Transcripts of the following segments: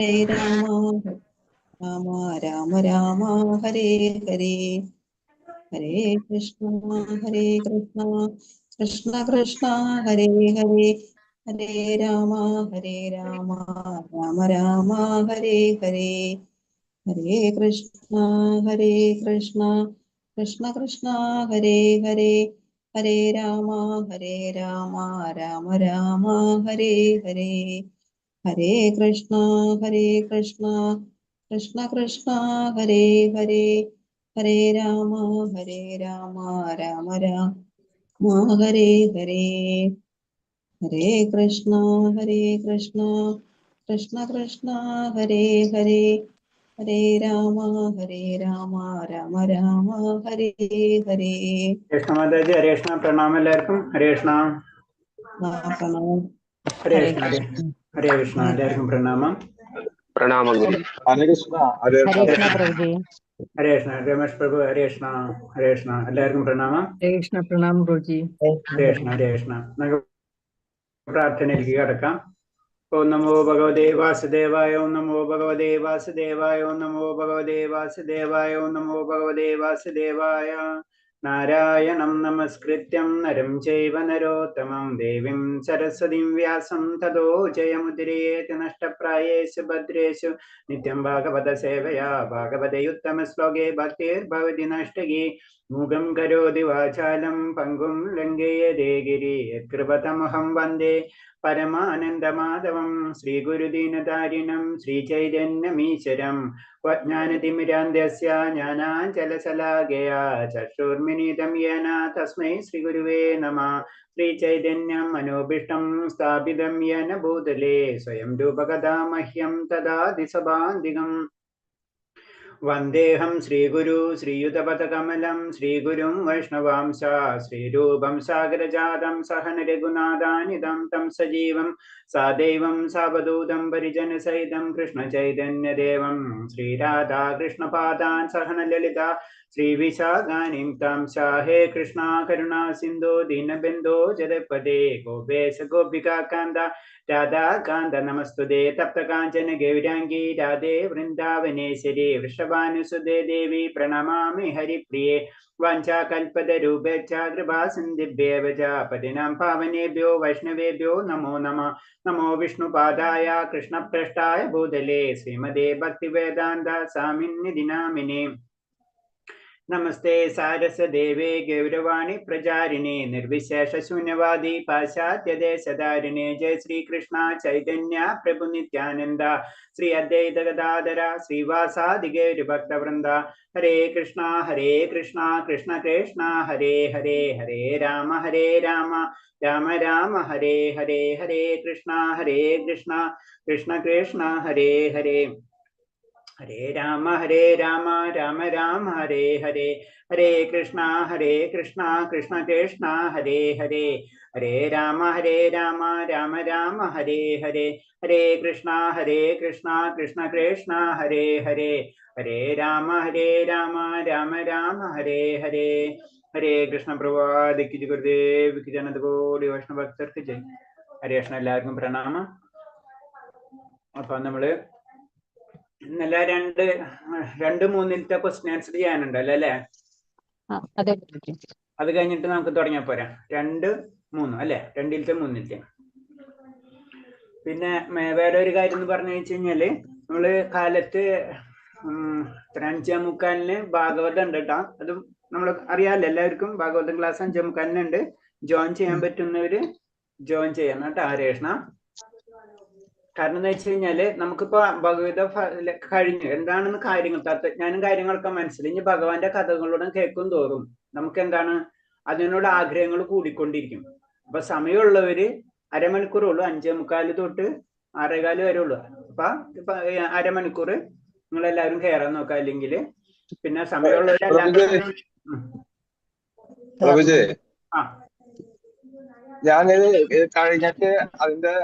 ഹരേ രാമ രാമ രാമ രാമ ഹരേ ഹരേ ഹരേ കൃഷ്ണ കൃഷ്ണ കൃഷ്ണ ഹരേ ഹരേ ഹരേ രാമ രാമ രാമ ഹരേ ഹരേ ഹരേ കൃഷ്ണ കൃഷ്ണ കൃഷ്ണ ഹരേ ഹരേ ഹരേ രാമ രാമ രാമ ഹരേ ഹരേ ഹരേ കൃഷ്ണ കൃഷ്ണ കൃഷ്ണ ഹരേ ഹരേ ഹരേ രാമ രാമ രാമ ഹരേ ഹരേ ഹരേ കൃഷ്ണ കൃഷ്ണ കൃഷ്ണ ഹരേ ഹരേ ഹരേ രാമ രാമ രാമ ഹരേ ഹരേ. കൃഷ്ണ മാതാജി ഹരേ കൃഷ്ണ. പ്രണാമം എല്ലാവർക്കും. ഹരേ കൃഷ്ണ. പ്രണാമം. ഹരേ കൃഷ്ണ. ഹരേ കൃഷ്ണ. എല്ലാവർക്കും പ്രണാമം. പ്രണാമം. ഹരേ കൃഷ്ണ. ഹരേ കൃഷ്ണ പ്രഭുജി. ഹരേ കൃഷ്ണ. രമേഷ് പ്രഭു ഹരേ കൃഷ്ണ. ഹരേ കൃഷ്ണ. എല്ലാവർക്കും പ്രണാമം. ഹരേ കൃഷ്ണ. പ്രണാമം പ്രഭുജി. ഹരേ കൃഷ്ണ. ഹരേ കൃഷ്ണ. നമുക്ക് പ്രാർത്ഥനയിലേക്ക് കടക്കാം. ഓം നമോ ഭഗവതേ വാസുദേവായ. ഓം നമോ ഭഗവതേ വാസുദേവായ. ഓം നമോ ഭഗവതേ വാസുദേവായ. ഓം നമോ ഭഗവതേ വാസുദേവായ. നാരായണം നമസ്കൃത്യം നരം ചൈവ നരോത്തമം ദേവീം സരസ്വതീം വ്യാസം തതോ ജയമുദ്രയേത് നഷ്ടപ്രായേഷു ഭദ്രേഷു നിത്യം ഭാഗവത സേവയാ ഭാഗവതയുത്തമ ശ്ലോകേ ഭക്തിർഭവതി നഷ്ടകി മൂകം കരോതി വാചാലം പങ്കും ലംഘയതേ ഗിരി യത്കൃപതമഹം വന്ദേ പരമാനന്ദമാധവം ശ്രീഗുരുദീനതാരിണം ശ്രീചൈതന്യമീശ്വരം ജ്ഞാനതിമിരാന്ധ്യസ്യ ജ്ഞാനാഞ്ജലശലാകയാ ചക്ഷുർമിലിതം യേന തസ്മൈ ശ്രീഗുരുവേ നമഃ. ശ്രീചൈതന്യം മനോഭീഷ്ടം സ്ഥാപിതം യേന ഭൂതലേ സ്വയം രൂപകഥാ മഹ്യം തദാതി സഭാന്തികം. വന്ദേഹം ശ്രീഗുരു ശ്രീയുതപദകമലം ശ്രീഗുരും വൈഷ്ണവാംശ ശ്രീരൂപം സാഗരജാതം സഹന രഘുനാഥാനിതം തം സജീവം സാദൈവം സാവധൂതം പരിജനസഹിതം കൃഷ്ണചൈതന്യദേവം ശ്രീരാധാ കൃഷ്ണപാദാൻ സഹന ലളിത ശ്രീവിശാഖാനിം താം ഹേ കൃഷ്ണ കരുണാ സിന്ധോ ദീനബന്ധോ ജഗത്പദേ ഗോപേശ ഗോപികാകാന്ത രാധാകാന്ത നമസ്തുതേ തപ്തകാഞ്ചന ഗൗരാംഗീ രാധേ വൃന്ദാവനേശ്വരി വൃഷഭാനുസുതേ ദേവി പ്രണമാമി ഹരിപ്രിയേ. വാഞ്ചാകൽപതരൂപേച്ഛ കൃപാസിന്ധിഭ്യേവ ച പതിനാം പാവനേഭ്യോ വൈഷ്ണവേഭ്യോ നമോ നമഃ. നമോ വിഷ്ണുപാദായ കൃഷ്ണപ്രഷ്ടായ ഭൂതലേ ശ്രീമതേ ഭക്തിവേദാന്ത സ്വാമിന്നിധി നാമിനേ. നമസ്തേ സാരസദേവേ ഗൗരവാണി പ്രചാരിണേ നിർവിശേഷ ശൂന്യവാദി പാശ്ചാത്യദേശധാരിണേ. ജയ ശ്രീകൃഷ്ണ ചൈതന്യ പ്രഭു നിത്യാനന്ദ ശ്രീ അദ്വൈത ഗദാധര ശ്രീവാസാദി ഗൗരഭക്തവൃന്ദ. ഹരേ കൃഷ്ണ കൃഷ്ണ കൃഷ്ണ ഹരേ ഹരേ ഹരേ രാമ രാമ രാമ ഹരേ ഹരേ. ഹരേ കൃഷ്ണ കൃഷ്ണ കൃഷ്ണ ഹരേ ഹരേ. ഹരേ രാമ രാമ രാമ ഹരേ ഹരേ. ഹരേ കൃഷ്ണ കൃഷ്ണ കൃഷ്ണ ഹരേ ഹരേ. ഹരേ രാമ രാമ രാമ ഹരേ ഹരേ. ഹരേ കൃഷ്ണ കൃഷ്ണ ഹരേ ഹരേ. ഹരേ രാമ രാമ ഹരേ ഹരേ. ഹരേ കൃഷ്ണ പ്രഭാതിക്ക് ഗുരുദേവിക്ക് ജനതകോടി വൈഷ്ണവ ഭക്തർക്ക് ജയ്. ഹരേ കൃഷ്ണ. എല്ലാവർക്കും പ്രണാമം. അപ്പൊ നമ്മള് ഇന്നലെ രണ്ട് മൂന്നിലത്തെ ക്വസ്റ്റ്യൻ ആൻസർ ചെയ്യാനുണ്ടല്ലോ അല്ലെ? അത് കഴിഞ്ഞിട്ട് നമുക്ക് തുടങ്ങിയാൽ പോരാ. 2, 3 അല്ലെ? 2ലത്തെ 3ലത്തെ. പിന്നെ വേറെ ഒരു കാര്യം എന്ന് പറഞ്ഞു വെച്ച് കഴിഞ്ഞാല് നമ്മള് കാലത്ത് 5:45 ഭാഗവതം ഉണ്ട് കേട്ടോ. അത് നമ്മൾ അറിയാമല്ലോ എല്ലാവർക്കും. ഭാഗവതം ക്ലാസ് 5:45 ഉണ്ട്. ജോയിൻ ചെയ്യാൻ പറ്റുന്നവര് ജോയിൻ ചെയ്യണം കേട്ടോ. ഹരേ കൃഷ്ണ. കാരണം എന്താ വെച്ച് കഴിഞ്ഞാല് നമുക്കിപ്പോ ഭഗവത കഴിഞ്ഞു എന്താണെന്ന് കാര്യങ്ങൾ തത്വജ്ഞാനം കാര്യങ്ങളൊക്കെ മനസ്സിലായി. ഇനി ഭഗവാന്റെ കഥകളോടും കേൾക്കും തോറും നമുക്ക് എന്താണ് അതിനോട് ആഗ്രഹങ്ങൾ കൂടിക്കൊണ്ടിരിക്കും. അപ്പൊ സമയമുള്ളവര് അരമണിക്കൂറുള്ളൂ. 5:45 തൊട്ട് 6:15 വരെ ഉള്ളൂ. ഇപ്പൊ അരമണിക്കൂർ നിങ്ങളെല്ലാവരും കയറാൻ നോക്കാം. അല്ലെങ്കിൽ പിന്നെ സമയമുള്ളവരെല്ലാം ഞാനിത് കഴിഞ്ഞിട്ട് അതിന്റെ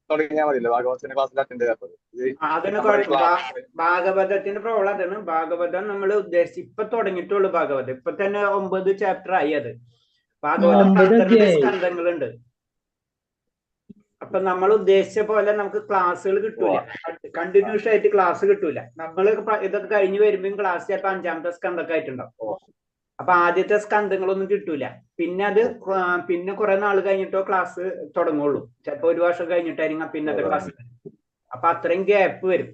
തുടങ്ങിയാൽ മതിയല്ലോ ഭാഗവതത്തിന്റെ ക്ലാസ്സിൽ അറ്റൻഡ് ചെയ്യാത്തത്. ഭാഗവതത്തിന്റെ പ്രോബ്ലം അതാണ്. ഭാഗവതം നമ്മൾ ഉദ്ദേശിച്ച് ഇപ്പൊ തുടങ്ങിയിട്ടുള്ളൂ. ഭാഗവതം ഇപ്പൊ തന്നെ 9 ചാപ്റ്റർ ആയി. അത് ഭാഗവതം 12 സ്കന്ധങ്ങളുണ്ട്. അപ്പൊ നമ്മൾ ഉദ്ദേശിച്ച പോലെ നമുക്ക് ക്ലാസ്സുകൾ കിട്ടൂല, കണ്ടിന്യൂസ് ആയിട്ട് ക്ലാസ് കിട്ടൂല. നമ്മൾ ഇതൊക്കെ കഴിഞ്ഞ് വരുമ്പോൾ ക്ലാസ് ചിലപ്പോൾ 5ാമത്തെ സ്കന്ധമൊക്കെ ആയിട്ടുണ്ടാവും. അപ്പൊ ആദ്യത്തെ സ്കന്ധങ്ങളൊന്നും കിട്ടൂല. പിന്നെ കുറെ നാൾ കഴിഞ്ഞിട്ടോ ക്ലാസ് തുടങ്ങുള്ളൂ. ചിലപ്പോ 1 വർഷം കഴിഞ്ഞിട്ടായിരിക്കും പിന്നത്തെ ക്ലാസ്. അപ്പൊ അത്രയും ഗ്യാപ്പ് വരും.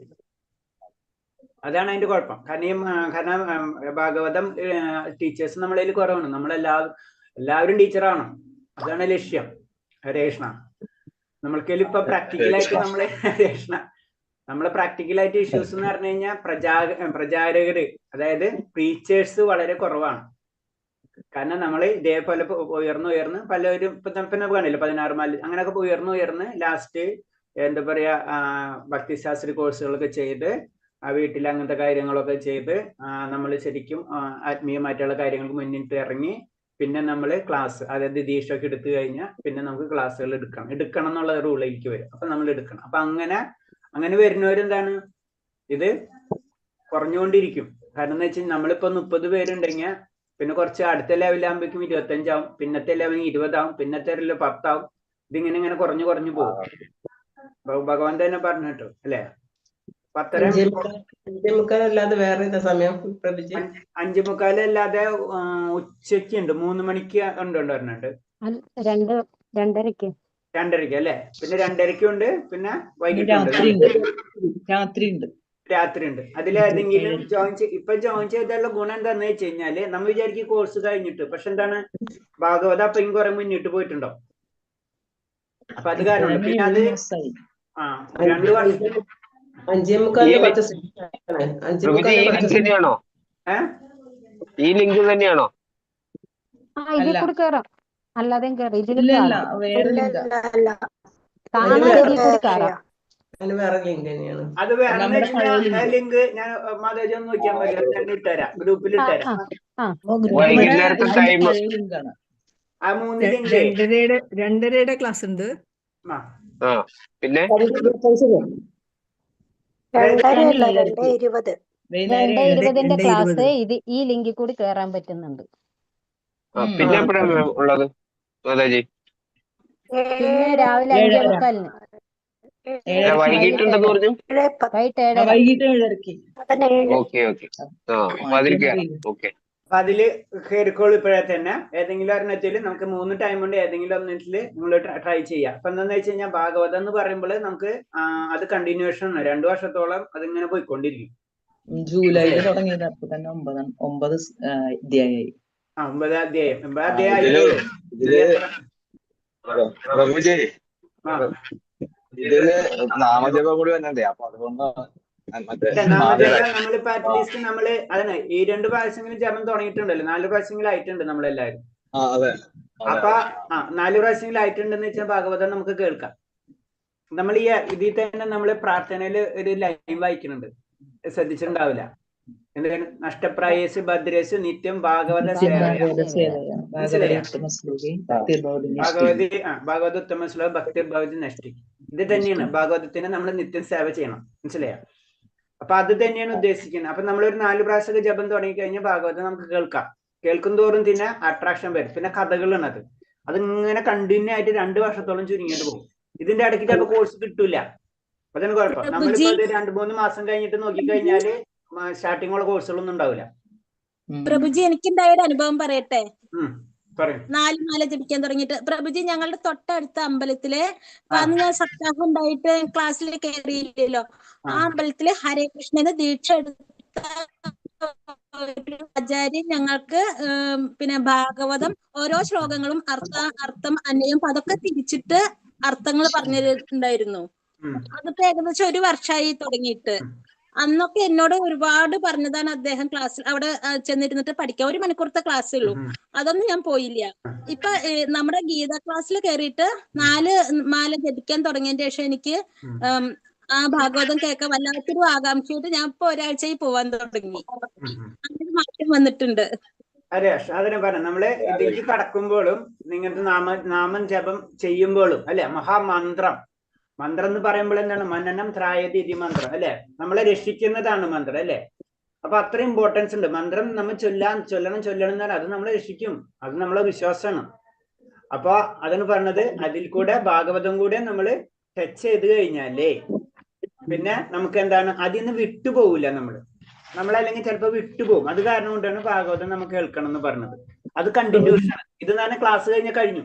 അതാണ് അതിന്റെ കുഴപ്പം. കാരണം ഭാഗവതം ടീച്ചേഴ്സ് നമ്മളതിൽ കുറവാണ്. എല്ലാവരും ടീച്ചറാവണം, അതാണ് ലക്ഷ്യം. ഹരേ കൃഷ്ണ. നമ്മൾക്കതിൽ ഇപ്പൊ പ്രാക്ടിക്കലായിട്ട് നമ്മളെ പ്രാക്ടിക്കലായിട്ട് ഇഷ്യൂസ് എന്ന് പറഞ്ഞു കഴിഞ്ഞാൽ പ്രചാരകര്, അതായത് പ്രീച്ചേഴ്സ് വളരെ കുറവാണ്. കാരണം നമ്മൾ ഇതേപോലെ ഉയർന്ന് പലരും ഇപ്പൊ കാണില്ല 16 മാല അങ്ങനെയൊക്കെ ഉയർന്ന് ലാസ്റ്റ് എന്താ പറയാ ഭക്തിശാസ്ത്രി കോഴ്സുകളൊക്കെ ചെയ്ത് ആ വീട്ടിൽ അങ്ങനത്തെ കാര്യങ്ങളൊക്കെ ചെയ്ത് നമ്മൾ ശരിക്കും ആത്മീയമായിട്ടുള്ള കാര്യങ്ങൾക്ക് മുന്നിട്ട് ഇറങ്ങി പിന്നെ നമ്മൾ ക്ലാസ്, അതായത് ദീക്ഷയൊക്കെ എടുത്തു കഴിഞ്ഞാൽ പിന്നെ നമുക്ക് ക്ലാസ്സുകൾ എടുക്കണം എന്നുള്ള റൂളിലേക്ക് വരും. അപ്പൊ നമ്മൾ എടുക്കണം. അപ്പൊ അങ്ങനെ വരുന്നവരെന്താണ്, ഇത് കുറഞ്ഞുകൊണ്ടിരിക്കും. കാരണം എന്ന് വെച്ചാൽ നമ്മളിപ്പോ 30 പേരുണ്ടെങ്കിൽ പിന്നെ കുറച്ച് അടുത്ത ലെവലാകുമ്പോഴേക്കും 25 ആവും, പിന്നത്തെ ലെവലിൽ 20 ആവും, പിന്നത്തെ ലെവലിൽ 10 ആവും. ഇതിങ്ങനെ കുറഞ്ഞു പോകും. ഭഗവാൻ തന്നെ പറഞ്ഞിട്ടു അല്ലെ. 5:45 വേറെ സമയം 5:45 അല്ലാതെ ഉച്ചക്ക് ഉണ്ട്, 3 മണിക്ക് പറഞ്ഞിട്ടുണ്ട്. 2:30 അല്ലെ. പിന്നെ 2:30 ഉണ്ട്, പിന്നെ വൈകിട്ടുണ്ട്, രാത്രി ഉണ്ട്. അതിലേതെങ്കിലും ജോയിൻ ചെയ്തുള്ള ഗുണം എന്താന്ന് വെച്ച് കഴിഞ്ഞാല് നമ്മൾ വിചാരിക്കും കോഴ്സ് കഴിഞ്ഞിട്ട്, പക്ഷെ എന്താണ് ഭാഗവത അപ്പയും കുറെ മുന്നിട്ട് പോയിട്ടുണ്ടോ. അപ്പൊ അത് കാരണം പിന്നെ അത് 2 വർഷം 5:45 ഈ ലിങ്ക് തന്നെയാണോ? ഇതിൽ കൂടി കേറാം, അല്ലാതെയും കേറാം. ഇതിൽ വേറെ ലിങ്ക് തന്നെയാണ്. അത് വേറെ ലിങ്ക് ഞാൻ മാതാജി ഒന്ന് നോക്കിയാൽ മതി, ഞാൻ ഇട്ടുതരാം, ഗ്രൂപ്പിൽ ഇട്ടുതരാം. വൈകുന്നേരത്തെ ടൈം ആ 3 ലിങ്ക് 2:30 ക്ലാസ് ഉണ്ട്. പിന്നെ 2:20 ക്ലാസ് ഈ ലിങ്കിൽ കൂടി കേറാൻ പറ്റുന്നുണ്ട്. പിന്നെ എപ്പോഴാണ് ഉള്ളത് മാതാജി? പിന്നെ രാവിലെ 5:45. വൈകിട്ടുണ്ടെന്ന് പറഞ്ഞു. വൈകിട്ട് 7:30. ഓക്കെ. അപ്പൊ അതില് കയറിക്കോളൂ ഇപ്പോഴേ തന്നെ. ഏതെങ്കിലും ഒരെണ്ണത്തിൽ നമുക്ക് 3 ടൈം ഉണ്ട്, ഏതെങ്കിലും ഒന്നിട്ടില് നിങ്ങൾ ട്രൈ ചെയ്യാം. അപ്പൊ എന്താന്ന് വെച്ച് കഴിഞ്ഞാൽ ഭാഗവതം എന്ന് പറയുമ്പോൾ നമുക്ക് അത് കണ്ടിന്യൂഷൻ 2 വർഷത്തോളം അതിങ്ങനെ പോയിക്കൊണ്ടിരിക്കും. ജൂലൈയിൽ തുടങ്ങിയത് അപ്പൊ തന്നെ 9 അധ്യായമായി. 9 അധ്യായം ഇതില് നാമജപം കൂടി വന്നണ്ടേ, അപ്പൊ അതുകൊണ്ടാണ് നമ്മളിപ്പോ അറ്റ്ലീസ്റ്റ് നമ്മള് അതന്നെ ഈ 2 പ്രാവശ്യമെങ്കിലും ജപം തുടങ്ങിയിട്ടുണ്ടല്ലോ, 4 പ്രാവശ്യമെങ്കിലും ആയിട്ടുണ്ട് നമ്മളെല്ലാവരും. അപ്പൊ 4 പ്രാവശ്യമെങ്കിലും ആയിട്ടുണ്ടെന്ന് വെച്ചാൽ ഭാഗവതം നമുക്ക് കേൾക്കാം. നമ്മൾ ഇതിൽ തന്നെ നമ്മള് പ്രാർത്ഥനയില് ഒരു ലൈൻ വായിക്കുന്നുണ്ട്, ശ്രദ്ധിച്ചിട്ടുണ്ടാവില്ല. എന്താണ്? നഷ്ടപ്രായേസ് ഭദ്രേസ് നിത്യം ഭാഗവത ഭാഗവത ഉത്തമ ശ്ലോക ഭക്തി ഭഗവതി നഷ്ടി. ഇത് തന്നെയാണ് ഭാഗവതത്തിന് നമ്മൾ നിത്യം സേവ ചെയ്യണം, മനസ്സിലായോ? അപ്പൊ അത് തന്നെയാണ് ഉദ്ദേശിക്കുന്നത്. അപ്പൊ നമ്മളൊരു 4 പ്രാവശ്യം ജപം തുടങ്ങി കഴിഞ്ഞാൽ ഭാഗവതം നമുക്ക് കേൾക്കും തോറും പിന്നെ അട്രാക്ഷൻ വരും. പിന്നെ കഥകളാണ് അതിങ്ങനെ കണ്ടിന്യൂ ആയിട്ട് 2 വർഷത്തോളം ചുരുങ്ങിയിട്ട് പോകും. ഇതിന്റെ ഇടയ്ക്ക് ചിലപ്പോൾ കോഴ്സ് കിട്ടൂല, അതാണ് കുഴപ്പം. നമ്മളിപ്പോ 2-3 മാസം കഴിഞ്ഞിട്ട് നോക്കിക്കഴിഞ്ഞാല് സ്റ്റാർട്ടിങ്ങുള്ള കോഴ്സുകളൊന്നും ഉണ്ടാവില്ല. പ്രഭുജി, എനിക്കുണ്ടായ ഒരു അനുഭവം പറയട്ടെ. 4 മാല ജപിക്കാൻ തുടങ്ങിയിട്ട് പ്രഭുജി, ഞങ്ങളുടെ തൊട്ടടുത്ത അമ്പലത്തില് അന്ന് ഞാൻ സപ്താഹം ഉണ്ടായിട്ട് ക്ലാസ്സിൽ കയറിയില്ലല്ലോ, ആ അമ്പലത്തില് ഹരേ കൃഷ്ണന് ദീക്ഷ എടുത്ത ആചാര്യൻ ഞങ്ങൾക്ക് പിന്നെ ഭാഗവതം ഓരോ ശ്ലോകങ്ങളും അർത്ഥം അന്വയം അതൊക്കെ തിരിച്ചിട്ട് അർത്ഥങ്ങൾ പറഞ്ഞിട്ടുണ്ടായിരുന്നു. അതിപ്പോ ഏകദേശം 1 വർഷമായി തുടങ്ങിയിട്ട്. അന്നൊക്കെ എന്നോട് ഒരുപാട് പറഞ്ഞതാണ് അദ്ദേഹം ക്ലാസ്സിൽ അവിടെ ചെന്നിരുന്നിട്ട് പഠിക്കാം. 1 മണിക്കൂറത്തെ ക്ലാസ്സേ ഉള്ളൂ, അതൊന്നും ഞാൻ പോയില്ല. ഇപ്പൊ നമ്മുടെ ഗീത ക്ലാസ്സിൽ കയറിയിട്ട് 4 മാല ജപിക്കാൻ തുടങ്ങിയതിന് ശേഷം എനിക്ക് ആ ഭാഗവതം കേൾക്കാൻ വല്ലാത്തൊരു ആകാംക്ഷയായിട്ട് ഞാൻ ഇപ്പൊ ഒരാഴ്ചയായി പോവാൻ തുടങ്ങി. അങ്ങനെ മാറ്റം വന്നിട്ടുണ്ട്. അതെ, അതിനെ പറഞ്ഞു. നമ്മള് ഇതിലേക്ക് കടക്കുമ്പോഴും നിങ്ങൾക്ക് നാമം ജപം ചെയ്യുമ്പോഴും അല്ലെ, മഹാമന്ത്രം എന്ന് പറയുമ്പോൾ എന്താണ്? മനനം ത്രായതി ഇതി മന്ത്രം അല്ലെ, നമ്മളെ രക്ഷിക്കുന്നതാണ് മന്ത്രം അല്ലെ. അപ്പൊ അത്ര ഇമ്പോർട്ടൻസ് ഉണ്ട് മന്ത്രം. നമ്മൾ ചൊല്ലണം എന്നാൽ അത് നമ്മളെ രക്ഷിക്കും, അത് നമ്മളെ വിശ്വാസമാണ്. അപ്പൊ അതാണ് പറഞ്ഞത്. അതിൽ കൂടെ ഭാഗവതം കൂടെ നമ്മള് ടച്ച് ചെയ്ത് കഴിഞ്ഞാലേ പിന്നെ നമുക്ക് എന്താണ് അതിൽ നിന്ന് വിട്ടുപോകില്ല നമ്മളല്ലെങ്കിൽ ചിലപ്പോൾ വിട്ടുപോകും. അത് കാരണം കൊണ്ടാണ് ഭാഗവതം നമുക്ക് കേൾക്കണം എന്ന് പറഞ്ഞത്. അത് കണ്ടിന്യൂഷൻ ആണ്. ഇത് തന്നെ ക്ലാസ് കഴിഞ്ഞു.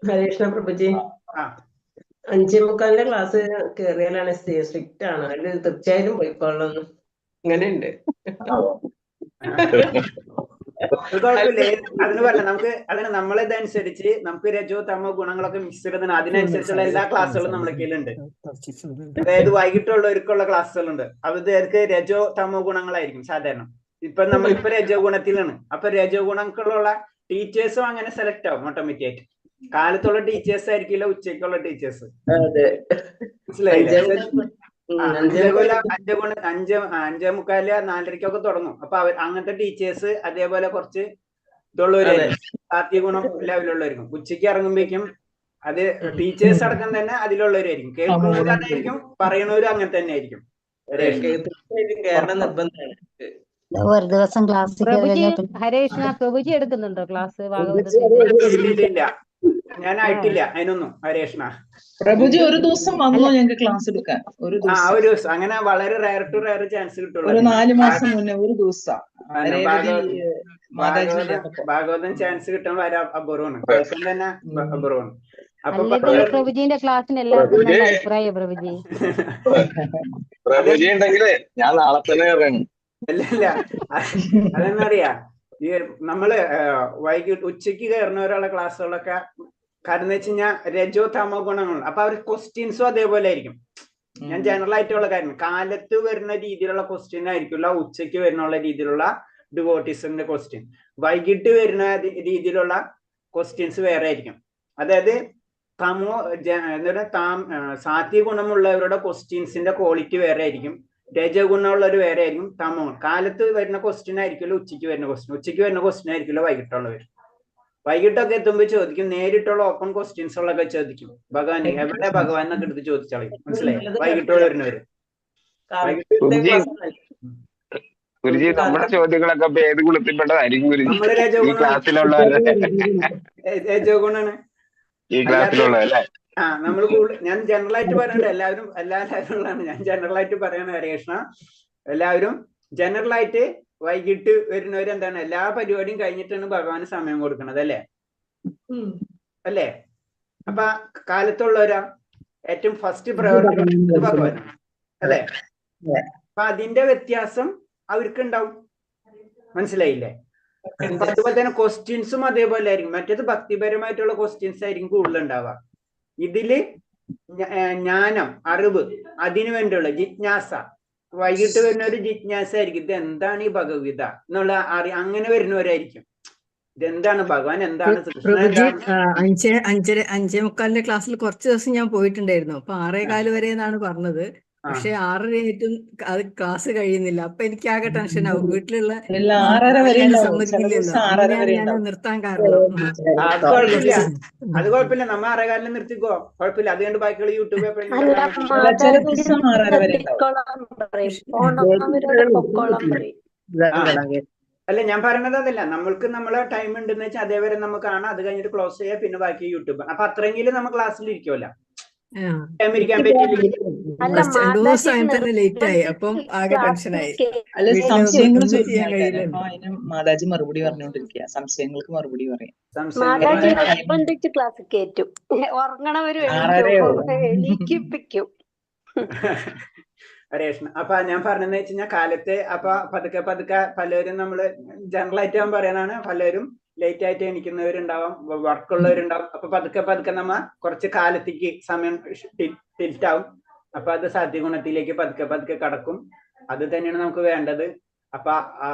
ഹരേഷ്ണ പ്രഭുജി, ആ 5:45 ക്ലാസ് കേറിയാലാണ് സ്ട്രിക്റ്റ് ആണ്. അതിൽ തീർച്ചയായും പോയിക്കൊള്ളുന്നു. അങ്ങനെയുണ്ട്. അത് കുഴപ്പമില്ല. അതിന് പറഞ്ഞ നമുക്ക് നമ്മളിതനുസരിച്ച് നമുക്ക് രജോ തമോ ഗുണങ്ങളൊക്കെ മിക്സ് ചെയ്തതിന് അതിനനുസരിച്ചുള്ള എല്ലാ ക്ലാസ്സുകളും നമ്മുടെ കയ്യിലുണ്ട്. അതായത് വൈകിട്ടുള്ളവർക്കുള്ള ക്ലാസ്സുകളുണ്ട്. അവർക്ക് രജോ തമോ ഗുണങ്ങളായിരിക്കും സാധാരണ. നമ്മളിപ്പോ രജോ ഗുണത്തിലാണ്. അപ്പൊ രജോ ഗുണങ്ങളുള്ള ടീച്ചേഴ്സും അങ്ങനെ സെലക്ട് ആവും ഓട്ടോമാറ്റിക് ആയിട്ട്. കാലത്തുള്ള ടീച്ചേഴ്സ് ആയിരിക്കില്ല ഉച്ചയ്ക്കുള്ള ടീച്ചേഴ്സ്. മനസ്സിലായില്ലേ? 5:45 4:30 തുടങ്ങും. അപ്പൊ അങ്ങനത്തെ ടീച്ചേഴ്സ് അതേപോലെ കുറച്ച് ഇതുള്ളവരായിരിക്കും, സാത്വിക ഗുണം ലെവലുള്ളവരായിരിക്കും. ഉച്ചയ്ക്ക് ഇറങ്ങുമ്പോഴേക്കും അത് ടീച്ചേഴ്സ് അടക്കം തന്നെ അതിലുള്ളവരായിരിക്കും. കേൾക്കുന്നവരും അതായിരിക്കും, പറയണവരും അങ്ങനെ തന്നെ ആയിരിക്കും. ഒരു ദിവസം ക്ലാസ് ഹരേഷ്ണ പ്രഭുജി എടുക്കുന്നുണ്ടോ ക്ലാസ് ഇല്ല, ഞാനായിട്ടില്ല അതിനൊന്നും. ഹരേഷ്ണ പ്രഭുജി ഒരു ദിവസം വന്നോ ഞങ്ങൾക്ക് ക്ലാസ് എടുക്കാൻ? ഒരു ദിവസം അങ്ങനെ വളരെ റയർ ടു റയർ ചാൻസ് കിട്ടുള്ളൂ. ഒരു 4 മാസം മുന്നേ ഒരു ദിവസം ഭാഗവതം ചാൻസ് കിട്ടാൻ വളരെ അപൂർവമാണ്. തന്നെ അപൂർവമാണ്. പ്രഭുജിന്റെ ക്ലാസ്സിന് എല്ലാവർക്കും നല്ല അഭിപ്രായം. പ്രഭുജി ഉണ്ടെങ്കിലേ ഞാൻ നാളെ തന്നെ കയറാണ്. അല്ല അതെന്നറിയാ, ഈ നമ്മള് വൈകിട്ട് ഉച്ചക്ക് കയറുന്നവരുള്ള ക്ലാസ്സുകളൊക്കെ കാരണം എന്ന് വെച്ച് കഴിഞ്ഞാൽ രജോ തമോ ഗുണങ്ങളുണ്ട്. അപ്പൊ അവർ ക്വസ്റ്റ്യൻസും അതേപോലെ ആയിരിക്കും. ഞാൻ ജനറൽ ആയിട്ടുള്ള കാര്യം, കാലത്ത് വരുന്ന രീതിയിലുള്ള ക്വസ്റ്റ്യൻ ആയിരിക്കില്ല ഉച്ചയ്ക്ക് വരുന്ന രീതിയിലുള്ള ഡിവോട്ടീസിന്റെ ക്വസ്റ്റ്യൻ. വൈകിട്ട് വരുന്ന രീതിയിലുള്ള ക്വസ്റ്റ്യൻസ് വേറെ ആയിരിക്കും. അതായത് തമോ സാത്വിക ഗുണമുള്ളവരുടെ ക്വസ്റ്റ്യൻസിന്റെ ക്വാളിറ്റി വേറെ ആയിരിക്കും. രജോ ഗുണമുള്ളവർ വേറെ ആയിരിക്കും. തമോ കാലത്ത് വരുന്ന ക്വസ്റ്റ്യൻ ആയിരിക്കുമല്ലോ ഉച്ചയ്ക്ക് വരുന്ന ക്വസ്റ്റ്യൻ. ഉച്ചയ്ക്ക് വരുന്ന ക്വസ്റ്റ്യൻ ആയിരിക്കുമല്ലോ വൈകിട്ടുള്ളവർ. വൈകിട്ടൊക്കെ എത്തുമ്പോൾ ചോദിക്കും, നേരിട്ടുള്ള ഓപ്പൺ ക്വസ്റ്റ്യൻസ് ഉള്ളതൊക്കെ ചോദിക്കും. ഭഗവാൻ എവിടെ ഭഗവാൻ എന്നൊക്കെ എടുത്ത് ചോദിച്ചാളി. മനസ്സിലായി? വൈകിട്ടുള്ള വരുന്നവര് ഗുരുജി നമ്മുടെ ചോദ്യങ്ങളൊക്കെ ഏത് ഗുണത്തിൽപ്പെട്ടതായിരിക്കും ഗുരുജി? ഈ ക്ലാസ്സിലുള്ള രജോ ഗുണാണ് ഈ ക്ലാസ്സിലുള്ളതല്ലേ? നമ്മൾ ഞാൻ ജനറൽ ആയിട്ട് പറയണ്ട, എല്ലാവരും ലെവലുള്ളതാണ്. ഞാൻ ജനറൽ ആയിട്ട് പറയണ ഹരേഷ്ണ, എല്ലാവരും ജനറൽ ആയിട്ട് വൈകിട്ട് വരുന്നവര് എന്താണ് എല്ലാ പരിപാടിയും കഴിഞ്ഞിട്ടാണ് ഭഗവാന് സമയം കൊടുക്കണത്. അല്ലേ? അപ്പൊ കാലത്തുള്ളവരാ ഏറ്റവും ഫസ്റ്റ് പ്രയോറിറ്റി ഭഗവാനാണ്. അല്ലേ? അപ്പൊ അതിന്റെ വ്യത്യാസം അവർക്ക് ഉണ്ടാവും. മനസ്സിലായില്ലേ? അതുപോലെ തന്നെ ക്വസ്റ്റ്യൻസും അതേപോലെ ആയിരിക്കും. മറ്റേത് ഭക്തിപരമായിട്ടുള്ള ക്വസ്റ്റ്യൻസ് ആയിരിക്കും കൂടുതൽ ഉണ്ടാവുക. ഇതില് ജ്ഞാനം, അറിവ്, അതിനു വേണ്ടിയുള്ള ജിജ്ഞാസ. വൈകിട്ട് വരുന്ന ഒരു ജിജ്ഞാസ ആയിരിക്കും, ഇത് എന്താണ് ഈ ഭഗവത്ഗീത എന്നുള്ള അങ്ങനെ വരുന്നവരായിരിക്കും. ഇതെന്താണ് ഭഗവാൻ, എന്താണ് പ്രഭുജി? 5:45 ക്ലാസ്സിൽ കുറച്ച് ദിവസം ഞാൻ പോയിട്ടുണ്ടായിരുന്നു. അപ്പൊ 6:15 വരെ എന്നാണ് പറഞ്ഞത്. പക്ഷെ 6:30 ആയിട്ടും അത് ക്ലാസ് കഴിയുന്നില്ല. അപ്പൊ എനിക്ക് ആകെ ടെൻഷൻ ആവും. വീട്ടിലുള്ള സമ്മതിക്കില്ലല്ലോ. അങ്ങനെയാണ് ഞാൻ നിർത്താൻ കാരണം. അത് കുഴപ്പമില്ല, നമ്മ 6:15 നിർത്തിക്കോ, കുഴപ്പമില്ല. അത് കണ്ട് ബാക്കിയുള്ള യൂട്യൂബ് അല്ല ഞാൻ പറയുന്നത് അതല്ല. നമ്മൾക്ക് നമ്മളെ ടൈം ഉണ്ടെന്ന് വെച്ചാൽ അതേവരെ നമുക്ക് കാണാം. അത് കഴിഞ്ഞിട്ട് ക്ലോസ് ചെയ്യാം, പിന്നെ ബാക്കി യൂട്യൂബ്. അപ്പൊ അത്രയെങ്കിലും നമ്മൾ ക്ലാസ്സിൽ ഇരിക്കുമല്ലോ. ഇരിക്കാൻ പറ്റില്ല. ലേറ്റ് ആയി. അപ്പം ആകെ ടെൻഷനായി. മാതാജി മറുപടി പറഞ്ഞുകൊണ്ടിരിക്കുക. സംശയങ്ങൾക്ക് മറുപടി പറയാം. ക്ലാസ് കേറ്റും. ഉറങ്ങണവരും എണീക്കിപ്പിക്കും. ഹരേഷ്ണ, അപ്പൊ ഞാൻ പറഞ്ഞെന്ന് വെച്ച് കഴിഞ്ഞാൽ കാലത്തെ അപ്പൊ പതുക്കെ പലരും നമ്മള് ജനറൽ ആയിട്ട് ഞാൻ പറയാനാണ്, പലരും ലേറ്റ് ആയിട്ട് എണീക്കുന്നവരുണ്ടാവും, വർക്കുള്ളവരുണ്ടാവും. അപ്പൊ പതുക്കെ നമ്മ കുറച്ച് കാലത്തേക്ക് സമയം ടിൽറ്റ് ആവും. അപ്പൊ അത് സാത്വികഗുണത്തിലേക്ക് പതുക്കെ കടക്കും. അത് തന്നെയാണ് നമുക്ക് വേണ്ടത്. അപ്പൊ ആ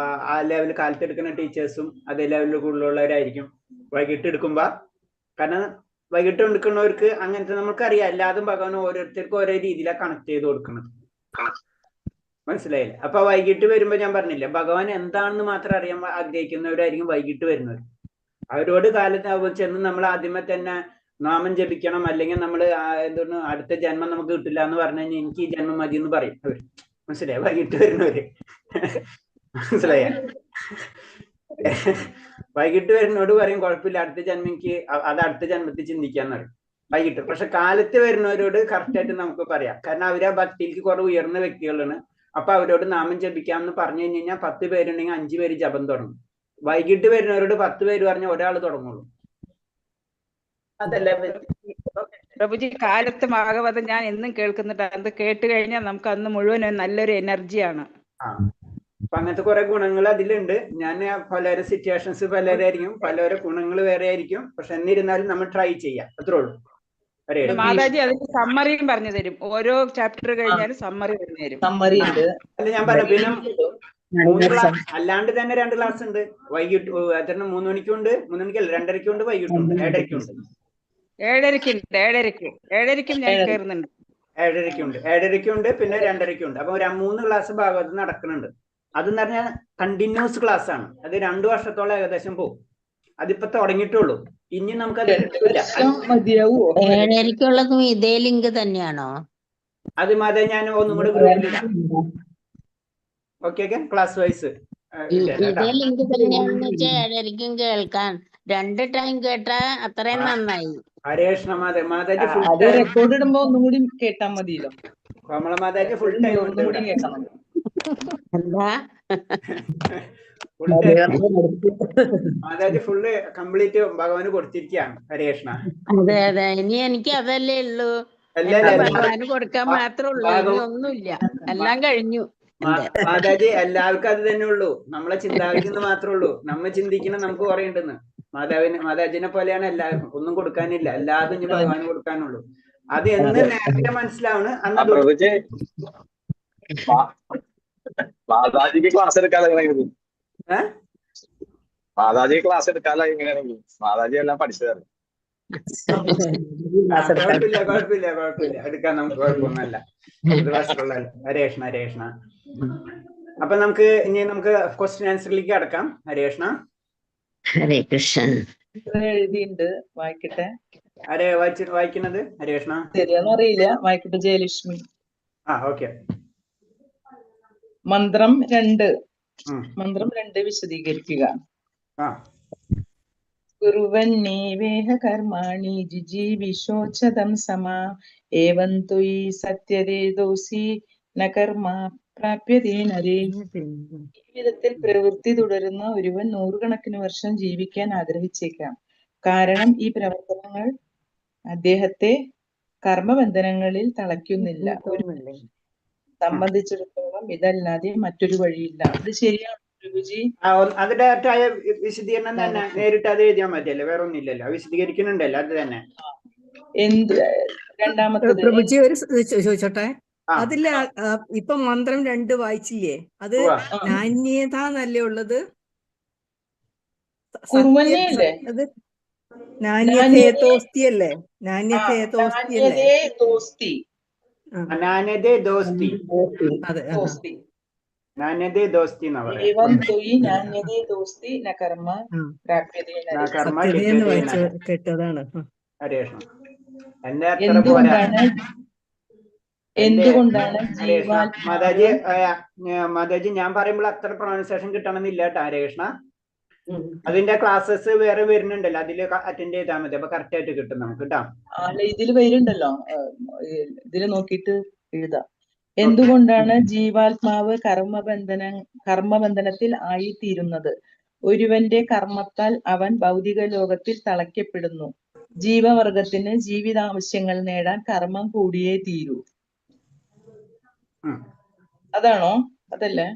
ലെവലിൽ കാലത്ത് എടുക്കുന്ന ടീച്ചേഴ്സും അതേ ലെവലിൽ കൂടുതലുള്ളവരായിരിക്കും വൈകിട്ട് എടുക്കുമ്പോ. കാരണം വൈകിട്ട് എടുക്കുന്നവർക്ക് അങ്ങനത്തെ നമുക്കറിയാം, എല്ലാതും ഭഗവാൻ ഓരോരുത്തർക്കും ഓരോ രീതിയിലാണ് കണക്ട് ചെയ്ത് കൊടുക്കുന്നത്. മനസ്സിലായില്ലേ? അപ്പൊ വൈകിട്ട് വരുമ്പോ ഞാൻ പറഞ്ഞില്ലേ, ഭഗവാൻ എന്താണെന്ന് മാത്രം അറിയാൻ ആഗ്രഹിക്കുന്നവരായിരിക്കും വൈകിട്ട് വരുന്നവർ. അവരോട് കാലത്ത് ചെന്ന് നമ്മൾ ആദ്യമേ തന്നെ നാമം ജപിക്കണം, അല്ലെങ്കിൽ നമ്മൾ എന്താണ് അടുത്ത ജന്മം നമുക്ക് കിട്ടില്ല എന്ന് പറഞ്ഞു കഴിഞ്ഞാൽ എനിക്ക് ഈ ജന്മം മതി എന്ന് പറയും അവര്. മനസ്സിലായി? വൈകിട്ട് വരുന്നവര് മനസ്സിലായ? വൈകിട്ട് വരുന്നോട് പറയും കുഴപ്പമില്ല, അടുത്ത ജന്മം എനിക്ക് അത് അടുത്ത ജന്മത്തിൽ ചിന്തിക്കാന്ന് പറയും. വൈകിട്ട്. പക്ഷെ കാലത്ത് വരുന്നവരോട് കറക്റ്റ് ആയിട്ട് നമുക്ക് പറയാം, കാരണം അവര് ആ ഭക്തിയിലേക്ക് കുറെ ഉയർന്ന വ്യക്തികളാണ്. അപ്പൊ അവരോട് നാമം ജപിക്കാം എന്ന് പറഞ്ഞു കഴിഞ്ഞാൽ 10 പേരുണ്ടെങ്കിൽ 5 പേര് ജപം തുടങ്ങും. വൈകിട്ട് വരുന്നവരോട് 10 പേര് പറഞ്ഞാൽ ഒരാൾ തുടങ്ങുള്ളൂ. അതല്ല പ്രഭുജി, കാലത്ത് ഭാഗവതം ഞാൻ എന്നും കേൾക്കുന്നുണ്ട്. അത് കേട്ട് കഴിഞ്ഞാൽ നമുക്ക് അന്ന് മുഴുവൻ നല്ലൊരു എനർജിയാണ്. അപ്പൊ അങ്ങനത്തെ കുറെ ഗുണങ്ങൾ അതിലുണ്ട്. ഞാൻ പലരുടെ സിറ്റുവേഷൻസ് പലരായിരിക്കും, പലരുടെ ഗുണങ്ങൾ വേറെ ആയിരിക്കും. പക്ഷെ എന്നിരുന്നാലും നമ്മൾ ട്രൈ ചെയ്യാം, അത്രേ ഉള്ളൂ. മാതാജി അതിന്റെ സമ്മറിയും പറഞ്ഞു തരും. ഓരോ ചാപ്റ്റർ കഴിഞ്ഞാലും സമ്മറി പറഞ്ഞു തരും. അല്ല ഞാൻ പറഞ്ഞു, പിന്നെ 3 ക്ലാസ് അല്ലാണ്ട് തന്നെ 2 ക്ലാസ് ഉണ്ട്. വൈകിട്ട് 3 മണിക്കുണ്ട്, 3 മണിക്കല്ല 2:30 വൈകിട്ടുണ്ട്, 7:30 ഏഴരയ്ക്കും ഞാൻ കയറുന്നുണ്ട്. 7:30 പിന്നെ 2:30. അപ്പൊ 3 ക്ലാസ് ഭാഗവതം നടക്കുന്നുണ്ട്. അതെന്ന് പറഞ്ഞാൽ കണ്ടിന്യൂസ് ക്ലാസ് ആണ്. അത് 2 വർഷത്തോളം ഏകദേശം പോകും. അതിപ്പോ തുടങ്ങിയിട്ടുള്ളൂ. ഇനി നമുക്കത് കിട്ടില്ല. 7:30-ക്കുള്ളതും ഇതേ ലിങ്ക് തന്നെയാണോ? അത് മതി, ഞാൻ ഒന്നും കൂടെ ഗ്രൂപ്പിലിടാം. ഓക്കെ, ക്ലാസ് വൈസ് ഇതേ ലിങ്ക് തന്നെയാണെന്ന് വെച്ചാൽ 7:30-ക്കും കേൾക്കാൻ 2 ടൈം കേട്ടാ അത്രയും നന്നായി. ഹരേഷ്ണ മാതാജി ഫുൾ റെക്കോർഡ് ഇടുമ്പോ ഒന്നും കൂടി കേട്ടാ മതിയല്ലോ. കോമള മാതാജി ഫുൾ ടൈം ഉണ്ട് ഇവിടെ. എന്താ മാതാജി ഫുള്ള് കംപ്ലീറ്റ് ഭഗവാന് കൊടുത്തിരിക്കുകയാണ് ഹരേഷ്ണ. അതെ അതെ, ഇനി എനിക്ക് അതല്ലേ ഉള്ളൂ, ഭഗവാന് കൊടുക്കാൻ മാത്രമേ ഉള്ളൂ, ഇനി ഒന്നുമില്ല, എല്ലാം കഴിഞ്ഞു. മാതാജി എല്ലാവർക്കും അത് തന്നെ ഉള്ളൂ. നമ്മളെ ചിന്താഗതി മാത്രമേ ഉള്ളൂ. നമ്മ ചിന്തിക്കണം നമുക്ക് കുറെ ഉണ്ടെന്ന്. മാതാജിനെ പോലെയാണ് എല്ലാവർക്കും, ഒന്നും കൊടുക്കാനില്ല, എല്ലാതും ഇനി ഭഗവാന് കൊടുക്കാനുള്ളൂ. അത് എന്ന് നേരത്തെ മനസ്സിലാവണ് അന്ന് മാതാജിക്ക് ക്ലാസ് എടുക്കാതെ മാതാജി ക്ലാസ് എടുക്കാതെ എങ്ങനെയാണെങ്കിൽ മാതാജി എല്ലാം പഠിച്ചതാണ്. കുഴപ്പമില്ല എടുക്കാൻ നമുക്ക് കുഴപ്പമൊന്നുമല്ല. ഹരേഷ്ണ. അപ്പൊ നമുക്ക് ക്വസ്റ്റ്യൻ ആൻസറിലേക്ക് കടക്കാം. ഹരേഷ്ണ. ഹരേ കൃഷ്ണ. എഴുതിണ്ട്, വായിക്കട്ടെ. ആരെ വായിക്കുന്നത്? ഹരേഷ്ണ. ശരിയാന്ന് അറിയില്ല, വായിക്കട്ടെ. ജയലക്ഷ്മി. ഓക്കെ. മന്ത്രം 2 വിശദീകരിക്കുക. കുറുവന്നേവേഹ കർമാണി ജിജീവിഷോച്ഛതം സമാ ഏവം ത്വയി സത്യതേ ദോസി ന കർമ്മ പ്രാപ്യതേ നരേ. ഈ വിധത്തിൽ പ്രവൃത്തി തുടരുന്ന ഒരുവൻ 100 കണക്കിന് വർഷം ജീവിക്കാൻ ആഗ്രഹിച്ചേക്കാം. കാരണം ഈ പ്രവർത്തനങ്ങൾ അദ്ദേഹത്തെ കർമ്മബന്ധനങ്ങളിൽ തളയ്ക്കുന്നില്ല. ഒരു സംബന്ധിച്ചിടത്തോളം ഇതല്ലാതെ മറ്റൊരു വഴിയില്ല. ഇത് ശരിയാണ് പ്രഭുജി? അത് ഡയറക്റ്റായ വിശദീകരണം തന്നെ, നേരിട്ട് അത് എഴുതിയാൽ മതിയല്ലോ, വേറെ ഒന്നും ഇല്ലല്ലോ. വിശദീകരിക്കുന്നുണ്ടല്ലോ അത് തന്നെ. രണ്ടാമത്തത് പ്രഭുജി ഒരു ചോദിച്ചോട്ടെ, അതില് ഇപ്പൊ മന്ത്രം 2 വായിച്ചില്ലേ, അത് നാന്യത എന്നല്ലേ ഉള്ളത്? കുറുവന്നയല്ലേ? അത് നാന്യതേതോസ്തി അല്ലേ? കേട്ടതാണ്. എന്തുകൊണ്ടാണ് മാതാജി ഞാൻ പറയുമ്പോൾ അത്ര പ്രൊണൗൺസിയേഷൻ കിട്ടണമെന്നില്ല കേട്ടോ ഹരേകൃഷ്ണ. അതിന്റെ ക്ലാസ്സസ് വേറെ വരുന്നുണ്ടല്ലോ, അതില് അറ്റൻഡ് ചെയ്താൽ മതി, അപ്പൊ കറക്റ്റ് ആയിട്ട് കിട്ടും നമുക്ക് കേട്ടോ. ഇതില് വരുന്നുണ്ടല്ലോ, ഇതില് നോക്കിയിട്ട് എഴുതാം. എന്തുകൊണ്ടാണ് ജീവാത്മാവ് കർമ്മബന്ധനത്തിൽ ആയിത്തീരുന്നത്? ഒരുവന്റെ കർമ്മത്താൽ അവൻ ഭൗതിക ലോകത്തിൽ തളയ്ക്കപ്പെടുന്നു. ജീവവർഗത്തിന് ജീവിതാവശ്യങ്ങൾ നേടാൻ കർമ്മം കൂടിയേ തീരൂ. അതാണോ? അതല്ലേ?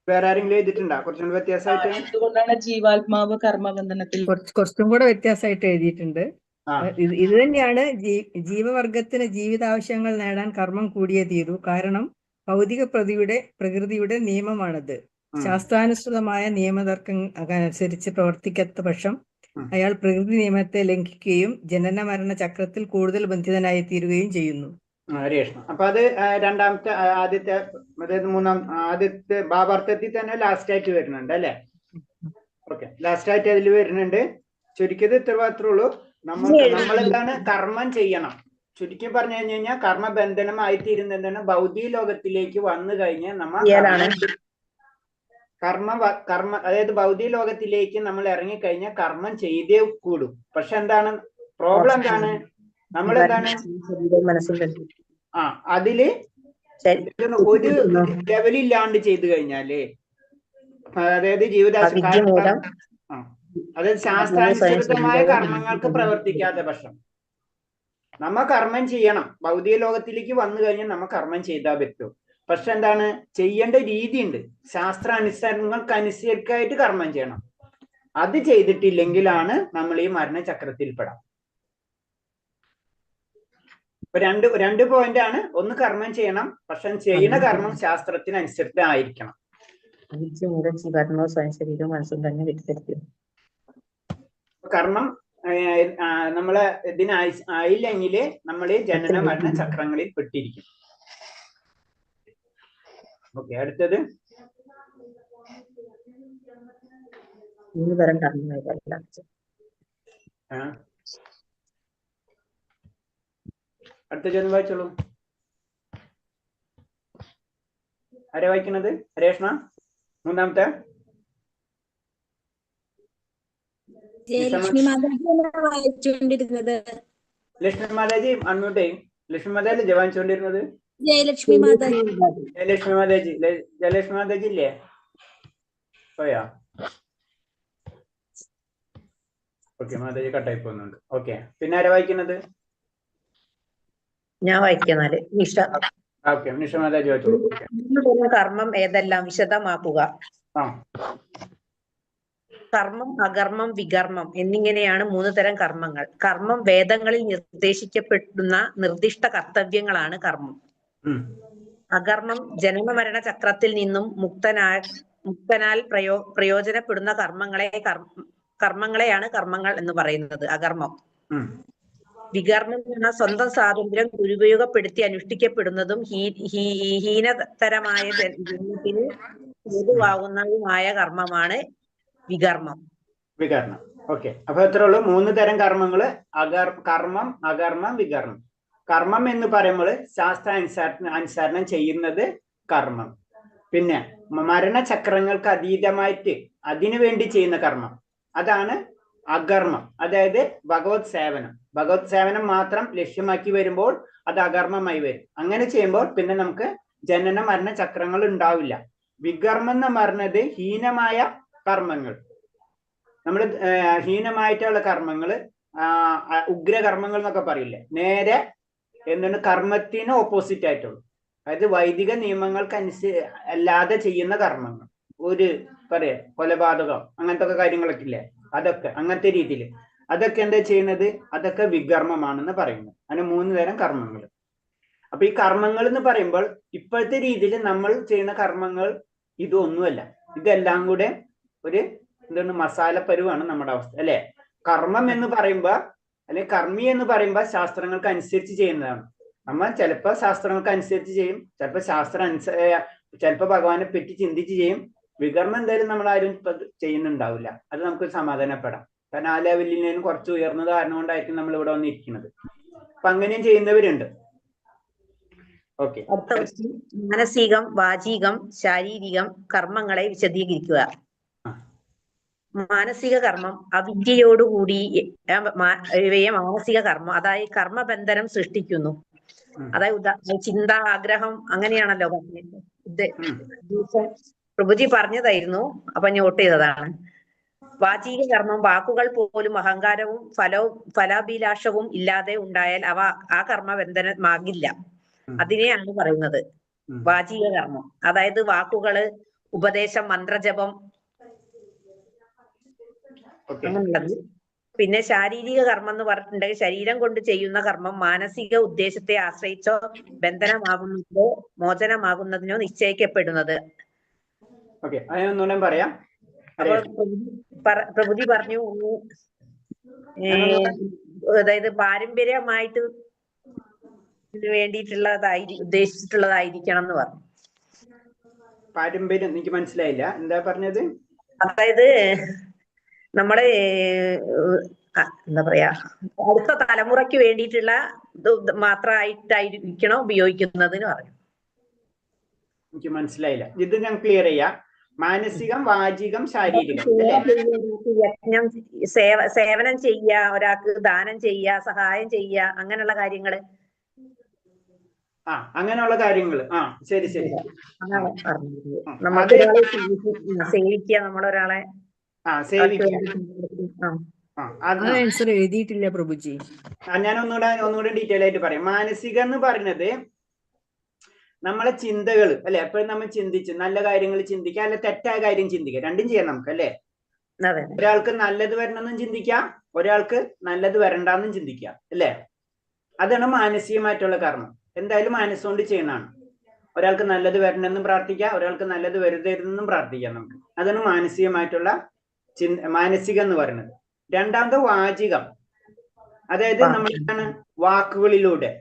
വേറെ ആരെങ്കിലും എഴുതിയിട്ടുണ്ടോ കുറച്ചും കൂടി വ്യത്യാസമായിട്ട്? എന്തുകൊണ്ടാണ് ജീവാത്മാവ് കർമ്മബന്ധനത്തിൽ? കുറച്ചും കൂടെ വ്യത്യാസമായിട്ട് എഴുതിയിട്ടുണ്ട്. ഇത് തന്നെയാണ്, ജീവവർഗത്തിന് ജീവിതാവശ്യങ്ങൾ നേടാൻ കർമ്മം കൂടിയേ തീരൂ. കാരണം ഭൗതിക പ്രകൃതിയുടെ നിയമമാണത്. ശാസ്ത്രാനുസൃതമായ നിയമതർക്കം അനുസരിച്ച് പ്രവർത്തിക്കാത്ത പക്ഷം അയാൾ പ്രകൃതി നിയമത്തെ ലംഘിക്കുകയും ജനന മരണ ചക്രത്തിൽ കൂടുതൽ ബന്ധിതനായി തീരുകയും ചെയ്യുന്നു. അപ്പൊ അത് രണ്ടാമത്തെ ആദ്യത്തെ ഭാവാർത്ഥത്തിൽ തന്നെ ലാസ്റ്റ് ആയിട്ട് വരുന്നുണ്ട് അല്ലെ? ഓക്കെ, ലാസ്റ്റ് ആയിട്ട് അതിൽ വരുന്നുണ്ട്. ചുരുക്കിയത് ഇത്ര മാത്രമേ ഉള്ളൂ. നമ്മളെന്താണ് കർമ്മം ചെയ്യണം. ചുരുക്കി പറഞ്ഞു കഴിഞ്ഞാൽ കർമ്മബന്ധനമായി തീരുന്നതാണ് ഭൗതിക ലോകത്തിലേക്ക് വന്നു കഴിഞ്ഞാൽ നമ്മൾ കർമ്മ അതായത് ഭൗതിക ലോകത്തിലേക്ക് നമ്മൾ ഇറങ്ങിക്കഴിഞ്ഞാൽ കർമ്മം ചെയ്തേ കൂടും. പക്ഷെ എന്താണ് പ്രോബ്ലം? എന്താണ് നമ്മൾ എന്താണ് അതില് ഒരു ലെവലില്ലാണ്ട് ചെയ്തു കഴിഞ്ഞാല്, അതായത് അതായത് ശാസ്ത്രാനുസൃതമായ കർമ്മങ്ങൾക്ക് പ്രവർത്തിക്കാത്ത പക്ഷം നമ്മ കർമ്മം ചെയ്യണം. ഭൗതിക ലോകത്തിലേക്ക് വന്നു കഴിഞ്ഞാൽ നമ്മ കർമ്മം ചെയ്താൽ പറ്റും. പക്ഷെ എന്താണ് ചെയ്യേണ്ട രീതി ഉണ്ട്. ശാസ്ത്രാനുസരണങ്ങൾക്കനുസരിച്ചായിട്ട് കർമ്മം ചെയ്യണം. അത് ചെയ്തിട്ടില്ലെങ്കിലാണ് നമ്മൾ ഈ മരണചക്രത്തിൽപ്പെടാം. രണ്ട് പോയിന്റ് ആണ്. ഒന്ന് കർമ്മം ചെയ്യണം, പക്ഷെ ചെയ്യുന്ന കർമ്മം ശാസ്ത്രത്തിനനുസരിച്ചായിരിക്കണം. കർമ്മം നമ്മളെ ആയില്ലെങ്കിൽ നമ്മൾ ജനന മരണ ചക്രങ്ങളിൽ പെട്ടിരിക്കും. ഓക്കെ, അടുത്തത് അടുത്ത ചോദ്യം വായിച്ചോളൂ. ആരെ വായിക്കുന്നത്? ഹരേഷ്ണ മൂന്നാമത്തെ. ലക്ഷ്മി മാതാജി അൺമ്യൂട്ട് ചെയ്യും. ലക്ഷ്മി മാതാജി വായിച്ചുകൊണ്ടിരുന്നത് ജയലക്ഷ്മി മാതാജി. ജയലക്ഷ്മി മാതാജി ഇല്ലേ? പോയാ? ഓക്കെ, മാതാജി കട്ടായി പോകുന്നുണ്ട്. ഓക്കെ, പിന്നെ ആരാ വായിക്കുന്നത്? ഞാൻ വായിക്കുന്നാല്. നിഷ. ഓക്കെ, നിഷ മാതാജി വായിച്ചോളൂ. കർമ്മം ഏതെല്ലാം വിശദമാക്കുക. കർമ്മം, അകർമ്മം, വികർമ്മം എന്നിങ്ങനെയാണ് 3 തരം കർമ്മങ്ങൾ. കർമ്മം വേദങ്ങളിൽ നിർദ്ദേശിക്കപ്പെടുന്ന നിർദ്ദിഷ്ട കർത്തവ്യങ്ങളാണ് കർമ്മം. അകർമ്മം ജനന മരണ ചക്രത്തിൽ നിന്നും മുക്തനാൽ പ്രയോജനപ്പെടുന്ന കർമ്മങ്ങളെയാണ് കർമ്മങ്ങൾ എന്ന് പറയുന്നത്. അകർമ്മം. വികർമ്മം എന്ന സ്വന്തം സ്വാതന്ത്ര്യം ദുരുപയോഗപ്പെടുത്തി അനുഷ്ഠിക്കപ്പെടുന്നതും ഹീനതരമായ ജന്മത്തിന് ഹേതുവാകുന്നതുമായ കർമ്മമാണ് വികർമ്മം. വികർമ്മം. ഓക്കെ, അപ്പൊ എത്ര ഉള്ളൂ? 3 തരം കർമ്മങ്ങള്: കർമ്മം, അകർമ്മം, വികർമ്മം. കർമ്മം എന്ന് പറയുമ്പോൾ ശാസ്ത്രാനുസരണം ചെയ്യുന്നത് കർമ്മം. പിന്നെ മരണചക്രങ്ങൾക്ക് അതീതമായിട്ട് അതിനു വേണ്ടി ചെയ്യുന്ന കർമ്മം, അതാണ് അകർമ്മം. അതായത് ഭഗവത് സേവനം മാത്രം ലക്ഷ്യമാക്കി വരുമ്പോൾ അത് അകർമ്മമായി വരും. അങ്ങനെ ചെയ്യുമ്പോൾ പിന്നെ നമുക്ക് ജനന മരണ ചക്രങ്ങൾ ഉണ്ടാവില്ല. വികർമ്മം എന്ന് പറഞ്ഞത് ഹീനമായ കർമ്മങ്ങൾ. നമ്മൾ ഹീനമായിട്ടുള്ള കർമ്മങ്ങള്, ഉഗ്രകർമ്മങ്ങൾ എന്നൊക്കെ പറയില്ലേ, നേരെ എന്താണ് കർമ്മത്തിന് ഓപ്പോസിറ്റ് ആയിട്ടുള്ളൂ. അതായത് വൈദിക നിയമങ്ങൾക്ക് അല്ലാതെ ചെയ്യുന്ന കർമ്മങ്ങൾ, ഒരു പറയാ കൊലപാതകം അങ്ങനത്തെ ഒക്കെ കാര്യങ്ങളൊക്കെ ഇല്ലേ, അതൊക്കെ അങ്ങനത്തെ രീതിയിൽ അതൊക്കെ എന്താ ചെയ്യുന്നത്? അതൊക്കെ വികർമ്മമാണെന്ന് പറയുന്നത്. അങ്ങനെ 3 തരം കർമ്മങ്ങൾ. അപ്പൊ ഈ കർമ്മങ്ങൾ എന്ന് പറയുമ്പോൾ ഇപ്പോഴത്തെ രീതിയിൽ നമ്മൾ ചെയ്യുന്ന കർമ്മങ്ങൾ ഇതൊന്നുമല്ല. ഇതെല്ലാം കൂടെ ഒരു എന്താണ് മസാലപ്പരുവാണ് നമ്മുടെ അവസ്ഥ, അല്ലെ? കർമ്മം എന്ന് പറയുമ്പോ, അല്ലെങ്കിൽ കർമ്മി എന്ന് പറയുമ്പോ ശാസ്ത്രങ്ങൾക്ക് അനുസരിച്ച് ചെയ്യുന്നതാണ്. നമ്മൾ ചിലപ്പോ ശാസ്ത്രങ്ങൾക്ക് അനുസരിച്ച് ചെയ്യും, ചിലപ്പോ ചിലപ്പോ ഭഗവാനെ പറ്റി ചിന്തിച്ച് ചെയ്യും. വികർമ്മം എന്തായാലും നമ്മൾ ആരും ചെയ്യുന്നുണ്ടാവില്ല. അത് നമുക്ക് സമാധാനപ്പെടാം. കാരണം ആ ലെവലിൽ നിന്ന് കുറച്ച് ഉയർന്നത് കാരണം കൊണ്ടായിരിക്കും നമ്മൾ ഇവിടെ വന്നിരിക്കുന്നത്. അപ്പൊ അങ്ങനെയും ചെയ്യുന്നവരുണ്ട്. ഓക്കെ, മാനസികം, വാചികം, ശാരീരികം കർമ്മങ്ങളെ വിശദീകരിക്കുക. മാനസിക കർമ്മം അവിദ്യയോടുകൂടി ഇവയെ മാനസിക കർമ്മം, അതായത് കർമ്മബന്ധനം സൃഷ്ടിക്കുന്നു. അതായത് ചിന്ത, ആഗ്രഹം, അങ്ങനെയാണല്ലോ പ്രഭുജി പറഞ്ഞതായിരുന്നു, അപ്പൊ നോട്ട് ചെയ്തതാണ്. വാചിക കർമ്മം വാക്കുകൾ പോലും അഹങ്കാരവും ഫലാഭിലാഷവും ഇല്ലാതെ ഉണ്ടായാൽ ആ കർമ്മബന്ധനമാകില്ല. അതിനെയാണ് പറയുന്നത് വാചിക കർമ്മം. അതായത് വാക്കുകള്, ഉപദേശം, മന്ത്രജപം അങ്ങനെയുള്ളത്. പിന്നെ ശാരീരിക കർമ്മം എന്ന് പറഞ്ഞിട്ടുണ്ടെങ്കിൽ ശരീരം കൊണ്ട് ചെയ്യുന്ന കർമ്മം മാനസിക ഉദ്ദേശത്തെ ആശ്രയിച്ചോ ബന്ധനമാകുന്നതോ മോചനമാകുന്നതിനോ നിശ്ചയിക്കപ്പെടുന്നത്. പറയാം. അപ്പോൾ പ്രഭുജി പറഞ്ഞു, അതായത് പാരമ്പര്യമായിട്ട് ഉദ്ദേശിച്ചിട്ടുള്ളതായിരിക്കണം എന്ന് പറഞ്ഞു. പാരമ്പര്യം എനിക്ക് മനസ്സിലായില്ല, എന്താ പറഞ്ഞത്? അതായത് നമ്മള് എന്താ പറയാ, അടുത്ത തലമുറയ്ക്ക് വേണ്ടിയിട്ടുള്ള മാത്രമായിട്ടായിരിക്കണം ഉപയോഗിക്കുന്നതിന് പറഞ്ഞു. എനിക്ക് മനസ്സിലായില്ല, ഇത് ഞാൻ ക്ലിയർ ചെയ്യാം. മാനസികം, വാചികം, ശാരീരികം സേവ അല്ലേ? ചെയ്യുക, ഒരാൾക്ക് യജ്ഞം, സേവനം ചെയ്യുക, ഒരാൾക്ക് ദാനം ചെയ്യുക, സഹായം ചെയ്യുക, അങ്ങനെയുള്ള കാര്യങ്ങള്. അങ്ങനെയുള്ള കാര്യങ്ങൾ. ശരി ശരി. അതാണ് പറഞ്ഞത്. നമുക്കൊരാളെ സേവിക്കുക, നമ്മളൊരാളെ ആൻസർ എഴുതിയിട്ടില്ല പ്രഭുജി. ഞാൻ ഒന്നുകൂടെ ഡീറ്റെയിൽ ആയിട്ട് പറയാം. മാനസികം എന്ന് പറയുന്നത് നമ്മളെ ചിന്തകൾ അല്ലെ, എപ്പോഴും നമ്മൾ ചിന്തിച്ച് നല്ല കാര്യങ്ങൾ ചിന്തിക്കുക, അല്ലെ തെറ്റായ കാര്യം ചിന്തിക്കുക, രണ്ടും ചെയ്യാം നമുക്ക് അല്ലെ. ഒരാൾക്ക് നല്ലത് വരണമെന്നും ചിന്തിക്കാം, ഒരാൾക്ക് നല്ലത് വരണ്ടെന്നും ചിന്തിക്കാം അല്ലെ. അതാണ് മാനസികമായിട്ടുള്ള കർമ്മം. എന്തായാലും മനസ്സുകൊണ്ട് ചെയ്യുന്നതാണ്. ഒരാൾക്ക് നല്ലത് വരണമെന്നും പ്രാർത്ഥിക്കാം, ഒരാൾക്ക് നല്ലത് വരുതരുതെന്നും പ്രാർത്ഥിക്കാം നമുക്ക്. അതാണ് മാനസികമായിട്ടുള്ള മാനസികം എന്ന് പറയുന്നത്. രണ്ടാമത്തെ വാചികം, അതായത് നമ്മളാണ് വാക്കുകളിലൂടെ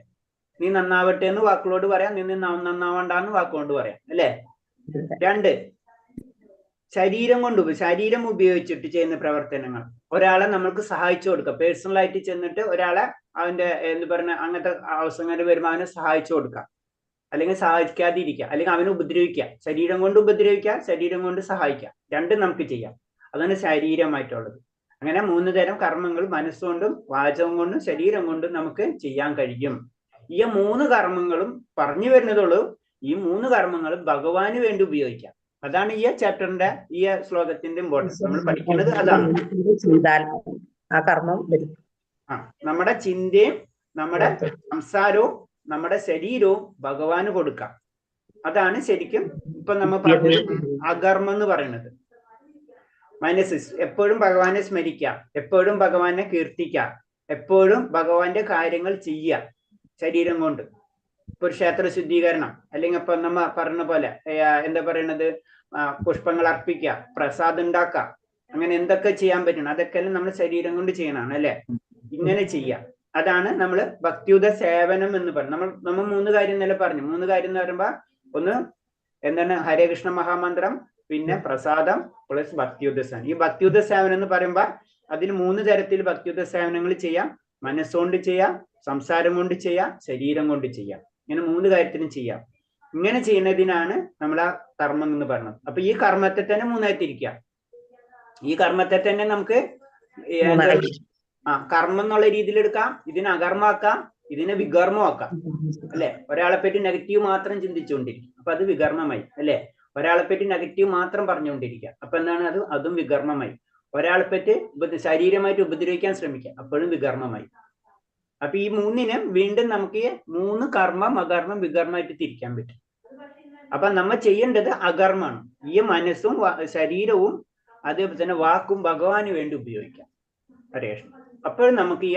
നീ നന്നാവട്ടെ എന്ന് വാക്കുകളോട് പറയാം, നീ നന്നാവണ്ടെന്ന് വാക്കുകൊണ്ട് പറയാം അല്ലെ. രണ്ട്, ശരീരം ഉപയോഗിച്ചിട്ട് ചെയ്യുന്ന പ്രവർത്തനങ്ങൾ. ഒരാളെ നമ്മൾക്ക് സഹായിച്ചു കൊടുക്കുക, പേഴ്സണൽ ആയിട്ട് ചെന്നിട്ട് ഒരാളെ അവന്റെ എന്ത് പറഞ്ഞ അങ്ങനത്തെ അവസരങ്ങൾ വരുമ്പോൾ അവനെ സഹായിച്ചു കൊടുക്കാം, അല്ലെങ്കിൽ സഹായിക്കാതിരിക്കുക, അല്ലെങ്കിൽ അവനെ ഉപദ്രവിക്കുക. ശരീരം കൊണ്ട് ഉപദ്രവിക്കുക, ശരീരം കൊണ്ട് സഹായിക്കുക, രണ്ടും നമുക്ക് ചെയ്യാം. അതാണ് ശരീരമായിട്ടുള്ളത്. അങ്ങനെ 3 തരം കർമ്മങ്ങൾ മനസ്സുകൊണ്ടും വാചകം കൊണ്ടും ശരീരം കൊണ്ടും നമുക്ക് ചെയ്യാൻ കഴിയും. ഈ 3 കർമ്മങ്ങളും പറഞ്ഞു വരുന്നതുള്ളൂ. ഈ 3 കർമ്മങ്ങളും ഭഗവാന് വേണ്ടി ഉപയോഗിക്കാം. അതാണ് ഈ ചാപ്റ്ററിന്റെ ഈ ശ്ലോകത്തിന്റെ ഇമ്പോർട്ടൻസ്. നമ്മൾ പഠിക്കുന്നത് അതാണ്. നമ്മുടെ ചിന്തയും നമ്മുടെ സംസാരവും നമ്മുടെ ശരീരവും ഭഗവാന് കൊടുക്കാം. അതാണ് ശരിക്കും ഇപ്പൊ നമ്മൾ പറഞ്ഞത് അകർമ്മം എന്ന് പറയുന്നത്. മനസ്സ് എപ്പോഴും ഭഗവാനെ സ്മരിക്കാം, എപ്പോഴും ഭഗവാനെ കീർത്തിക്കാം, എപ്പോഴും ഭഗവാന്റെ കാര്യങ്ങൾ ചെയ്യുക ശരീരം കൊണ്ട്. ഇപ്പൊ ഒരു ക്ഷേത്ര ശുദ്ധീകരണം, അല്ലെങ്കിൽ ഇപ്പൊ നമ്മ പറഞ്ഞ പോലെ എന്താ പറയണത്, പുഷ്പങ്ങൾ അർപ്പിക്കുക, പ്രസാദം ഉണ്ടാക്കാം, അങ്ങനെ എന്തൊക്കെ ചെയ്യാൻ പറ്റണം അതൊക്കെ നമ്മൾ ശരീരം കൊണ്ട് ചെയ്യണമാണ് അല്ലെ. ഇങ്ങനെ ചെയ്യാം. അതാണ് നമ്മൾ ഭക്തിയുത സേവനം എന്ന് പറയുന്നത്. നമ്മൾ 3 കാര്യം തന്നെ പറഞ്ഞു. 3 കാര്യം എന്ന് പറയുമ്പോ ഒന്ന് എന്താണ്, ഹരേ കൃഷ്ണ മഹാമന്ത്രം, പിന്നെ പ്രസാദം പ്ലസ് ഭക്തിയുത സേവനം. ഈ ഭക്തിയുത സേവനം എന്ന് പറയുമ്പോ അതിന് 3 തരത്തിൽ ഭക്തിയുത സേവനങ്ങൾ ചെയ്യാം. മനസ്സുകൊണ്ട് ചെയ്യാം, സംസാരം കൊണ്ട് ചെയ്യാം, ശരീരം കൊണ്ട് ചെയ്യാം. ഇങ്ങനെ 3 കാര്യത്തിനും ചെയ്യാം. ഇങ്ങനെ ചെയ്യുന്നതിനാണ് നമ്മൾ ആ കർമ്മം എന്ന് പറയുന്നത്. അപ്പൊ ഈ കർമ്മത്തെ തന്നെ 3ആയി തിരിക്കാം. ഈ കർമ്മത്തെ തന്നെ നമുക്ക് കർമ്മം എന്നുള്ള രീതിയിൽ എടുക്കാം, ഇതിനെ അകർമ്മമാക്കാം, ഇതിനെ വികർമ്മമാക്കാം അല്ലെ. ഒരാളെ പറ്റി നെഗറ്റീവ് മാത്രം ചിന്തിച്ചുകൊണ്ടിരിക്കും, അപ്പൊ അത് വികർമ്മമായി അല്ലെ. ഒരാളെ പറ്റി നെഗറ്റീവ് മാത്രം പറഞ്ഞുകൊണ്ടിരിക്കുക, അപ്പൊ എന്താണ് അതും വികർമ്മമായി. ഒരാളെ പറ്റി ശരീരമായിട്ട് ഉപദ്രവിക്കാൻ ശ്രമിക്കുക, അപ്പോഴും വികർമ്മമായി. അപ്പൊ ഈ 3നും വീണ്ടും നമുക്ക് 3 കർമ്മം, അകർമ്മം, വികർമ്മമായിട്ട് തിരിക്കാൻ പറ്റും. അപ്പൊ നമ്മൾ ചെയ്യേണ്ടത് അകർമ്മമാണ്. ഈ മനസ്സും ശരീരവും അതേപോലെ തന്നെ വാക്കും ഭഗവാന് വേണ്ടി ഉപയോഗിക്കാം. ഹരേ കൃഷ്ണ. അപ്പോൾ നമുക്ക് ഈ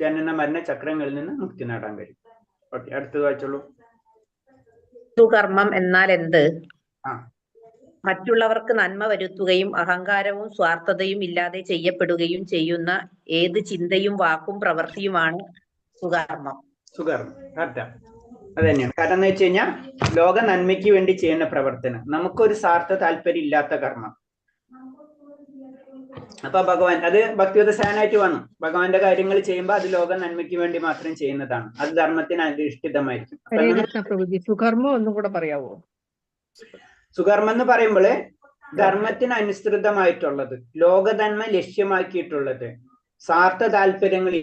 ജനന മരണ ചക്രങ്ങളിൽ നിന്ന് മുക്തി നേടാൻ കഴിയും. ഓക്കെ, അടുത്തത് വായിച്ചോളൂ. കർമ്മം എന്നാൽ എന്ത്? മറ്റുള്ളവർക്ക് നന്മ വരുത്തുകയും അഹങ്കാരവും സ്വാർത്ഥതയും ഇല്ലാതെ ചെയ്യപ്പെടുകയും ചെയ്യുന്ന ഏത് ചിന്തയും വാക്കും പ്രവൃത്തിയുമാണ് സുകർമ്മം. സുകർമ്മം അർത്ഥം അത് തന്നെയാണ്. കാരണം എന്ന് വെച്ച് കഴിഞ്ഞാൽ ലോക നന്മയ്ക്ക് വേണ്ടി ചെയ്യുന്ന പ്രവർത്തനം, നമുക്കൊരു സ്വാർത്ഥ താല്പര്യം ഇല്ലാത്ത കർമ്മം. അപ്പൊ ഭഗവാൻ അത് ഭക്തിയുത സേവനായിട്ട് വന്നു. ഭഗവാന്റെ കാര്യങ്ങൾ ചെയ്യുമ്പോൾ അത് ലോക നന്മയ്ക്ക് വേണ്ടി മാത്രം ചെയ്യുന്നതാണ്. അത് ധർമ്മത്തിന് അധിഷ്ഠിതമായിരിക്കും. സുകർമ്മം ഒന്നും കൂടെ പറയാവോ? സുകർമ്മം എന്ന് പറയുമ്പോൾ ധർമ്മത്തിന് അനുസൃതമായിട്ടുള്ളത്, ലോകധന്മ ലക്ഷ്യമാക്കിയിട്ടുള്ളത്, സ്വാർത്ഥ താല്പര്യങ്ങൾ.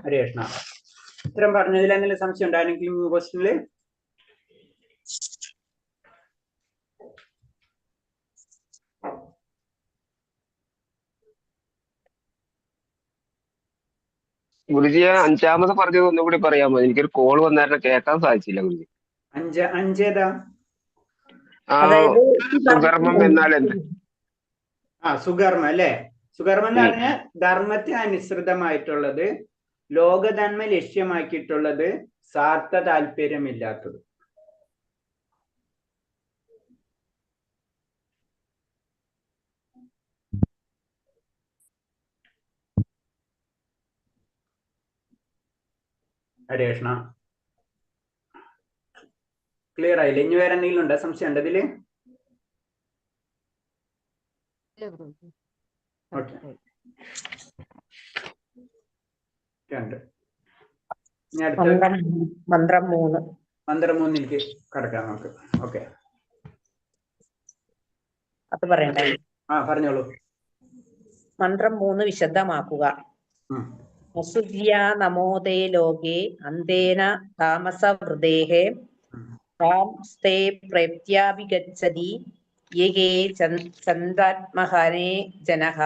ഹരേ കൃഷ്ണ. ഇത്തരം പറഞ്ഞതിൽ എന്തെങ്കിലും സംശയം ഉണ്ടായിരുന്നെങ്കിലും ക്വസ്റ്റ്യനില് ഗുരുജിയെ 5ാമത് പറഞ്ഞത് ഒന്നുകൂടി പറയാമോ? എനിക്കൊരു കോൾ വന്നായിരുന്നു, കേൾക്കാൻ സാധിച്ചില്ല ഗുരുജി. അഞ്ചേതാ? സുകർമ്മം എന്നാൽ എന്ത്? സുകർമ്മ അല്ലെ. സുകർമ്മം എന്ന് പറഞ്ഞാൽ ധർമ്മത്തിന് അനുസൃതമായിട്ടുള്ളത്, ലോകധന്മ ലക്ഷ്യമാക്കിയിട്ടുള്ളത്, സ്വാർത്ഥ താല്പര്യമില്ലാത്തത്. ഹരേ കൃഷ്ണ. ക്ലിയർ ആയില്ലേ? ഇനി വേറെ എന്തെങ്കിലും ഉണ്ടോ? സംശയം ഉണ്ടോ ഇതില്? ഓക്കെ 2. ഇനി അടുത്ത മന്ത്രം 3. മന്ത്രം 3ലേക്ക് കടക്കാം നമുക്ക്. ഓക്കെ, അത് പറയണ്ടേ? പറഞ്ഞോളൂ. മന്ത്രം 3 വിശദമാക്കുക. അസുര്യ നമോദേ ലോകേ അന്തേന താമസവൃദേഹേ സ്തേ പ്രത്യാഭിഗച്ഛതി യേ ചന്ദാത്മഹനേ ജനഃ.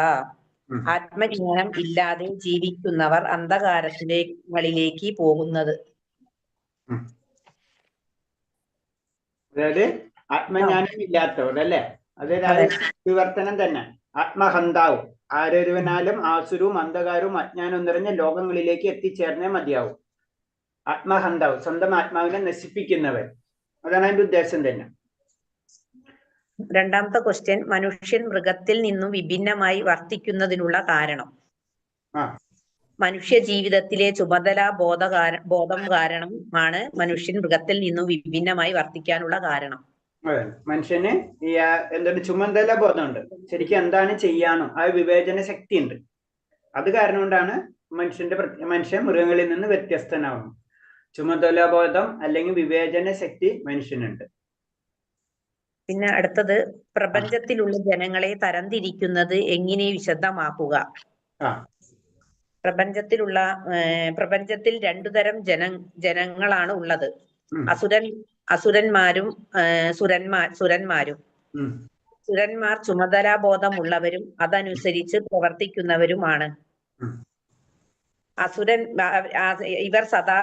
ആത്മജ്ഞാനം ഇല്ലാതെ ജീവിക്കുന്നവർ അന്ധകാരത്തിലേക്ക് പോകുന്നത്. അതായത് ആത്മജ്ഞാനം ഇല്ലാത്തവർ അല്ലേ? അതായത് വിവർത്തനം തന്നെ. ആത്മഹന്താവും ആരൊരുവനാലും ആസുരവും അന്ധകാരവും അജ്ഞാനവും നിറഞ്ഞ ലോകങ്ങളിലേക്ക് എത്തിച്ചേർന്നേ മതിയാവും. ആത്മഹന്താവും സ്വന്തം ആത്മാവിനെ നശിപ്പിക്കുന്നവൻ, അതാണ് അതിന്റെ ഉദ്ദേശം തന്നെ. രണ്ടാമത്തെ ക്വസ്റ്റ്യൻ, മനുഷ്യൻ മൃഗത്തിൽ നിന്നും വിഭിന്നമായി വർത്തിക്കുന്നതിനുള്ള കാരണം. മനുഷ്യ ജീവിതത്തിലെ ചുമതല ബോധം കാരണമാണ് മനുഷ്യൻ മൃഗത്തിൽ നിന്നും വിഭിന്നമായി വർത്തിക്കാനുള്ള കാരണം. മനുഷ്യന് ഈ എന്താണ് ചുമതല ബോധമുണ്ട്. ശരിക്കും എന്താണ് ചെയ്യാനോ ആ വിവേചന ശക്തി ഉണ്ട്. അത് കാരണം കൊണ്ടാണ് മനുഷ്യൻ മൃഗങ്ങളിൽ നിന്ന് വ്യത്യസ്തനാവുന്നു. ചുമതല ബോധം അല്ലെങ്കിൽ വിവേചന ശക്തി മനുഷ്യനുണ്ട്. പിന്നെ അടുത്തത്, പ്രപഞ്ചത്തിലുള്ള ജനങ്ങളെ തരംതിരിക്കുന്നത് എങ്ങനെ വിശദമാക്കുക. പ്രപഞ്ചത്തിൽ 2 തരം ജനങ്ങളാണ് ഉള്ളത്. അസുരന്മാരും സുരന്മാരും. സുരന്മാർ ചുമതലാബോധമുള്ളവരും അതനുസരിച്ച് പ്രവർത്തിക്കുന്നവരുമാണ്. ഇവർ സദാ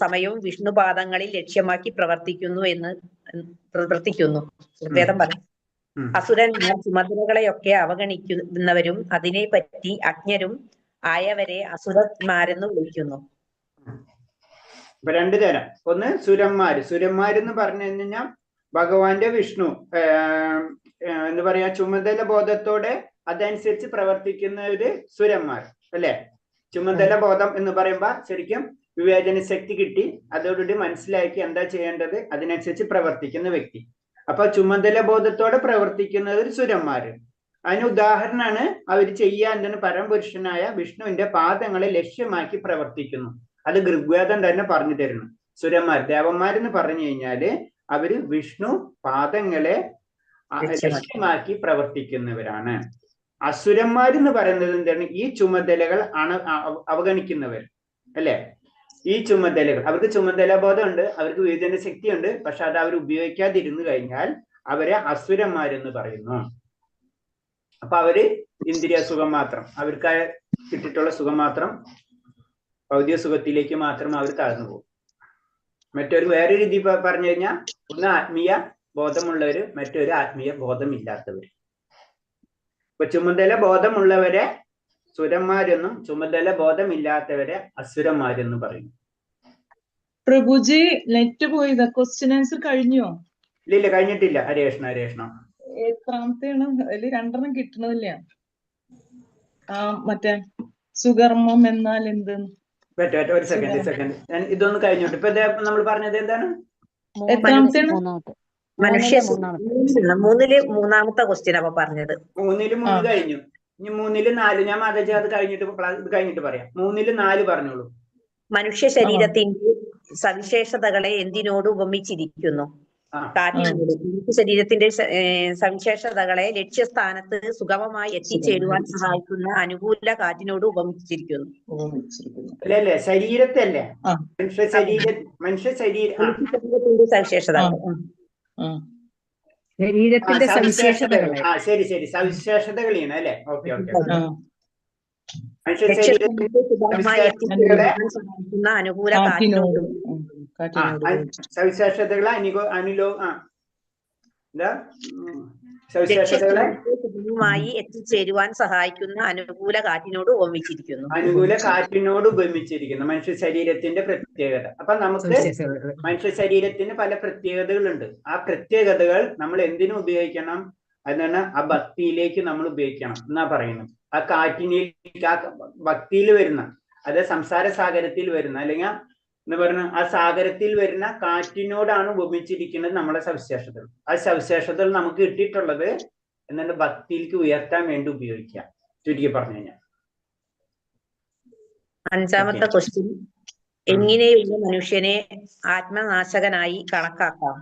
സമയവും വിഷ്ണുപാദങ്ങളിൽ ലക്ഷ്യമാക്കി പ്രവർത്തിക്കുന്നു. വേദം പറയും. അസുരന്മാർ ചുമതലകളെയൊക്കെ അവഗണിക്കുന്നവരും അതിനെപ്പറ്റി അജ്ഞരും ആയവരെ അസുരന്മാരെന്ന് വിളിക്കുന്നു. 2 തരം. ഒന്ന് സുരന്മാരെന്ന് പറഞ്ഞു കഴിഞ്ഞാൽ ഭഗവാന്റെ വിഷ്ണു എന്താ പറയാ ചുമതല ബോധത്തോടെ അതനുസരിച്ച് പ്രവർത്തിക്കുന്നവര് സുരന്മാർ അല്ലെ? ചുമതല ബോധം എന്ന് പറയുമ്പോ ശരിക്കും വിവേചന ശക്തി കിട്ടി അതോടുകൂടി മനസ്സിലാക്കി എന്താ ചെയ്യേണ്ടത് അതിനനുസരിച്ച് പ്രവർത്തിക്കുന്ന വ്യക്തി. അപ്പൊ ചുമതല ബോധത്തോടെ പ്രവർത്തിക്കുന്നത് സുരന്മാര്. അതിന് ഉദാഹരണമാണ് അവർ ചെയ്യാൻ പരമപുരുഷനായ വിഷ്ണുവിന്റെ പാദങ്ങളെ ലക്ഷ്യമാക്കി പ്രവർത്തിക്കുന്നു. അത് ഋഗ്വേദം തന്നെ പറഞ്ഞു തരുന്നു. ദേവന്മാരെന്ന് പറഞ്ഞു കഴിഞ്ഞാല് അവര് വിഷ്ണു പാദങ്ങളെ ലക്ഷ്യമാക്കി പ്രവർത്തിക്കുന്നവരാണ്. അസുരന്മാരെന്ന് പറയുന്നത് എന്താണ്? ഈ ചുമതലകൾ അവഗണിക്കുന്നവർ അല്ലെ? ഈ ചുമതലകൾ അവർക്ക് ചുമതല ബോധമുണ്ട്, അവർക്ക് വിവേചന ശക്തിയുണ്ട്, പക്ഷെ അത് അവർ ഉപയോഗിക്കാതിരുന്നു കഴിഞ്ഞാൽ അവരെ അസുരന്മാരെന്ന് പറയുന്നു. അപ്പൊ അവര് ഇന്ദ്രിയ സുഖം മാത്രം, അവർക്ക് കിട്ടിയിട്ടുള്ള സുഖം മാത്രം, ഭൗതിക സുഖത്തിലേക്ക് മാത്രം അവർ താഴ്ന്നു പോകും. മറ്റൊരു വേറെ രീതി പറഞ്ഞു കഴിഞ്ഞാൽ ഒന്ന് ആത്മീയ ബോധമുള്ളവര്, മറ്റൊരു ആത്മീയ ബോധമില്ലാത്തവര്. ഇപ്പൊ ചുമതല ബോധമുള്ളവരെ സുരന്മാരെന്നും ചുമതല ബോധമില്ലാത്തവരെ അസുരന്മാരെന്നും പറയുന്നു. പ്രഭുജി നെറ്റ് പോയതാ, ക്വസ്റ്റ്യൻ ആൻസർ കഴിഞ്ഞോ? ഇല്ല കഴിഞ്ഞിട്ടില്ല. ഹരേഷ്ണ എത്രാമത്തെയാണ്? അതിൽ 2 കിട്ടണില്ല. മറ്റേ സുകർമ്മം എന്നാൽ എന്ത്? ഒരു സെക്കൻഡ് ഞാൻ ഇതൊന്ന് കഴിഞ്ഞോട്ടെ. ഇപ്പൊ നമ്മൾ പറഞ്ഞത് എന്താണ്? എത്രാമത്തെയാണ്? മൂന്നില് മൂന്നാമത്തെ ക്വസ്റ്റ്യൻ അപ്പൊ പറഞ്ഞത്. 3 കഴിഞ്ഞു. ഇനി 3 4 ഞാൻ മാതാജി അത് കഴിഞ്ഞിട്ട് പറയാം. 3 4 പറഞ്ഞോളൂ. മനുഷ്യ ശരീരത്തിന്റെ സവിശേഷതകളെ എന്തിനോട് ഉപമിച്ചിരിക്കുന്നു? കാറ്റിനോട്. മനുഷ്യ ശരീരത്തിന്റെ സവിശേഷതകളെ ലക്ഷ്യസ്ഥാനത്ത് സുഗമമായി എത്തിച്ചേരുവാൻ സഹായിക്കുന്ന അനുകൂല കാറ്റിനോട് ഉപമിച്ചിരിക്കുന്നു. അല്ലേ? ശരീരത്തല്ലേ? മനുഷ്യ ശരീരത്തിന്റെ സവിശേഷതകൾ. ശരീരത്തിന്റെ സവിശേഷതകളെ. ശരി സവിശേഷതകളാണ് അല്ലെ? ഓക്കെ. അനുകൂല കാറ്റിനോട് സവിശേഷതകളെ സുഗമമായി എത്തിച്ചേരുവാൻ സഹായിക്കുന്ന അനുകൂല കാറ്റിനോട് ഉപമിച്ചിരിക്കുന്നു. മനുഷ്യ ശരീരത്തിന്റെ പ്രത്യേകത. അപ്പൊ നമുക്ക് മനുഷ്യ ശരീരത്തിന് പല പ്രത്യേകതകളുണ്ട്. ആ പ്രത്യേകതകൾ നമ്മൾ എന്തിനു ഉപയോഗിക്കണം? അതാണ് ആ ഭക്തിയിലേക്ക് നമ്മൾ ഉപയോഗിക്കണം എന്നാ പറയുന്നത്. ആ കാറ്റിലേക്ക്, ആ ഭക്തിയിൽ വരുന്ന, അതായത് സംസാര സാഗരത്തിൽ വരുന്ന, അല്ലെങ്കിൽ എന്ന് പറഞ്ഞ ആ സാഗരത്തിൽ വരുന്ന കാറ്റിനോടാണ് ഉപമിച്ചിരിക്കുന്നത് നമ്മളെ സവിശേഷതകൾ. ആ സവിശേഷതകൾ നമുക്ക് കിട്ടിയിട്ടുള്ളത് എന്നിട്ട് ഭക്തിയിലേക്ക് ഉയർത്താൻ വേണ്ടി ഉപയോഗിക്കുക. ചുരുക്കി പറഞ്ഞു കഴിഞ്ഞാൽ. അഞ്ചാമത്തെ ക്വസ്റ്റ്യൻ, എങ്ങനെയുള്ള മനുഷ്യനെ ആത്മനാശകനായി കണക്കാക്കാം?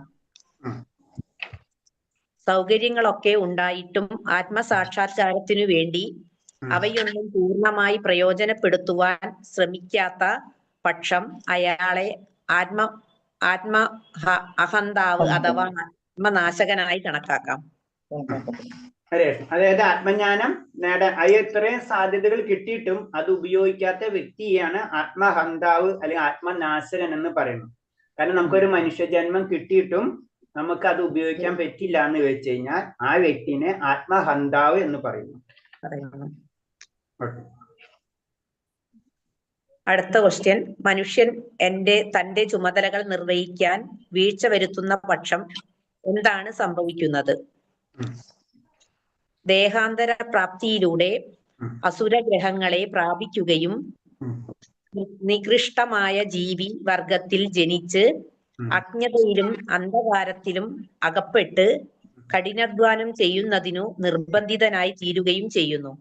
സൗകര്യങ്ങളൊക്കെ ഉണ്ടായിട്ടും ആത്മസാക്ഷാത്കാരത്തിനു വേണ്ടി അവയൊന്നും പൂർണ്ണമായി പ്രയോജനപ്പെടുത്തുവാൻ ശ്രമിക്കാത്ത പക്ഷം അയാളെ അഹന്താവ് അഥവാ ആത്മനാശകനായി കണക്കാക്കാം. അതായത് ആത്മജ്ഞാനം നേടാൻ ഇത്രയും സാധ്യതകൾ കിട്ടിയിട്ടും അത് ഉപയോഗിക്കാത്ത വ്യക്തിയാണ് ആത്മഹന്താവ് അല്ലെങ്കിൽ ആത്മനാശകൻ എന്ന് പറയുന്നത്. കാരണം നമുക്കൊരു മനുഷ്യജന്മം കിട്ടിയിട്ടും നമുക്ക് അത് ഉപയോഗിക്കാൻ പറ്റില്ല എന്ന് വെച്ച് കഴിഞ്ഞാൽ ആ വ്യക്തിനെ ആത്മഹന്താവ് എന്ന് പറയുന്നു. അടുത്ത ക്വസ്റ്റ്യൻ, മനുഷ്യൻ തന്റെ ചുമതലകൾ നിർവഹിക്കാൻ വീഴ്ച വരുത്തുന്ന പക്ഷം എന്താണ് സംഭവിക്കുന്നത്? ദേഹാന്തര പ്രാപ്തിയിലൂടെ അസുരഗ്രഹങ്ങളെ പ്രാപിക്കുകയും നികൃഷ്ടമായ ജീവി വർഗത്തിൽ ജനിച്ച് അജ്ഞതയിലും അന്ധകാരത്തിലും അകപ്പെട്ട് കഠിനാധ്വാനം ചെയ്യുന്നതിനു നിർബന്ധിതനായി തീരുകയും ചെയ്യുന്നു.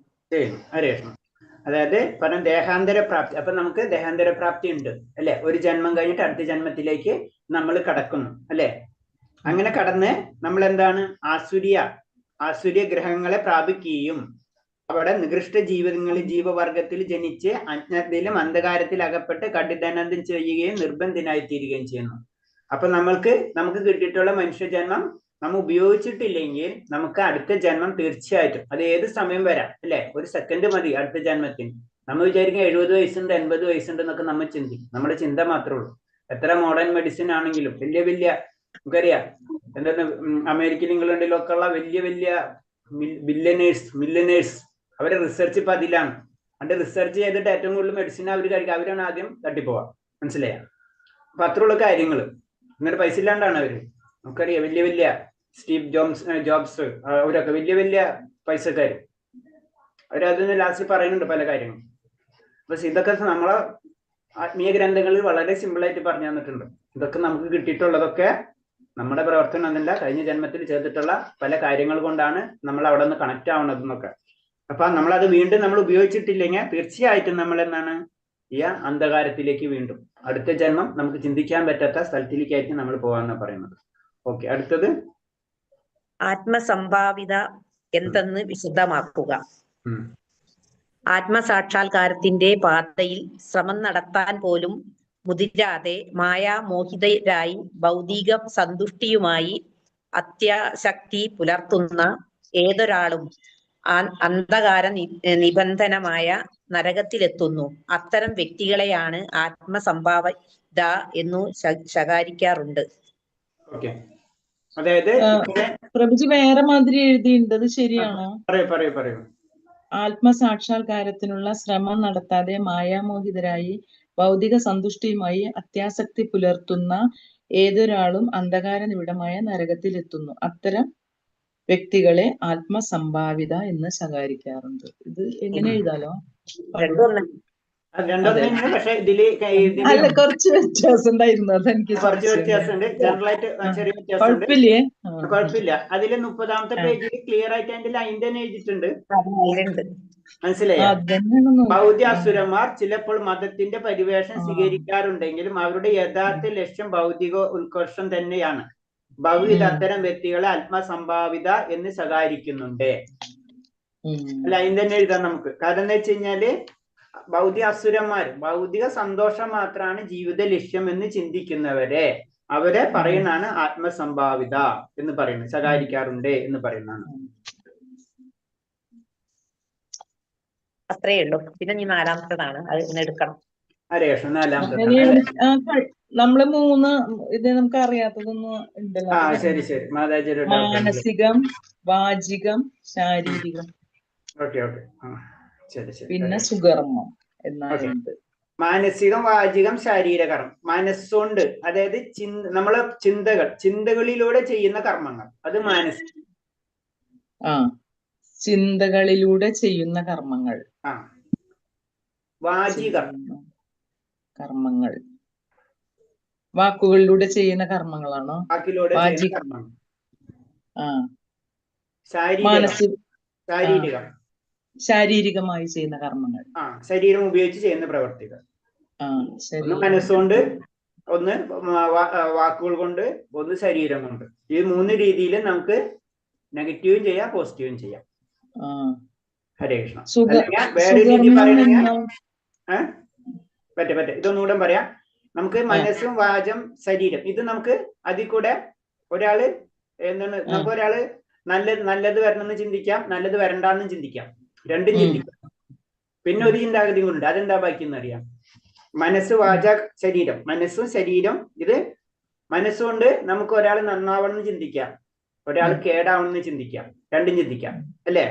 അതായത് പറഞ്ഞ ദേഹാന്തര പ്രാപ്തി. അപ്പൊ നമുക്ക് ദേഹാന്തര പ്രാപ്തി ഉണ്ട് അല്ലെ? ഒരു ജന്മം കഴിഞ്ഞിട്ട് അടുത്ത ജന്മത്തിലേക്ക് നമ്മൾ കടക്കുന്നു അല്ലെ? അങ്ങനെ കടന്ന് നമ്മൾ എന്താണ് ആസുര്യ ഗ്രഹങ്ങളെ പ്രാപിക്കുകയും അവിടെ നികൃഷ്ട ജീവവർഗത്തിൽ ജനിച്ച് അജ്ഞതയിലും അന്ധകാരത്തിൽ അകപ്പെട്ട് കഠിനാധ്വാനം ചെയ്യുകയും നിർബന്ധിതനായി തീരുകയും ചെയ്യുന്നു. അപ്പൊ നമുക്ക് കിട്ടിയിട്ടുള്ള മനുഷ്യജന്മം നമ്മൾ ഉപയോഗിച്ചിട്ടില്ലെങ്കിൽ നമുക്ക് അടുത്ത ജന്മം തീർച്ചയായിട്ടും അത് ഏത് സമയം വരാം അല്ലെ? ഒരു സെക്കൻഡ് മതി അടുത്ത ജന്മത്തിന്. നമ്മൾ വിചാരിക്കും 70 വയസ്സുണ്ട് 80 വയസ്സുണ്ട് എന്നൊക്കെ നമ്മൾ ചിന്തിക്കും. നമ്മുടെ ചിന്ത മാത്രമേ ഉള്ളൂ. എത്ര മോഡേൺ മെഡിസിൻ ആണെങ്കിലും വലിയ നമുക്കറിയാം എന്താണ് അമേരിക്കയിലും ഇംഗ്ലണ്ടിലും ഒക്കെ ഉള്ള വലിയ മില്യനേഴ്സ് അവരെ റിസർച്ച് ഇപ്പൊ അതിലാണ്. അത് റിസർച്ച് ചെയ്തിട്ട് ഏറ്റവും കൂടുതൽ മെഡിസിൻ അവർ കഴിക്കുക. അവരാണ് ആദ്യം തട്ടിപ്പോവാ. മനസ്സിലായ? അപ്പൊ അത്രയുള്ള കാര്യങ്ങൾ. ഇങ്ങനെ പൈസ ഇല്ലാണ്ടാണ് അവര്. നമുക്കറിയാം വലിയ സ്റ്റീവ് ജോബ്സ് അവരൊക്കെ വലിയ പൈസക്കാര്. അവരതിന് ലാസ്റ്റ് പറയുന്നുണ്ട് പല കാര്യങ്ങളും. അപ്പൊ ഇതൊക്കെ നമ്മളെ ആത്മീയ ഗ്രന്ഥങ്ങളിൽ വളരെ സിമ്പിൾ ആയിട്ട് പറഞ്ഞു തന്നിട്ടുണ്ട്. ഇതൊക്കെ നമുക്ക് കിട്ടിയിട്ടുള്ളതൊക്കെ നമ്മുടെ പ്രവർത്തനം എന്നല്ല, കഴിഞ്ഞ ജന്മത്തിൽ ചെയ്തിട്ടുള്ള പല കാര്യങ്ങൾ കൊണ്ടാണ് നമ്മൾ അവിടെ നിന്ന് കണക്ട് ആവുന്നതെന്നൊക്കെ. അപ്പൊ നമ്മളത് വീണ്ടും നമ്മൾ ഉപയോഗിച്ചിട്ടില്ലെങ്കിൽ തീർച്ചയായിട്ടും നമ്മൾ എന്താണ് ഈ അന്ധകാരത്തിലേക്ക് വീണ്ടും അടുത്ത ജന്മം നമുക്ക് ചിന്തിക്കാൻ പറ്റാത്ത സ്ഥലത്തിലേക്കായിരിക്കും നമ്മൾ പോവാന്ന് പറയുന്നത്. ഓക്കെ, അടുത്തത് ആത്മസംഭാവിത എന്തെന്ന് വിശദമാക്കുക. ആത്മസാക്ഷാത്കാരത്തിന്റെ പാതയിൽ ശ്രമം നടത്താൻ പോലും മുതിരാതെ മായാമോഹിതരായി ഭൗതിക സന്തുഷ്ടിയുമായി അത്യാസക്തി പുലർത്തുന്ന ഏതൊരാളും അന്ധകാര നിബന്ധനമായ നരകത്തിലെത്തുന്നു. അത്തരം വ്യക്തികളെയാണ് ആത്മസംഭാവിത എന്നു ശകാരിക്കാറുണ്ട്. അതായത് പ്രഭുജി വേറെ മാതിരി എഴുതിയിട്ടുണ്ട്, അത് ശരിയാണോ? പറയൂ. ആത്മസാക്ഷാത്കാരത്തിനുള്ള ശ്രമം നടത്താതെ മായാമോഹിതരായി ഭൗതിക സന്തുഷ്ടിയുമായി അത്യാസക്തി പുലർത്തുന്ന ഏതൊരാളും അന്ധകാര നിബിഡമായ നരകത്തിലെത്തുന്നു. അത്തരം വ്യക്തികളെ ആത്മസംഭാവിത എന്ന് ശകാരിക്കാറുണ്ട്. ഇത് എങ്ങനെ എഴുതാലോ? അല്ല, കുറച്ച് വ്യത്യാസം ഉണ്ടായിരുന്നു. അതെനിക്ക് കുഴപ്പമില്ലേ? കുഴപ്പമില്ല. അതില് 30ാമത്തെ പേജിൽ ക്ലിയർ ആയിട്ട് അതിന്റെ ലൈൻ തന്നെ എഴുതിയിട്ടുണ്ട്. മനസ്സിലായോ? ഭൗതിക അസുരന്മാർ ചിലപ്പോൾ മതത്തിന്റെ പരിവേഷം സ്വീകരിക്കാറുണ്ടെങ്കിലും അവരുടെ യഥാർത്ഥ ലക്ഷ്യം ഭൗതിക ഉത്കർഷം തന്നെയാണ്. ഭൗതിക അത്തരം വ്യക്തികളെ ആത്മസംഭാവിത എന്ന് ശകാരിക്കുന്നുണ്ട്. ലൈൻ തന്നെ എഴുതാം നമുക്ക്. കാരണം എന്താ വെച്ച് കഴിഞ്ഞാല് ഭൗതിക അസുരന്മാർ ഭൗതിക സന്തോഷം മാത്രമാണ് ജീവിത ലക്ഷ്യം എന്ന് ചിന്തിക്കുന്നവരെ അവരെ പറയുന്നതാണ് ആത്മസംഭാവിത എന്ന് പറയുന്നത്, ശകാരിക്കാറുണ്ട് എന്ന് പറയുന്നതാണ്. അത്രേ ഉള്ളൂ. പിന്നെ നീ 4ാമത്തേതാണ്, അത് എടുക്കണം. നമ്മള് 3 ഇത് നമുക്ക് അറിയാത്തതൊന്നും ഉണ്ടല്ലോ. മാനസികം, വാചികം, ശാരീരികം, പിന്നെ സുകർമ്മം എന്നാണ്. മാനസികം, വാചികം, ശാരീരകർമ്മം. മനസ്സുകൊണ്ട്, അതായത് നമ്മളെ ചിന്തകളിലൂടെ ചെയ്യുന്ന കർമ്മങ്ങൾ, അത് മാനസികം. ചിന്തകളിലൂടെ ചെയ്യുന്ന കർമ്മങ്ങൾ. വാചികം കർമ്മങ്ങൾ വാക്കുകളിലൂടെ ചെയ്യുന്ന കർമ്മങ്ങളാണോ? വാക്കിലൂടെ വാചികം. ശാരീരികമായി ചെയ്യുന്ന കർമ്മങ്ങൾ, ശരീരം ഉപയോഗിച്ച് ചെയ്യുന്ന പ്രവർത്തികൾ. ഒന്ന് മനസ്സുകൊണ്ട്, ഒന്ന് വാക്കുകൾ കൊണ്ട്, ഒന്ന് ശരീരം കൊണ്ട്. ഈ 3 രീതിയിൽ നമുക്ക് നെഗറ്റീവും ചെയ്യാം, പോസിറ്റീവും ചെയ്യാം. ഹരേ കൃഷ്ണ. വേറെ രീതി പറയണെങ്കിൽ പറ്റേ ഇതൊന്നുകൂടെ പറയാം. നമുക്ക് മനസ്സും വാചം ശരീരം ഇത് നമുക്ക് അതിൽ കൂടെ ഒരാള് എന്താണ്, നമുക്ക് ഒരാള് നല്ലത് വരണമെന്ന് ചിന്തിക്കാം, നല്ലത് വരണ്ടെന്ന് ചിന്തിക്കാം, രണ്ടും ചിന്തിക്കാം. പിന്നെ ഒരു ചിന്താഗതി കൊണ്ട് അതെന്താ ബാക്കിയെന്ന് അറിയാം. മനസ്സ് വാച ശരീരം, മനസ്സും ശരീരം. ഇത് മനസ്സുകൊണ്ട് നമുക്ക് ഒരാൾ നന്നാവണമെന്ന് ചിന്തിക്കാം, ഒരാൾ കേടാവണമെന്ന് ചിന്തിക്കാം, രണ്ടും ചിന്തിക്കാം അല്ലേ.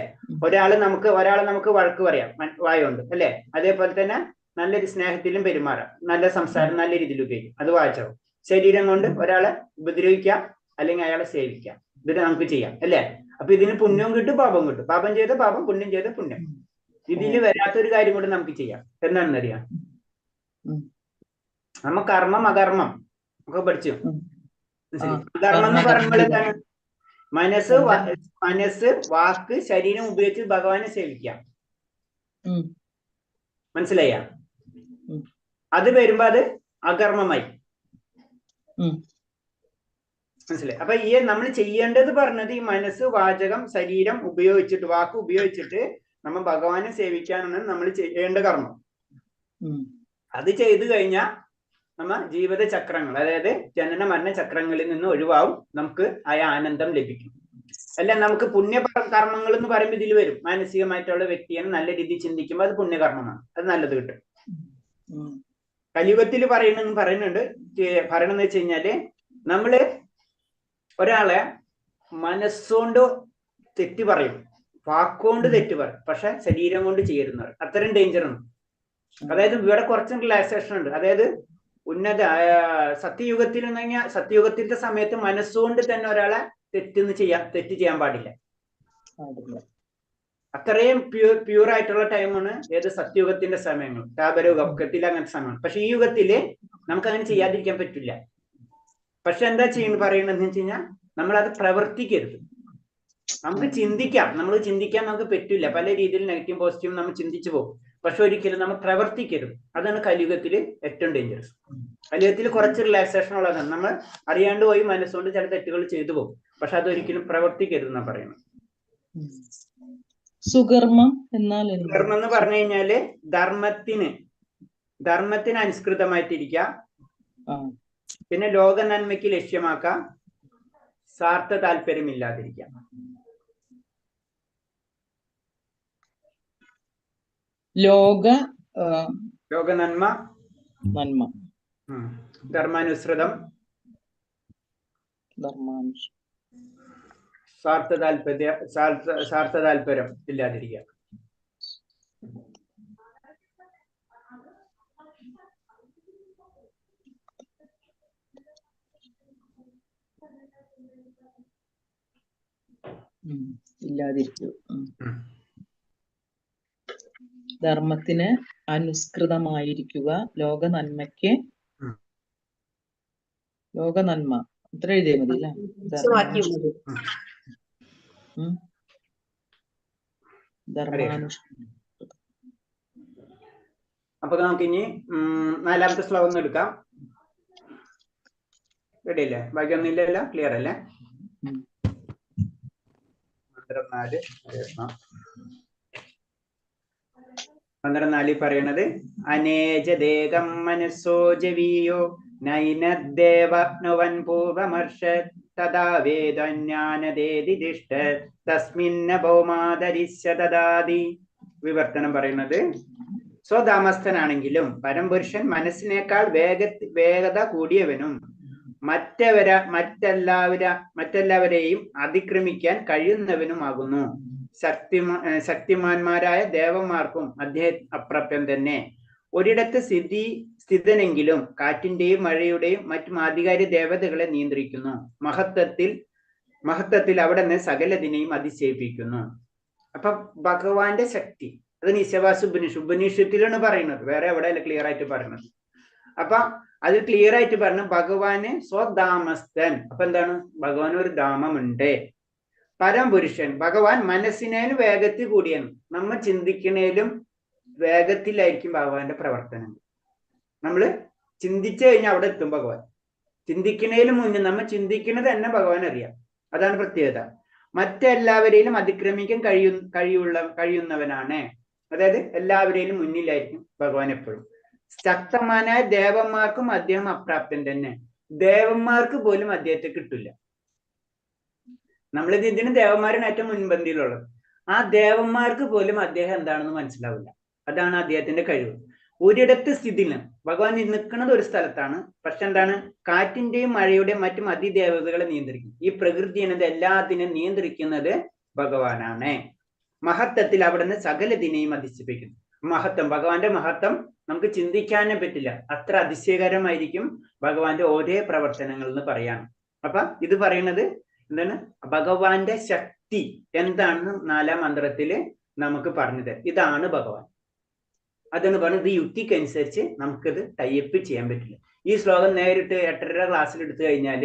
ഒരാളെ നമുക്ക് വഴക്ക് പറയാം വായുണ്ട് അല്ലേ. അതേപോലെ തന്നെ നല്ലൊരു സ്നേഹത്തിലും പെരുമാറാം, നല്ല സംസാരം നല്ല രീതിയിൽ ഉപയോഗിക്കും, അത് വാചകം. ശരീരം കൊണ്ട് ഒരാളെ ഉപദ്രവിക്കാം അല്ലെങ്കിൽ അയാളെ സേവിക്കാം, ഇത് നമുക്ക് ചെയ്യാം അല്ലേ. അപ്പൊ ഇതിന് പുണ്യവും കിട്ടും, പാപം കിട്ടും. പാപം ചെയ്ത പാപം, പുണ്യം ചെയ്ത പുണ്യം. ഇതിൽ വരാത്തൊരു കാര്യം കൂടെ നമുക്ക് ചെയ്യാം. എന്താണെന്നറിയാം, നമ്മ കർമ്മം അകർമ്മം ഒക്കെ പഠിച്ചു. അകർമ്മം എന്ന് പറയുമ്പോൾ എന്താണ്, മനസ്സ് വാക്ക് ശരീരം ഉപയോഗിച്ച് ഭഗവാനെ സേവിക്കാം. മനസ്സിലായ? അത് വരുമ്പോ അത് അകർമ്മമായി. മനസ്സിലായി? അപ്പൊ ഈ നമ്മൾ ചെയ്യേണ്ടത് പറഞ്ഞത് ഈ മനസ്സ് വാചകം ശരീരം ഉപയോഗിച്ചിട്ട്, വാക്ക് ഉപയോഗിച്ചിട്ട് നമ്മൾ ഭഗവാനെ സേവിക്കാനാണ് നമ്മൾ ചെയ്യേണ്ട കർമ്മം. അത് ചെയ്തു കഴിഞ്ഞാൽ നമ്മ ജീവിത ചക്രങ്ങൾ, അതായത് ജനന മരണ ചക്രങ്ങളിൽ നിന്ന് ഒഴിവാവും, നമുക്ക് ആ ആനന്ദം ലഭിക്കും. അല്ല, നമുക്ക് പുണ്യകർമ്മങ്ങൾ എന്ന് പറയുമ്പോൾ ഇതിൽ വരും. മാനസികമായിട്ടുള്ള വ്യക്തിയാണ് നല്ല രീതിയിൽ ചിന്തിക്കുമ്പോൾ അത് പുണ്യകർമ്മമാണ്, അത് നല്ലത് കിട്ടും. കലിയുഗത്തിൽ പറയണെന്ന് വെച്ച് കഴിഞ്ഞാല് നമ്മള് ഒരാളെ മനസ്സുകൊണ്ട് തെറ്റ് പറയും, വാക്കുകൊണ്ട് തെറ്റ് പറയും, പക്ഷെ ശരീരം കൊണ്ട് ചെയ്യരുന്നവർ അത്രയും ഡേഞ്ചറാണ്. അതായത് ഇവിടെ കുറച്ചും റിലാക്സേഷൻ ഉണ്ട്. അതായത് സത്യയുഗത്തിൽ എന്ന് കഴിഞ്ഞാൽ സത്യയുഗത്തിന്റെ സമയത്ത് മനസ്സുകൊണ്ട് തന്നെ ഒരാളെ തെറ്റ് ചെയ്യാൻ പാടില്ല. അത്രയും പ്യൂർ ആയിട്ടുള്ള ടൈമാണ് ഏത് സത്യയുഗത്തിന്റെ സമയങ്ങൾ, താപരയുഗം, കെട്ടില അങ്ങനത്തെ സമയമാണ്. പക്ഷെ ഈ യുഗത്തില് നമുക്ക് അങ്ങനെ ചെയ്യാതിരിക്കാൻ പറ്റില്ല. പക്ഷെ എന്താ പറയണെന്ന് വെച്ച് കഴിഞ്ഞാൽ നമ്മളത് പ്രവർത്തിക്കരുത്. നമുക്ക് ചിന്തിക്കാൻ നമുക്ക് പറ്റില്ല. പല രീതിയിൽ നെഗറ്റീവ് പോസിറ്റീവ് നമ്മൾ ചിന്തിച്ചു പോകും, പക്ഷെ ഒരിക്കലും നമ്മൾ പ്രവർത്തിക്കരുത്. അതാണ് കലിയുഗത്തിൽ ഏറ്റവും ഡേഞ്ചറസ്. കലിയുഗത്തിൽ കുറച്ച് റിലാക്സേഷൻ ഉള്ളതാണ്. നമ്മൾ അറിയാണ്ട് പോയി മനസ്സുകൊണ്ട് ചില തെറ്റുകൾ ചെയ്തു പോകും, പക്ഷെ അതൊരിക്കലും പ്രവർത്തിക്കരുത് എന്നാ പറയുന്നത്. സുകർമ്മം സുകർമ്മം എന്ന് പറഞ്ഞു കഴിഞ്ഞാല് ധർമ്മത്തിന് അനുസൃതമായിട്ടിരിക്കുക, പിന്നെ ലോക നന്മയ്ക്ക് ലക്ഷ്യമാക്കാം, സ്വാർത്ഥ താല്പര്യമില്ലാതിരിക്കുക. ലോക നന്മ, ധർമാനുസൃതം, സ്വാർത്ഥ താല്പര്യം ഇല്ലാതിരിക്കുക. ധർമ്മത്തിന് അനുസൃതമായിരിക്കുക, ലോക നന്മയ്ക്ക് നന്മ അത്ര എഴുതിയാൽ മതി അല്ലേ. അപ്പൊ നമുക്ക് ഇനി 4ാമത്തെ ശ്ലോകം എടുക്കാം. റെഡി അല്ലേ? ബാക്കിയൊന്നും ഇല്ലല്ലോ, ക്ലിയർ അല്ലേ? 4 പറയണത് അനേജദേകം മനസ്സോ ജവീയോ നൈനദ്ദേവൻ പൂർവമർഷ തഥാ വേദജ്ഞാനദേദിഷ്ഠ തസ്മിന്ന ഭൗമാദരിശ്യ ദദാതി. വിവർത്തനം പറയുന്നത്, സ്വതാമസ്ഥനാണെങ്കിലും പരംപുരുഷൻ മനസ്സിനേക്കാൾ വേഗത കൂടിയവനും മറ്റെല്ലാവരെയും അതിക്രമിക്കാൻ കഴിയുന്നവനുമാകുന്നു. ശക്തിമാന്മാരായ ദേവന്മാർക്കും അദ്ദേഹം അപ്രാപ്യം തന്നെ. ഒരിടത്ത് സ്ഥിതനെങ്കിലും കാറ്റിന്റെയും മഴയുടെയും മറ്റും ആധികാരിക ദേവതകളെ നിയന്ത്രിക്കുന്നു. മഹത്വത്തിൽ അവിടെ നിന്ന് സകലതിനെയും അതിശയിപ്പിക്കുന്നു. അപ്പൊ ഭഗവാന്റെ ശക്തി അത് ഉപനിഷത്തിലാണ് പറയുന്നത്, വേറെ എവിടെയല്ല ക്ലിയർ ആയിട്ട് പറയുന്നത്. അപ്പൊ അത് ക്ലിയർ ആയിട്ട് പറഞ്ഞു ഭഗവാന് സ്വധാമസ്ഥൻ. അപ്പൊ എന്താണ്? ഭഗവാൻ ഒരു ധാമമുണ്ട്. പരമപുരുഷൻ ഭഗവാൻ മനസ്സിനേലും വേഗത്തിൽ കൂടിയാണ്. നമ്മൾ ചിന്തിക്കണേലും വേഗത്തിലായിരിക്കും ഭഗവാന്റെ പ്രവർത്തനം. നമ്മൾ ചിന്തിച്ചു കഴിഞ്ഞാൽ അവിടെ എത്തും ഭഗവാൻ. ചിന്തിക്കണേലും മുന്നേ നമ്മൾ ചിന്തിക്കുന്നത് തന്നെ ഭഗവാൻ അറിയാം. അതാണ് പ്രത്യേകത. മറ്റെല്ലാവരെയും അതിക്രമിക്കാൻ കഴിയുന്നവനാണ്. അതായത് എല്ലാവരെയും മുന്നിലായിരിക്കും ഭഗവാൻ എപ്പോഴും. ശക്തമാനായ ദേവന്മാർക്കും അദ്ദേഹം അപ്രാപ്തൻ തന്നെ. ദേവന്മാർക്ക് പോലും അദ്ദേഹത്തെ കിട്ടില്ല. നമ്മളിത് ഇതിന് ദേവന്മാരാണ് ഏറ്റവും മുൻപന്തിയിലുള്ളത്. ആ ദേവന്മാർക്ക് പോലും അദ്ദേഹം എന്താണെന്ന് മനസ്സിലാവില്ല. അതാണ് അദ്ദേഹത്തിന്റെ കഴിവ്. ഒരിടത്ത് സ്ഥിതിയില്ല. ഭഗവാൻ നിൽക്കുന്നത് ഒരു സ്ഥലത്താണ്. പക്ഷെ എന്താണ്, കാറ്റിന്റെയും മഴയുടെയും മറ്റും അതിദേവതകളെ നിയന്ത്രിക്കും. ഈ പ്രകൃതി എന്നത് എല്ലാത്തിനെയും നിയന്ത്രിക്കുന്നത് ഭഗവാനാണ്. മഹത്വത്തിൽ അവിടുന്ന് സകലതിനെയും അതിശയിപ്പിക്കുന്നു. മഹത്വം, ഭഗവാന്റെ മഹത്വം നമുക്ക് ചിന്തിക്കാനേ പറ്റില്ല. അത്ര അതിശയകരമായിരിക്കും ഭഗവാന്റെ ഓരോ പ്രവർത്തനങ്ങൾ എന്ന് പറയാണ്. അപ്പൊ ഇത് പറയുന്നത് എന്താണ്, ഭഗവാന്റെ ശക്തി എന്താണെന്ന് 4ാം മന്ത്രത്തില് നമുക്ക് പറഞ്ഞത്. ഇതാണ് ഭഗവാൻ. അതെന്ന് പറഞ്ഞത് ഈ യുക്തിക്കനുസരിച്ച് നമുക്കിത് ടൈപ്പ് ചെയ്യാൻ പറ്റില്ല. ഈ ശ്ലോകം നേരിട്ട് 8:30 ക്ലാസ്സിൽ എടുത്തു കഴിഞ്ഞാൽ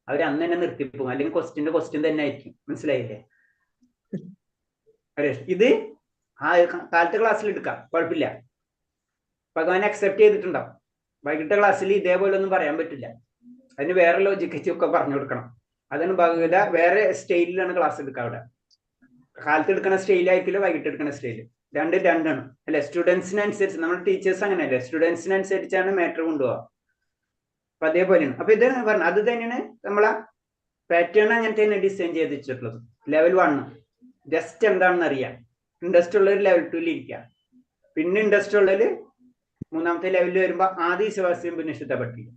അവർ അന്ന് തന്നെ നിർത്തിപ്പോകും. അല്ലെങ്കിൽ ക്വസ്റ്റ്യൻ തന്നെ ആയിരിക്കും. മനസ്സിലായില്ലേ? ഇത് ആ കാലത്തെ ക്ലാസ്സിൽ എടുക്കാം, കുഴപ്പമില്ല. ഭഗവാൻ അക്സെപ്റ്റ് ചെയ്തിട്ടുണ്ടാവും. വൈകിട്ട് ക്ലാസ്സിൽ ഇതേപോലെ ഒന്നും പറയാൻ പറ്റില്ല. അതിന് വേറെ ലോജിക്കൊക്കെ പറഞ്ഞു കൊടുക്കണം. അതാണ് ഭഗവത വേറെ സ്റ്റൈലിലാണ് ക്ലാസ് എടുക്കുക. അവിടെ കാലത്ത് എടുക്കുന്ന സ്റ്റൈലായിരിക്കില്ല, വൈകിട്ട് എടുക്കുന്ന സ്റ്റൈല്. രണ്ടാണ് അല്ലെ? സ്റ്റുഡൻസിനനുസരിച്ച്, നമ്മൾ ടീച്ചേഴ്സ് അങ്ങനെയല്ലേ, സ്റ്റുഡൻസിനനുസരിച്ചാണ് മാറ്റർ കൊണ്ടുപോവുക. അപ്പൊ അതേപോലെയാണ്. അപ്പൊ ഇത് പറഞ്ഞു, അത് തന്നെയാണ് നമ്മളെ പാറ്റേൺ അങ്ങനെ തന്നെ ഡിസൈൻ ചെയ്ത് വെച്ചിട്ടുള്ളത്. ലെവൽ 1 ജസ്റ്റ് എന്താണെന്ന് അറിയാം. ഇൻട്രസ്റ്റ് ഉള്ളൊരു ലെവൽ 2 ഇരിക്കുക. പിന്നെ ഇൻട്രസ്റ്റ് ഉള്ളതിൽ 3ാമത്തെ ലെവലിൽ വരുമ്പോ ആദ്യ വിശ്വാസിയും പിന്നെ ശുദ്ധപ്പെട്ടില്ല.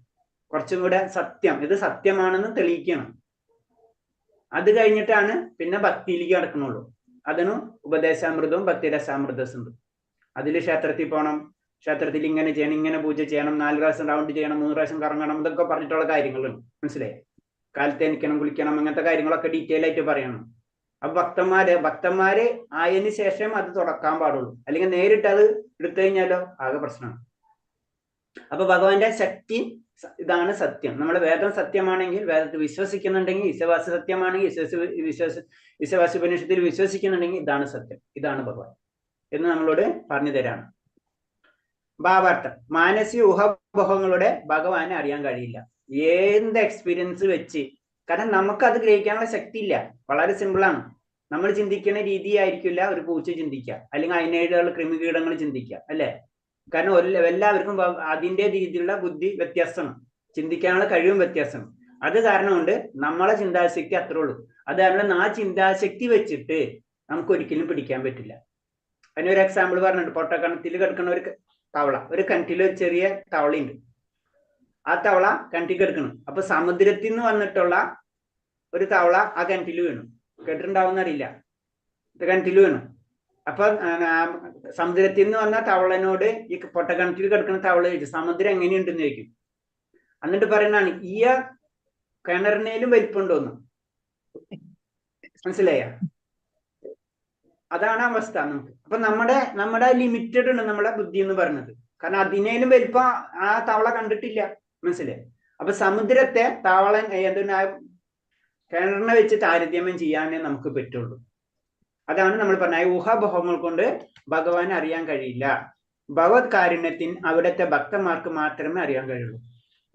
കുറച്ചും കൂടെ സത്യം, ഇത് സത്യമാണെന്ന് തെളിയിക്കണം. അത് കഴിഞ്ഞിട്ടാണ് പിന്നെ ഭക്തിയിലേക്ക് കടക്കണുള്ളൂ. അതിന് ഉപദേശാമൃതവും ഭക്തിരസാമൃതവും ഉണ്ട്. അതിൽ ക്ഷേത്രത്തിൽ പോകണം, ക്ഷേത്രത്തിൽ ഇങ്ങനെ ചെയ്യണം, ഇങ്ങനെ പൂജ ചെയ്യണം, 4 പ്രാവശ്യം റൗണ്ട് ചെയ്യണം, 3 പ്രാവശ്യം കറങ്ങണം, ഇതൊക്കെ പറഞ്ഞിട്ടുള്ള കാര്യങ്ങളുണ്ട്. മനസ്സിലായി? കാലത്ത് എണിക്കണം, കുളിക്കണം, അങ്ങനത്തെ കാര്യങ്ങളൊക്കെ ഡീറ്റെയിൽ ആയിട്ട് പറയണം. അപ്പൊ ഭക്തന്മാര് ആയതിനു ശേഷം അത് തുടക്കാൻ പാടുള്ളൂ. അല്ലെങ്കിൽ നേരിട്ട് അത് എടുത്തു കഴിഞ്ഞാലോ ആകെ പ്രശ്നമാണ്. അപ്പൊ ഭഗവാന്റെ ശക്തി ഇതാണ് സത്യം. നമ്മുടെ വേദം സത്യമാണെങ്കിൽ, വേദത്തിൽ വിശ്വസിക്കുന്നുണ്ടെങ്കിൽ, ഈശവാസി സത്യമാണെങ്കിൽ, ഈശവാസി ഉപനിഷത്തിൽ വിശ്വസിക്കുന്നുണ്ടെങ്കിൽ ഇതാണ് സത്യം, ഇതാണ് ഭഗവാൻ എന്ന് നമ്മളോട് പറഞ്ഞു തരാണ്. ഭാവാർത്ഥം: മാനസിക ഊഹാപോഹങ്ങളുടെ ഭഗവാനെ അറിയാൻ കഴിയില്ല. എന്ത് എക്സ്പീരിയൻസ് വെച്ച്, കാരണം നമുക്കത് ഗ്രഹിക്കാനുള്ള ശക്തി ഇല്ല. വളരെ സിമ്പിളാണ്. നമ്മൾ ചിന്തിക്കുന്ന രീതി ആയിരിക്കില്ല ഒരു പൂച്ച ചിന്തിക്കുക, അല്ലെങ്കിൽ അതിനേടുള്ള കൃമികീടങ്ങൾ ചിന്തിക്കുക, അല്ലെ? കാരണം എല്ലാവർക്കും അതിൻ്റെ രീതിയിലുള്ള ബുദ്ധി വ്യത്യാസമാണ്, ചിന്തിക്കാനുള്ള കഴിവും വ്യത്യാസമാണ്. അത് കാരണം കൊണ്ട് നമ്മളെ ചിന്താശക്തി അത്രേ ഉള്ളൂ. അത് കാരണം ആ ചിന്താശക്തി വെച്ചിട്ട് നമുക്ക് ഒരിക്കലും പിടിക്കാൻ പറ്റില്ല. അതിനൊരു എക്സാമ്പിൾ പറഞ്ഞിട്ടുണ്ട്. പൊട്ടക്കണത്തിൽ കിടക്കുന്ന ഒരു തവള, ഒരു കിണറ്റിൽ ചെറിയ തവളയുണ്ട്. ആ തവള കിണറ്റിൽ കിടക്കണം. അപ്പൊ സമുദ്രത്തിൽ നിന്ന് വന്നിട്ടുള്ള ഒരു തവള ആ കിണറ്റിൽ വീണു. കേട്ടിട്ടുണ്ടാവുന്ന അറിയില്ല, കിണറ്റിൽ വീണു. അപ്പൊ സമുദ്രത്തിൽ നിന്ന് വന്ന തവളനോട് ഈ പൊട്ടക്കിണറ്റിൽ കിടക്കുന്ന തവള ചോദിച്ചു, സമുദ്രം എങ്ങനെയുണ്ടെന്ന് ചോദിക്കും. എന്നിട്ട് പറയുന്നതാണ്, ഈ കിണറിനേലും വലിപ്പുണ്ടോന്ന്. മനസ്സിലായ? അതാണ് അവസ്ഥ നമുക്ക്. അപ്പൊ നമ്മുടെ ലിമിറ്റഡ് ആണ് നമ്മളെ ബുദ്ധി എന്ന് പറയുന്നത്. കാരണം അതിനേലും വലിപ്പം ആ തവള കണ്ടിട്ടില്ല. മനസ്സിലായി? അപ്പൊ സമുദ്രത്തെ തവള എന്തിനാ കിണറിനെ വെച്ച് താരതമ്യം ചെയ്യാനേ നമുക്ക് പറ്റുള്ളൂ. അതാണ് നമ്മൾ പറഞ്ഞ ഊഹാബോഹങ്ങൾ കൊണ്ട് ഭഗവാനെ അറിയാൻ കഴിയില്ല. ഭഗവത് കാരുണ്യത്തിന് അവിടുത്തെ ഭക്തന്മാർക്ക് മാത്രമേ അറിയാൻ കഴിയുള്ളൂ.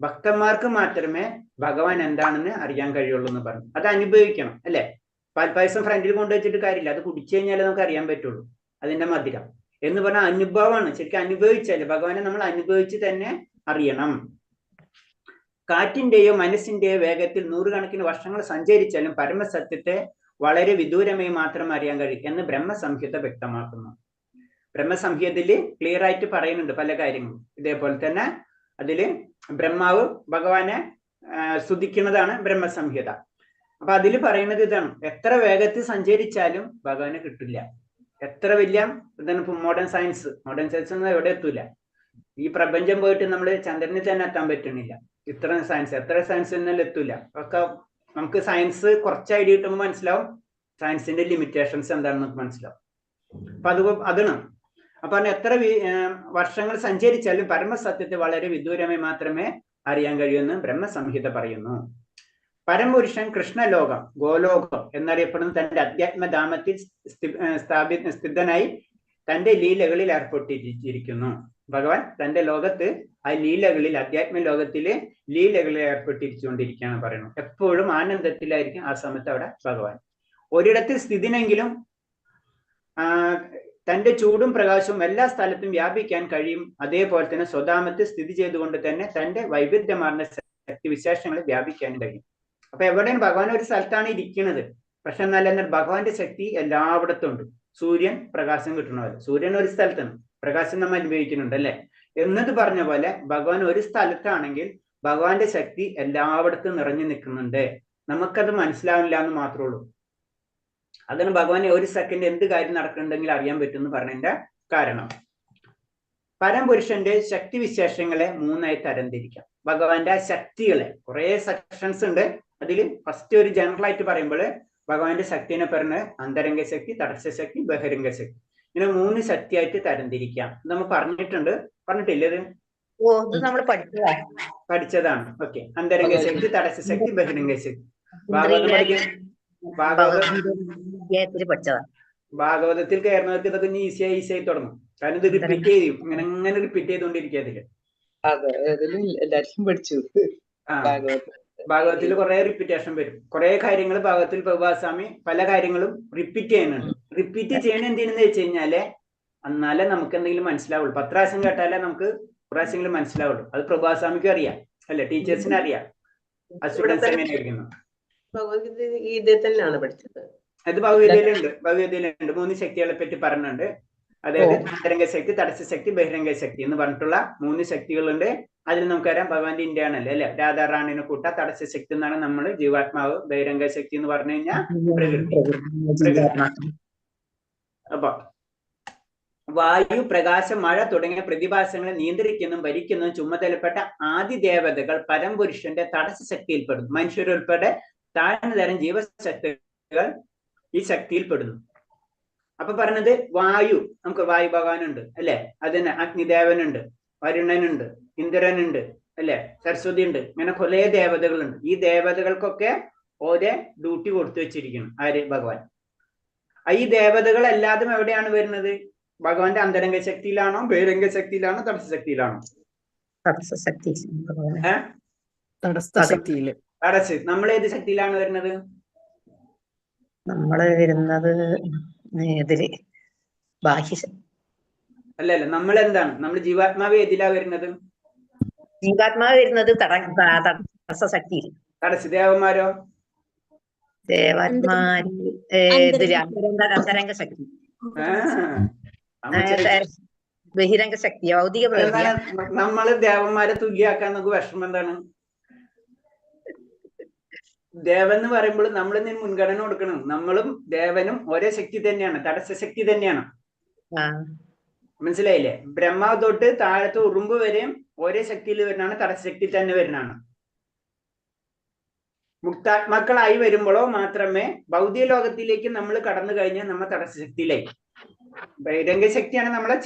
ഭക്തന്മാർക്ക് മാത്രമേ ഭഗവാൻ എന്താണെന്ന് അറിയാൻ കഴിയുള്ളൂ എന്ന് പറഞ്ഞു. അത് അനുഭവിക്കണം, അല്ലെ? പാൽപ്പായസം ഫ്രണ്ടിൽ കൊണ്ടുവച്ചിട്ട് കാര്യമില്ല, അത് കുടിച്ചു കഴിഞ്ഞാലേ നമുക്ക് അറിയാൻ പറ്റുള്ളൂ അതിന്റെ മധുരം എന്ന് പറഞ്ഞാൽ അനുഭവമാണ്. ശരിക്കും അനുഭവിച്ചാല് ഭഗവാനെ നമ്മൾ അനുഭവിച്ച് തന്നെ അറിയണം. കാറ്റിന്റെയോ മനസ്സിന്റെയോ വേഗത്തിൽ 100 കണക്കിന് വർഷങ്ങൾ സഞ്ചരിച്ചാലും പരമസത്യത്തെ വളരെ വിദൂരമായി മാത്രം അറിയാൻ കഴിയും എന്ന് ബ്രഹ്മസംഹിത വ്യക്തമാക്കുന്നു. ബ്രഹ്മസംഹിതയില് ക്ലിയർ ആയിട്ട് പറയുന്നുണ്ട് പല കാര്യങ്ങളും. ഇതേപോലെ തന്നെ അതില് ബ്രഹ്മാവ് ഭഗവാനെ സ്തുതിക്കുന്നതാണ് ബ്രഹ്മസംഹിത. അപ്പൊ അതിൽ പറയുന്നത് ഇതാണ്, എത്ര വേഗത്തിൽ സഞ്ചരിച്ചാലും ഭഗവാനെ കിട്ടില്ല. എത്ര വലിയ ഇതാണ് മോഡേൺ സയൻസ് ഒന്നും എവിടെ എത്തൂല. ഈ പ്രപഞ്ചം പോയിട്ട് നമ്മൾ ചന്ദ്രനിൽ തന്നെ എത്താൻ പറ്റണില്ല. എത്ര സയൻസ് എന്നാലും എത്തൂല. ഒക്കെ നമുക്ക് സയൻസ് കുറച്ച് ഐഡിയ കിട്ടുമ്പോൾ മനസ്സിലാവും സയൻസിന്റെ ലിമിറ്റേഷൻസ് എന്താണെന്ന് മനസ്സിലാവും. അപ്പൊ അതാണ്. അപ്പൊ എത്ര വർഷങ്ങൾ സഞ്ചരിച്ചാലും പരമസത്യത്തെ വളരെ വിദൂരമായി മാത്രമേ അറിയാൻ കഴിയൂന്ന് ബ്രഹ്മസംഹിത പറയുന്നു. പരമപുരുഷൻ കൃഷ്ണലോകം ഗോലോകം എന്നറിയപ്പെടുന്ന തന്റെ അധ്യാത്മധാമത്തിൽ സ്ഥിതനായി തന്റെ ലീലകളിൽ ഏർപ്പെട്ടിരിക്കുന്നു. ഭഗവാൻ തന്റെ ലോകത്ത് ആ ലീലകളിൽ അധ്യാത്മ ലോകത്തിലെ ലീലകളിൽ ഏർപ്പെട്ടിരിച്ചുകൊണ്ടിരിക്കുകയാണ് പറയുന്നത്. എപ്പോഴും ആനന്ദത്തിലായിരിക്കും ആ സമയത്ത് അവിടെ ഭഗവാൻ. ഒരിടത്ത് സ്ഥിതിനെങ്കിലും തന്റെ ചൂടും പ്രകാശവും എല്ലാ സ്ഥലത്തും വ്യാപിക്കാൻ കഴിയും. അതേപോലെ തന്നെ സ്വധാമത്ത് സ്ഥിതി ചെയ്തുകൊണ്ട് തന്നെ തന്റെ വൈവിധ്യമാർന്ന ശക്തി വിശേഷങ്ങളെ വ്യാപിക്കാനും കഴിയും. അപ്പൊ എവിടെയാണ് ഭഗവാൻ ഒരു സ്ഥലത്താണ് ഇരിക്കുന്നത്, പക്ഷെ എന്നാലും ഭഗവാന്റെ ശക്തി എല്ലായിടത്തും ഉണ്ട്. സൂര്യൻ പ്രകാശം കിട്ടണ പോലെ, സൂര്യൻ ഒരു സ്ഥലത്താണ്, പ്രകാശം നമ്മൾ അനുഭവിക്കുന്നുണ്ട് അല്ലെ എന്നത് പറഞ്ഞ പോലെ ഭഗവാൻ ഒരു സ്ഥലത്താണെങ്കിൽ ഭഗവാന്റെ ശക്തി എല്ലായിടത്തും നിറഞ്ഞു നിൽക്കുന്നുണ്ട്. നമുക്കത് മനസ്സിലാവില്ല എന്ന് മാത്രമേ ഉള്ളൂ. അതാണ് ഭഗവാൻ ഒരു സെക്കൻഡ് എന്ത് കാര്യം നടക്കുന്നുണ്ടെങ്കിൽ അറിയാൻ പറ്റുമെന്ന് പറഞ്ഞതിന്റെ കാരണം. പരംപുരുഷന്റെ ശക്തി വിശേഷങ്ങളെ മൂന്നായി തരംതിരിക്കാം. ഭഗവാന്റെ ശക്തികളെ കുറെ സെക്ഷൻസ് ഉണ്ട്. അതിൽ ഫസ്റ്റ് ഒരു ജനറൽ ആയിട്ട് പറയുമ്പോൾ ഭഗവാന്റെ ശക്തിനെ പറയുന്നത് അന്തരംഗ ശക്തി, തടസ്സ ശക്തി, ബഹിരംഗ ശക്തി. ഇങ്ങനെ 3 ശക്തിയായിട്ട് തരംതിരിക്കാം. നമ്മൾ പറഞ്ഞിട്ടില്ലേ ഇത്? പഠിച്ചതാണ്. ഓക്കെ. അന്തരംഗ ശക്തി, തടസ്സ ശക്തി, ബഹിരംഗ ശക്തി. ഭാഗവതത്തിൽ കയറുന്നവർക്ക് ഇതൊക്കെ ഈസിയായി തുടങ്ങും. കാരണം ഇത് റിപ്പീറ്റ് ചെയ്യും, ഇങ്ങനെ റിപ്പീറ്റ് ചെയ്തുകൊണ്ടിരിക്കുക അതില്. ഭാഗവതത്തിൽ കുറെ റിപ്പീറ്റേഷൻ വരും. കുറെ കാര്യങ്ങൾ ഭാഗവതത്തിൽ പ്രഭാസ്വാമി പല കാര്യങ്ങളും റിപ്പീറ്റ് ചെയ്യുന്നുണ്ട്. റിപ്പീറ്റ് ചെയ്യണ എന്തിനെന്ന് വെച്ച് കഴിഞ്ഞാല് എന്നാലേ നമുക്ക് എന്തെങ്കിലും മനസ്സിലാവുള്ളൂ. 10 പ്രാവശ്യം കേട്ടാലേ നമുക്ക് പ്രാവശ്യമെങ്കിലും മനസ്സിലാവുള്ളൂ. അത് പ്രഭാസ്വാമിക്ക് അറിയാം അല്ലെ, ടീച്ചേഴ്സിന് അറിയാം. സ്റ്റുഡൻസ് എങ്ങനെ ഇരിക്കുന്നു. തന്നെയാണ് പഠിച്ചത്. അത് ഭഗവത്ഗീതയിലുണ്ട്. 3 ശക്തികളെ പറ്റി പറഞ്ഞിട്ടുണ്ട്. അതായത് അന്തരംഗ ശക്തി, തടസ്സ ശക്തി, ബഹിരംഗ ശക്തി എന്ന് പറഞ്ഞിട്ടുള്ള 3 ശക്തികളുണ്ട്. അതിൽ നമുക്കറിയാം ഭഗവാന്റെ ഇന്ത്യയാണല്ലേ അല്ലെ, രാധാറാണിനെ കൂട്ട തടസ്സ ശക്തി എന്നാണ് നമ്മൾ ജീവാത്മാവ്. ബഹിരംഗ ശക്തി എന്ന് പറഞ്ഞു കഴിഞ്ഞാൽ പ്രകൃതി. അപ്പൊ വായു, പ്രകാശം, മഴ തുടങ്ങിയ പ്രതിഭാസങ്ങളെ നിയന്ത്രിക്കുന്നതും ഭരിക്കുന്നതും ചുമതലപ്പെട്ട ആദി ദേവതകൾ പരംപുരുഷന്റെ തടസ്സ ശക്തിയിൽപ്പെടുന്നു. മനുഷ്യരുൾപ്പെടെ താഴ്ന്ന തരം ജീവശക്തികൾ ഈ ശക്തിയിൽപ്പെടുന്നു. അപ്പൊ പറഞ്ഞത് വായു, നമുക്ക് വായു ഭഗവാനുണ്ട് അല്ലെ, അതിന് അഗ്നിദേവനുണ്ട്, വരുണനുണ്ട്, ഇന്ദ്രനുണ്ട് അല്ലെ, സരസ്വതി ഉണ്ട്. ഇങ്ങനെ കുറെ ദേവതകളുണ്ട്. ഈ ദേവതകൾക്കൊക്കെ ഓരോ ഡ്യൂട്ടി കൊടുത്തു വെച്ചിരിക്കണം. ആര്? ഭഗവാൻ. ഈ ദേവതകൾ എല്ലാതും എവിടെയാണ് വരുന്നത്? ഭഗവാന്റെ അന്തരംഗ ശക്തിയിലാണോ, ബഹിരംഗ ശക്തിയിലാണോ, തടസ്സ ശക്തിയിലാണോ? തടസ്സ്. നമ്മൾ ഏത് ശക്തിയിലാണ് വരുന്നത്? നമ്മള് വരുന്നത് അല്ലല്ല, നമ്മൾ എന്താണ്? നമ്മൾ ജീവാത്മാവ് ഏതിലാ വരുന്നത്? ജീവാത്മാവ് വരുന്നത് തടസ്സ ശക്തിയിൽ. തടസ്സ്. ദേവന്മാരോ? ദേവാത്മാര് അന്തരംഗ ശക്തി, ബഹിരംഗ ശക്തി, ഭൗതിക പ്രകൃതി. നമ്മള് ദേവന്മാരെ തുല്യാക്കാൻ നമുക്ക് വിഷമം എന്താണ്? ദേവൻ എന്ന് പറയുമ്പോൾ നമ്മൾ മുൻഗണന കൊടുക്കണം. നമ്മളും ദേവനും ഒരേ ശക്തി തന്നെയാണ്, തടസ്സ ശക്തി തന്നെയാണ്. മനസ്സിലായില്ലേ? ബ്രഹ്മാവ് തൊട്ട് താഴത്തെ ഉറുമ്പ് വരെയും ഒരേ ശക്തിയിൽ വരുന്നതാണ്, തടസ്സ ശക്തിയിൽ തന്നെ വരുന്നതാണ്. മുക്താത്മാക്കളായി വരുമ്പോഴോ മാത്രമേ ഭൗതിക ലോകത്തിലേക്ക് നമ്മൾ കടന്നു കഴിഞ്ഞാൽ നമ്മൾ തടസ്സ ശക്തിയിലായി. ബഹിരംഗ ശക്തിയാണ് നമ്മളെ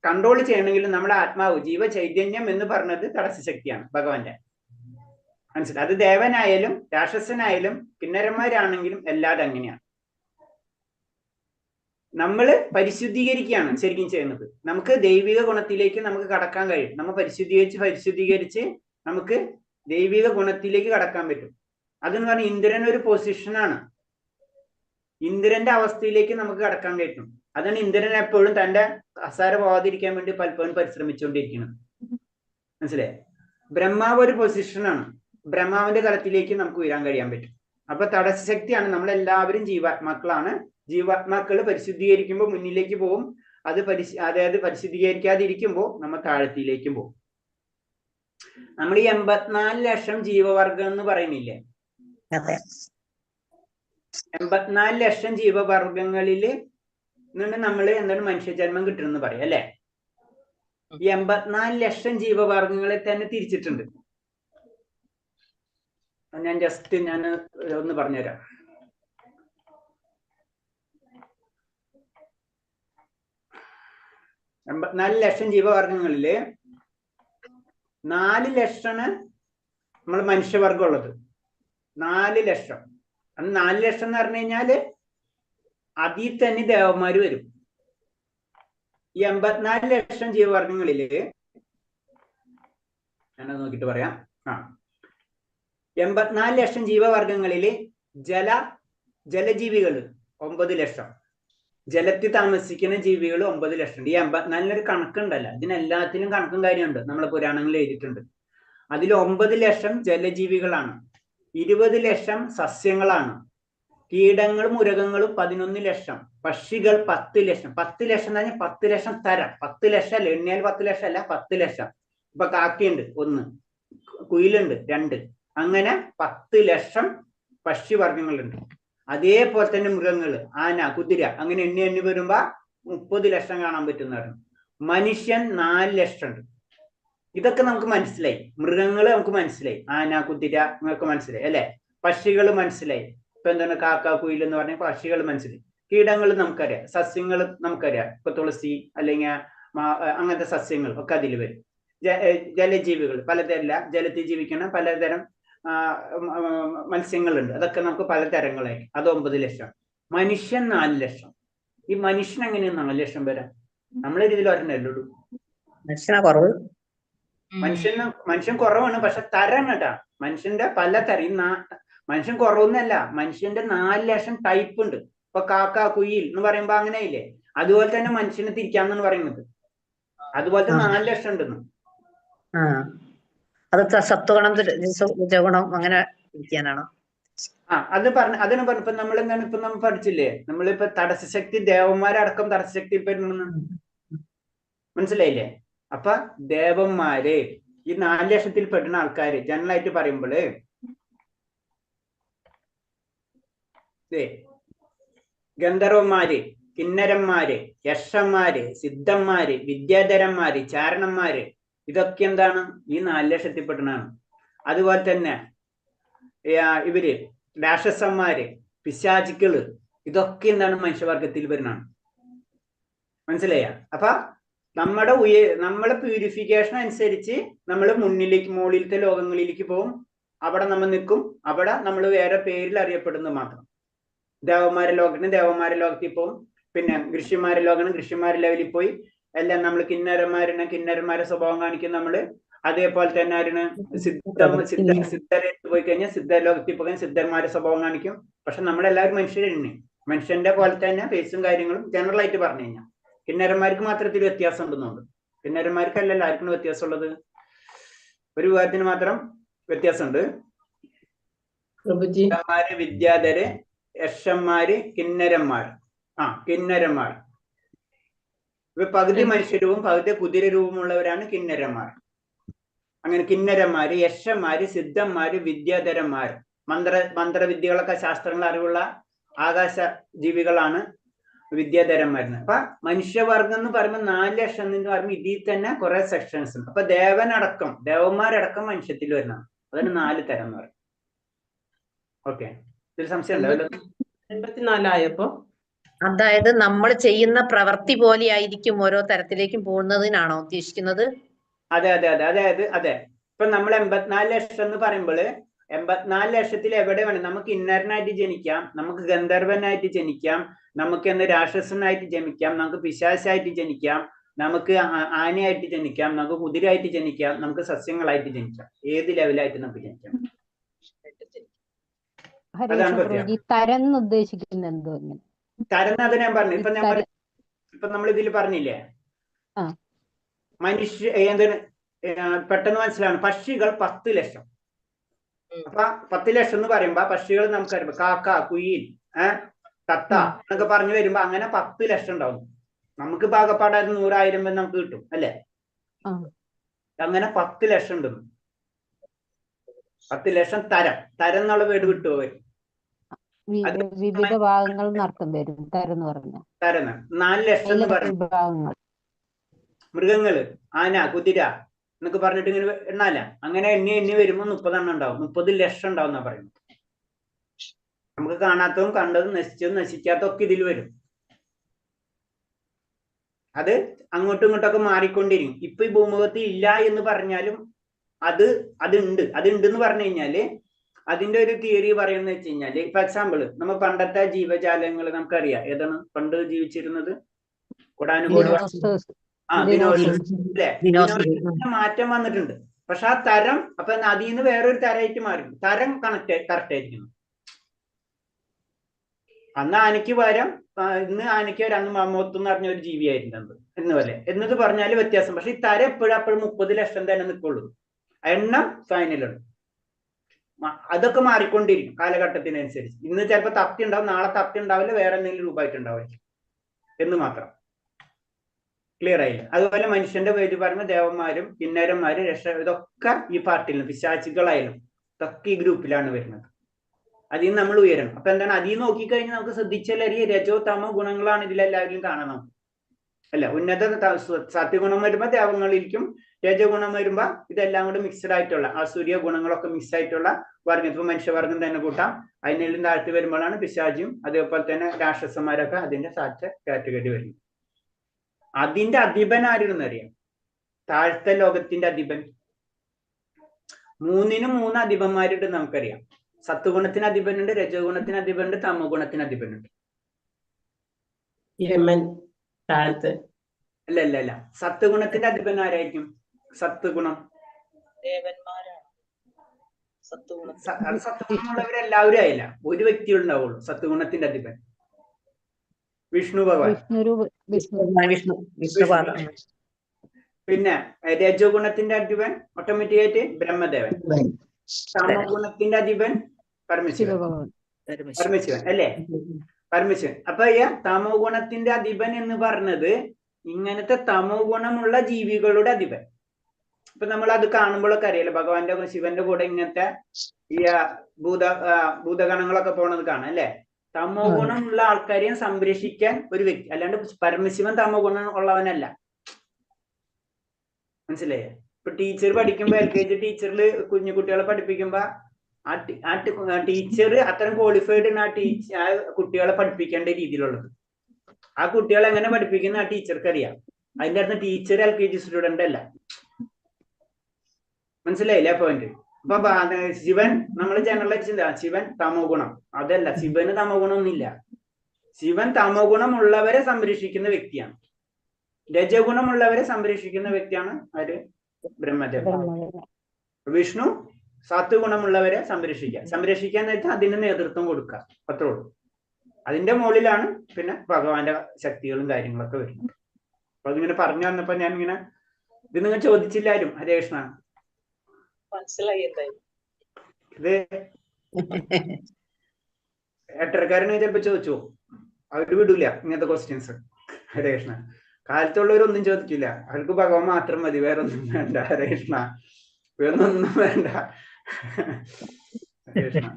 കൺട്രോൾ ചെയ്യണമെങ്കിൽ നമ്മുടെ ആത്മാവ്, ജീവചൈതന്യം എന്ന് പറഞ്ഞത് തടസ്സ ശക്തിയാണ് ഭഗവാന്റെ. മനസ്സിലായി? അത് ദേവനായാലും രാക്ഷസനായാലും കിന്നരന്മാരാണെങ്കിലും എല്ലാതും അങ്ങനെയാണ്. നമ്മള് പരിശുദ്ധീകരിക്കുകയാണ് ശരിക്കും ചെയ്യുന്നത്. നമുക്ക് ദൈവിക ഗുണത്തിലേക്ക് നമുക്ക് കടക്കാൻ കഴിയും. നമ്മൾ പരിശുദ്ധീകരിച്ച് നമുക്ക് ദൈവിക ഗുണത്തിലേക്ക് കടക്കാൻ പറ്റും. അതെന്ന് പറഞ്ഞാൽ ഇന്ദ്രൻ ഒരു പൊസിഷനാണ്. ഇന്ദ്രന്റെ അവസ്ഥയിലേക്ക് നമുക്ക് കടക്കാൻ പറ്റും. അതാണ് ഇന്ദ്രൻ എപ്പോഴും തന്റെ അസാര പോവാതിരിക്കാൻ വേണ്ടി പലപ്പോഴും പരിശ്രമിച്ചുകൊണ്ടിരിക്കുന്നത്. മനസ്സിലായേ? ബ്രഹ്മാവ് ഒരു പൊസിഷനാണ്. ബ്രഹ്മാവിന്റെ തലത്തിലേക്ക് നമുക്ക് ഉയരാൻ കഴിയാൻ പറ്റും. അപ്പൊ തടസ്സ ശക്തിയാണ്. നമ്മളെല്ലാവരും ജീവാത്മാക്കളാണ്. ജീവാത്മാക്കൾ പരിശുദ്ധീകരിക്കുമ്പോൾ മുന്നിലേക്ക് പോകും. അതായത് പരിശുദ്ധീകരിക്കാതിരിക്കുമ്പോൾ നമ്മൾ താഴത്തിലേക്കും പോകും. നമ്മൾ ഈ 84 ലക്ഷം ജീവവർഗം എന്ന് പറയുന്നില്ലേ? 84 ലക്ഷം ജീവവർഗങ്ങളില് നിന്ന് നമ്മൾ എന്താണ് മനുഷ്യജന്മം കിട്ടണമെന്ന് പറയാം അല്ലെ? ഈ 84 ലക്ഷം ജീവവർഗങ്ങളെ തന്നെ തിരിച്ചിട്ടുണ്ട്. ഞാൻ ഒന്ന് പറഞ്ഞുതരാം. നാല് ലക്ഷം ജീവവർഗങ്ങളില് 4 ലക്ഷമാണ് നമ്മൾ മനുഷ്യവർഗം ഉള്ളത്. 4 ലക്ഷം. അത് 4 ലക്ഷം എന്ന് പറഞ്ഞു കഴിഞ്ഞാല് അതിൽ തന്നെ ദേവന്മാര് വരും. ഈ 84 ലക്ഷം ജീവവർഗങ്ങളില് ഞാനത് നോക്കിയിട്ട് പറയാം. 84 ലക്ഷം ജീവവർഗങ്ങളില് ജലജീവികൾ 9 ലക്ഷം. ജലത്തിൽ താമസിക്കുന്ന ജീവികൾ 9 ലക്ഷം. ഈ 84 കണക്കുണ്ടല്ലോ, ഇതിനെല്ലാത്തിനും കണക്കും കാര്യമുണ്ട്, നമ്മളെ പുരാണങ്ങളിൽ എഴുതിയിട്ടുണ്ട്. അതിൽ 9 ലക്ഷം ജലജീവികളാണ്, 20 ലക്ഷം സസ്യങ്ങളാണ്, കീടങ്ങളും ഉരകങ്ങളും 11 ലക്ഷം, പക്ഷികൾ 10 ലക്ഷം. 10 ലക്ഷം എന്ന് പറഞ്ഞാൽ 10 ലക്ഷം തരം. 10 ലക്ഷം അല്ല, എണ്ണിയാൽ 10 ലക്ഷം അല്ല, 10 ലക്ഷം. ഇപ്പൊ കാക്കയുണ്ട് 1, കുയിലുണ്ട് 2, അങ്ങനെ 10 ലക്ഷം പക്ഷിവർഗങ്ങളുണ്ട്. അതേപോലെ തന്നെ മൃഗങ്ങള്, ആന, കുതിര, അങ്ങനെ എണ്ണി വരുമ്പോ 30 ലക്ഷം കാണാൻ പറ്റുന്നതാണ്. മനുഷ്യൻ 4 ലക്ഷം ഉണ്ട്. ഇതൊക്കെ നമുക്ക് മനസ്സിലായി. മൃഗങ്ങള് നമുക്ക് മനസ്സിലായി, ആന, കുതിര നിങ്ങൾക്ക് മനസ്സിലായി അല്ലെ? പക്ഷികൾ മനസ്സിലായി. ഇപ്പൊ എന്താണ് കാക്ക, കുയിൽ എന്ന് പറഞ്ഞ പക്ഷികൾ മനസ്സിലായി. കീടങ്ങൾ നമുക്കറിയാം, സസ്യങ്ങൾ നമുക്കറിയാം, ഇപ്പൊ തുളസി അല്ലെങ്കിൽ അങ്ങനത്തെ സസ്യങ്ങൾ ഒക്കെ അതിൽ വരും. ജലജീവികൾ പലതരം, ജലത്തിൽ ജീവിക്കുന്ന പലതരം മത്സ്യങ്ങളുണ്ട്, അതൊക്കെ നമുക്ക് പലതരങ്ങളായി. അത് 9 ലക്ഷം. മനുഷ്യൻ 4 ലക്ഷം. ഈ മനുഷ്യൻ എങ്ങനെയാണ് 4 ലക്ഷം വരാം? നമ്മളെ രീതിയിൽ പറഞ്ഞല്ലോ, മനുഷ്യൻ കുറവാണ്, പക്ഷെ തരം കേട്ടാ. മനുഷ്യന്റെ പല തരം. മനുഷ്യൻ കുറവൊന്നല്ല, മനുഷ്യന്റെ 4 ലക്ഷം ടൈപ്പ് ഉണ്ട്. ഇപ്പൊ കാക്ക, കുയിൽ എന്ന് പറയുമ്പോ അങ്ങനെയില്ലേ? അതുപോലെ തന്നെ മനുഷ്യനെ തിരിക്കാന്നാണ് പറയുന്നത്. അതുപോലത്തെ 4 ലക്ഷം ഉണ്ടെന്ന്. അതൊക്കെ സത്വഗുണം രജഗുണം അങ്ങനെ ഇരിക്കാനാണോ? അതിന് പറഞ്ഞു. ഇപ്പൊ നമ്മൾ എന്താണ് ഇപ്പൊ നമ്മൾ പഠിച്ചില്ലേ, നമ്മളിപ്പോ തടസ്സശക്തി, ദേവന്മാരടക്കം തടസ്സശക്തി പെടുന്നു, മനസ്സിലായില്ലേ? അപ്പൊ ദേവന്മാര് ഈ 4 ലക്ഷത്തിൽ പെടുന്ന ആൾക്കാര് ജനറലായിട്ട് പറയുമ്പോള് ഗന്ധർവന്മാര്, കിന്നരന്മാര്, യക്ഷന്മാര്, സിദ്ധന്മാര്, വിദ്യാധരന്മാര്, ചാരണന്മാര്, ഇതൊക്കെ എന്താണ് ഈ 4 ലക്ഷത്തിൽ പെടുന്നതാണ്. അതുപോലെ തന്നെ ഇവര് രാക്ഷസന്മാര്, പിശാചുക്കള്, ഇതൊക്കെ എന്താണ് മനുഷ്യവർഗത്തിൽ വരുന്നതാണ്. മനസ്സിലായ? അപ്പൊ നമ്മളെ പ്യൂരിഫിക്കേഷൻ അനുസരിച്ച് നമ്മൾ മുകളിലത്തെ ലോകങ്ങളിലേക്ക് പോകും. അവിടെ നമ്മൾ നിൽക്കും. അവിടെ നമ്മൾ വേറെ പേരിൽ അറിയപ്പെടുന്നു മാത്രം. ദേവന്മാരുടെ ലോകത്തിൽ പോകും. പിന്നെ ഋഷിമാരുടെ ലെവലിൽ പോയി എല്ലാം നമ്മൾ കിന്നരന്മാരുടെ സ്വഭാവം കാണിക്കും നമ്മള്. അതേപോലെ തന്നെ ആരാണ് സിദ്ധരെ പോയി കഴിഞ്ഞാൽ സിദ്ധലോകത്തിൽ പോകാൻ സിദ്ധന്മാരുടെ സ്വഭാവം കാണിക്കും. പക്ഷെ നമ്മളെല്ലാവരും മനുഷ്യന്റെ പോലെ തന്നെ ഫേസും കാര്യങ്ങളും ജനറൽ ആയിട്ട് പറഞ്ഞു കഴിഞ്ഞാൽ. കിന്നരന്മാർക്ക് മാത്രത്തിൽ വ്യത്യാസം ഉണ്ടെന്നുണ്ട്. കിന്നരന്മാർക്കല്ലല്ലോ ആർക്കും വ്യത്യാസമുള്ളത്, ഒരു വിഭാഗത്തിന് മാത്രം വ്യത്യാസമുണ്ട്. വിദ്യാധര്, യക്ഷന്മാര്, കിന്നരന്മാർ. ഇവ പകുതി മനുഷ്യരൂപം പകുതി കുതിര രൂപമുള്ളവരാണ് കിന്നരന്മാർ. അങ്ങനെ കിന്നരന്മാര്, യക്ഷന്മാര്, സിദ്ധന്മാര്, വിദ്യാധരന്മാർ, മന്ത്രവിദ്യകളൊക്കെ ശാസ്ത്രങ്ങൾ അറിവുള്ള ആകാശ ജീവികളാണ് വിദ്യാധരന്മാരുന്ന്. അപ്പൊ മനുഷ്യവർഗം എന്ന് പറയുമ്പോൾ 4 ലക്ഷം എന്ന് പറയുമ്പോൾ ഇതിൽ തന്നെ കുറെ സെക്ഷൻസ് ഉണ്ട്. അപ്പൊ ദേവന്മാരടക്കം മനുഷ്യത്തിൽ വരുന്നതാണ്. അതിന് 4 തരം എന്ന് പറയും. ഓക്കെ, ഇതിൽ സംശയം ഉണ്ടോ? 84 ആയപ്പോ അതായത് നമ്മൾ ചെയ്യുന്ന പ്രവൃത്തി പോലെ ആയിരിക്കും ഓരോ തരത്തിലേക്കും പോകുന്നതിനാണോ ഉദ്ദേശിക്കുന്നത്? അതെ. ഇപ്പൊ നമ്മൾ 84 ലക്ഷം എന്ന് പറയുമ്പോള് 84 ലക്ഷത്തിൽ എവിടെ വേണം നമുക്ക് കിന്നരനായിട്ട് ജനിക്കാം, നമുക്ക് ഗന്ധർവനായിട്ട് ജനിക്കാം, നമുക്ക് രാക്ഷസനായിട്ട് ജനിക്കാം, നമുക്ക് പിശാചായിട്ട് ജനിക്കാം, നമുക്ക് ആനയായിട്ട് ജനിക്കാം, നമുക്ക് കുതിരയായിട്ട് ജനിക്കാം, നമുക്ക് സസ്യങ്ങളായിട്ട് ജനിക്കാം. ഏത് ലെവലായിട്ട് നമുക്ക് ജനിക്കാം. തരം ഉദ്ദേശിക്കുന്നത് എന്തോ? തരം അത് ഞാൻ പറഞ്ഞു. ഇപ്പൊ നമ്മൾ ഇതിൽ പറഞ്ഞില്ലേ, പെട്ടെന്ന് മനസ്സിലാണ്. പക്ഷികൾ 10 ലക്ഷം. അപ്പൊ 10 ലക്ഷം എന്ന് പറയുമ്പോ പക്ഷികൾ നമുക്കറിയാം, കാക്ക, കുയിൽ, തത്ത എന്നൊക്കെ പറഞ്ഞു വരുമ്പോ അങ്ങനെ 10 ലക്ഷം ഉണ്ടാവും. നമുക്ക് പാകപ്പാടായത് 100,000 നമുക്ക് കിട്ടും അല്ലെ? അങ്ങനെ 10 ലക്ഷം ഉണ്ട്. 10 ലക്ഷം തരം എന്നുള്ള വീട് വിട്ടുപോയി. വിവിധ ഭാഗങ്ങൾ നടത്തും വരും തരം എന്ന് പറഞ്ഞ 4 ലക്ഷം എന്ന് പറഞ്ഞു. മൃഗങ്ങള്, ആന, കുതിര എന്നൊക്കെ പറഞ്ഞിട്ട് ഇങ്ങനെ എണ്ണാല. അങ്ങനെ എണ്ണി വരുമ്പോ 30 എണ്ണം ഉണ്ടാവും. 30 ലക്ഷം ഉണ്ടാവും എന്നാ പറയുന്നത്. നമുക്ക് കാണാത്തതും കണ്ടതും നശിച്ചതും നശിക്കാത്തതും ഒക്കെ ഇതിൽ വരും. അത് അങ്ങോട്ടും ഇങ്ങോട്ടൊക്കെ മാറിക്കൊണ്ടിരിക്കും. ഇപ്പൊ ഈ ഭൂമുഖത്ത് ഇല്ല എന്ന് പറഞ്ഞാലും അതുണ്ട് എന്ന് പറഞ്ഞു കഴിഞ്ഞാല് അതിന്റെ ഒരു തിയറി പറയുന്നത് വെച്ച് കഴിഞ്ഞാല് ഇപ്പൊ എക്സാമ്പിൾ നമ്മൾ പണ്ടത്തെ ജീവജാലങ്ങൾ നമുക്കറിയാം ഏതാണ് പണ്ട് ജീവിച്ചിരുന്നത് കൊടാനുകോടി അല്ലേ മാറ്റം വന്നിട്ടുണ്ട്. പക്ഷെ ആ തരം അപ്പൊ അതിൽ നിന്ന് വേറൊരു തരമായിട്ട് മാറി. തരം കറക്റ്റ് ആയിരിക്കുന്നു. അന്ന് ആനയ്ക്ക് പകരം ഇന്ന് ആനയ്ക്ക് അന്ന് മമ്മൂത്ത് എന്ന് പറഞ്ഞ ഒരു ജീവിയായിരുന്നത് എന്നുപോലെ എന്നത് പറഞ്ഞാല് വ്യത്യാസം. പക്ഷെ ഈ തരം എപ്പോഴും 30 ലക്ഷം തന്നെ നിൽക്കുള്ളൂ. എണ്ണം ഫൈനലുണ്ട്. അതൊക്കെ മാറിക്കൊണ്ടിരിക്കും കാലഘട്ടത്തിനനുസരിച്ച്. ഇന്ന് ചിലപ്പോൾ തപ്തി ഉണ്ടാവും, നാളെ തപ്തി ഉണ്ടാവില്ല, വേറെ എന്തെങ്കിലും രൂപമായിട്ടുണ്ടാവില്ല എന്ന് മാത്രം. ക്ലിയർ ആയില്ല? അതുപോലെ മനുഷ്യന്റെ പേര് പറയുമ്പോൾ ദേവന്മാരും കിന്നരന്മാരും ഇതൊക്കെ ഈ പാർട്ടിയിലും പിശാചികളായാലും ഇതൊക്കെ ഈ ഗ്രൂപ്പിലാണ് വരുന്നത്. അതിൽ നിന്ന് നമ്മൾ ഉയരണം. അപ്പൊ എന്താണ് അതിൽ നോക്കിക്കഴിഞ്ഞാൽ നമുക്ക് ശ്രദ്ധിച്ചാൽ രജോ തമോ ഗുണങ്ങളാണ് ഇതിലെല്ലാവരും കാണണം അല്ല. ഉന്നത സത്യഗുണം വരുമ്പോ ദേവങ്ങളിലേക്കും, രജഗുണം വരുമ്പോ ഇതെല്ലാം കൂടെ മിക്സഡ് ആയിട്ടുള്ള അസൂര്യ ഗുണങ്ങളൊക്കെ മിക്സ് ആയിട്ടുള്ള വർഗം. ഇപ്പൊ മനുഷ്യവർഗം തന്നെ കൂട്ടാം. അതിനെല്ലാം താഴ്ത്തി വരുമ്പോഴാണ് പിശാചിയും അതേപോലെ തന്നെ രാക്ഷസന്മാരൊക്കെ അതിന്റെ താഴ്ച കാറ്റഗറി വരുന്നത്. അതിന്റെ അധിപൻ ആരെന്നറിയാം? താഴ്ത്ത ലോകത്തിന്റെ അധിപൻ. 3 അധിപന്മാരുണ്ട് നമുക്കറിയാം. സത്വഗുണത്തിന് അധിപനുണ്ട്, രജഗുണത്തിന് അധിപനുണ്ട്, തമോ ഗുണത്തിന് അധിപനുണ്ട്. അല്ല സത്വഗുണത്തിന്റെ അധിപൻ ആരായിരിക്കും? സത്വഗുണം സത്വഗുണമുള്ളവരെല്ലാവരും ആയില്ല, ഒരു വ്യക്തി ഉണ്ടാവുള്ളൂ സത്വഗുണത്തിന്റെ അധിപൻ. വിഷ്ണു ഭഗവാൻ. പിന്നെ രജോ ഗുണത്തിന്റെ അധിപൻ ഓട്ടോമാറ്റിക്കായിട്ട് ബ്രഹ്മദേവൻ. തമോ ഗുണത്തിന്റെ അധിപൻ പരമശിവൻ അല്ലേ? പരമശിവൻ. അപ്പൊ ഈ തമോ ഗുണത്തിന്റെ അധിപൻ എന്ന് പറഞ്ഞത് ഇങ്ങനത്തെ തമോ ഗുണമുള്ള ജീവികളുടെ അധിപൻ. ഇപ്പൊ നമ്മൾ അത് കാണുമ്പോഴൊക്കെ അറിയാലോ, ഭഗവാന്റെ ശിവന്റെ കൂടെ ഇങ്ങനത്തെ ഈ ഭൂതഗണങ്ങളൊക്കെ പോണത് കാണാം അല്ലെ? തമോ ഗുണമുള്ള ആൾക്കാരെയും സംരക്ഷിക്കാൻ ഒരു വ്യക്തി. അല്ലാണ്ട് പരമശിവൻ തമോ ഗുണം ഉള്ളവനല്ല. മനസ്സിലായേ? ഇപ്പൊ ടീച്ചർ പഠിക്കുമ്പോ LKG ടീച്ചറിൽ കുഞ്ഞു കുട്ടികളെ പഠിപ്പിക്കുമ്പോ ആ ടീച്ചർ അത്തരം ക്വാളിഫൈഡ് ആ കുട്ടികളെ പഠിപ്പിക്കേണ്ട രീതിയിലുള്ളത്. ആ കുട്ടികളെ എങ്ങനെ പഠിപ്പിക്കുന്ന ആ ടീച്ചർക്ക് അറിയാം. അതിന്റെ അർത്ഥം ടീച്ചർ LKG സ്റ്റുഡന്റ് അല്ല. മനസ്സിലായില്ലേ പോയിന്റ്? അപ്പൊ ശിവൻ നമ്മൾ ജനറലൈസ് ചെയ്ത ശിവൻ തമോ ഗുണം. അതല്ല, ശിവന് തമോ ഗുണം ഒന്നുമില്ല. ശിവൻ തമോ ഗുണമുള്ളവരെ സംരക്ഷിക്കുന്ന വ്യക്തിയാണ്. രജഗുണമുള്ളവരെ സംരക്ഷിക്കുന്ന വ്യക്തിയാണ് ആര്? ബ്രഹ്മദേവൻ. വിഷ്ണു സത്വഗുണമുള്ളവരെ സംരക്ഷിക്കാൻ വെച്ചാൽ അതിന് നേതൃത്വം കൊടുക്കുക, അത്രേ ഉള്ളൂ. അതിന്റെ മുകളിലാണ് പിന്നെ ഭഗവാന്റെ ശക്തികളും കാര്യങ്ങളൊക്കെ വരുന്നത്. അപ്പൊ അതിങ്ങനെ പറഞ്ഞു വന്നപ്പോ ഞാൻ ഇങ്ങനെ ഇത് നിങ്ങൾ ചോദിച്ചില്ലാരും. ഹരേ കൃഷ്ണ. മനസ്സിലായി. ഇത് എട്ടരക്കാരനെ ചിലപ്പോ ചോദിച്ചു, അവര് വിടൂല ഇങ്ങനത്തെ ക്വസ്റ്റ്യൻസ്. ഹരേ കൃഷ്ണ. കാലത്തുള്ളവരൊന്നും ചോദിക്കില്ല, അവർക്ക് ഭഗവാൻ മാത്രം മതി, വേറൊന്നും വേണ്ട. ഹരേ കൃഷ്ണ. വേറൊന്നും വേണ്ട. ഹരേ കൃഷ്ണ.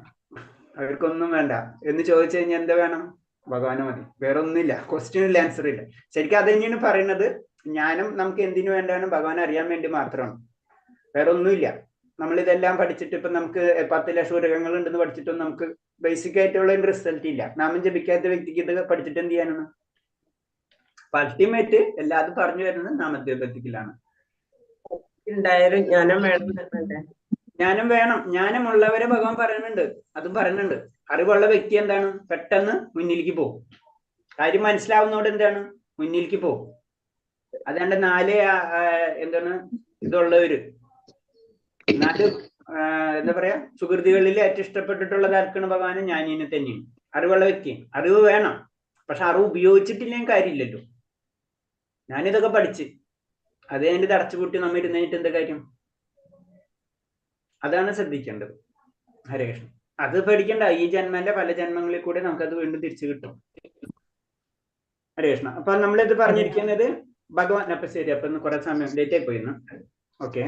അവർക്കൊന്നും വേണ്ട എന്ന് ചോദിച്ചു കഴിഞ്ഞാൽ എന്താ വേണം? ഭഗവാന് മതി, വേറെ ഒന്നുമില്ല. ക്വസ്റ്റ്യനില്ല, ആൻസർ ഇല്ല. ശരിക്കും അത് തന്നെയാണ് പറയുന്നത്. ജ്ഞാനം നമുക്ക് എന്തിനു വേണ്ടാണ്? ഭഗവാൻ അറിയാൻ വേണ്ടി മാത്രമാണ്, വേറെ ഒന്നുമില്ല. നമ്മളിതെല്ലാം പഠിച്ചിട്ട് ഇപ്പൊ നമുക്ക് 10 ലക്ഷം ഉരകങ്ങൾ ഉണ്ടെന്ന് പഠിച്ചിട്ടും നമുക്ക് ബേസിക് ആയിട്ടുള്ള റിസൾട്ട് ഇല്ല. നാമം ജപിക്കാത്ത വ്യക്തിക്ക് ഇത് പഠിച്ചിട്ട് എന്ത് ചെയ്യാനാണ്? അൾട്ടിമേറ്റ് എല്ലാതും പറഞ്ഞു വരുന്നത് നാമജപത്തിലാണ്. ജ്ഞാനം വേണം. ജ്ഞാനമുള്ളവരെ ഭഗവാൻ പറയുന്നുണ്ട്, അതും പറയുന്നുണ്ട്. അറിവുള്ള വ്യക്തി എന്താണ്? പെട്ടെന്ന് മുന്നിലേക്ക് പോകും. കാര്യം മനസ്സിലാവുന്നതോടെ എന്താണ്? മുന്നിലേക്ക് പോകും. അതാണ്ട് 4 എന്താണ് ഇതുള്ളവര്, 4 എന്താ പറയാ, സുഹൃത്തുക്കളിൽ ഏറ്റവും ഇഷ്ടപ്പെട്ടിട്ടുള്ളത് ആർക്കാണ്? ഭഗവാന് ജ്ഞാനീനെ തന്നെയാണ്. അറിവുള്ള വ്യക്തി. അറിവ് വേണം, പക്ഷെ അറിവ് ഉപയോഗിച്ചിട്ടില്ലെങ്കിൽ കാര്യമില്ലല്ലോ. ഞാനിതൊക്കെ പഠിച്ച് അതേ എന്റെ അടച്ചുപൂട്ടി നമ്മ ഇരുന്നിട്ട് എന്താ കാര്യം? അതാണ് ശ്രദ്ധിക്കേണ്ടത്. ഹരേ കൃഷ്ണ. അത് പഠിക്കണ്ട. ഈ ജന്മന്റെ പല ജന്മങ്ങളിൽ കൂടെ നമുക്കത് വീണ്ടും തിരിച്ചു കിട്ടും. ഹരേ കൃഷ്ണ. അപ്പൊ നമ്മളിത് പറഞ്ഞിരിക്കുന്നത് ഭഗവാൻ. അപ്പൊ ശരി, അപ്പൊ കുറെ സമയം ലേറ്റ് ആയി പോയിരുന്നു. ഓക്കെ,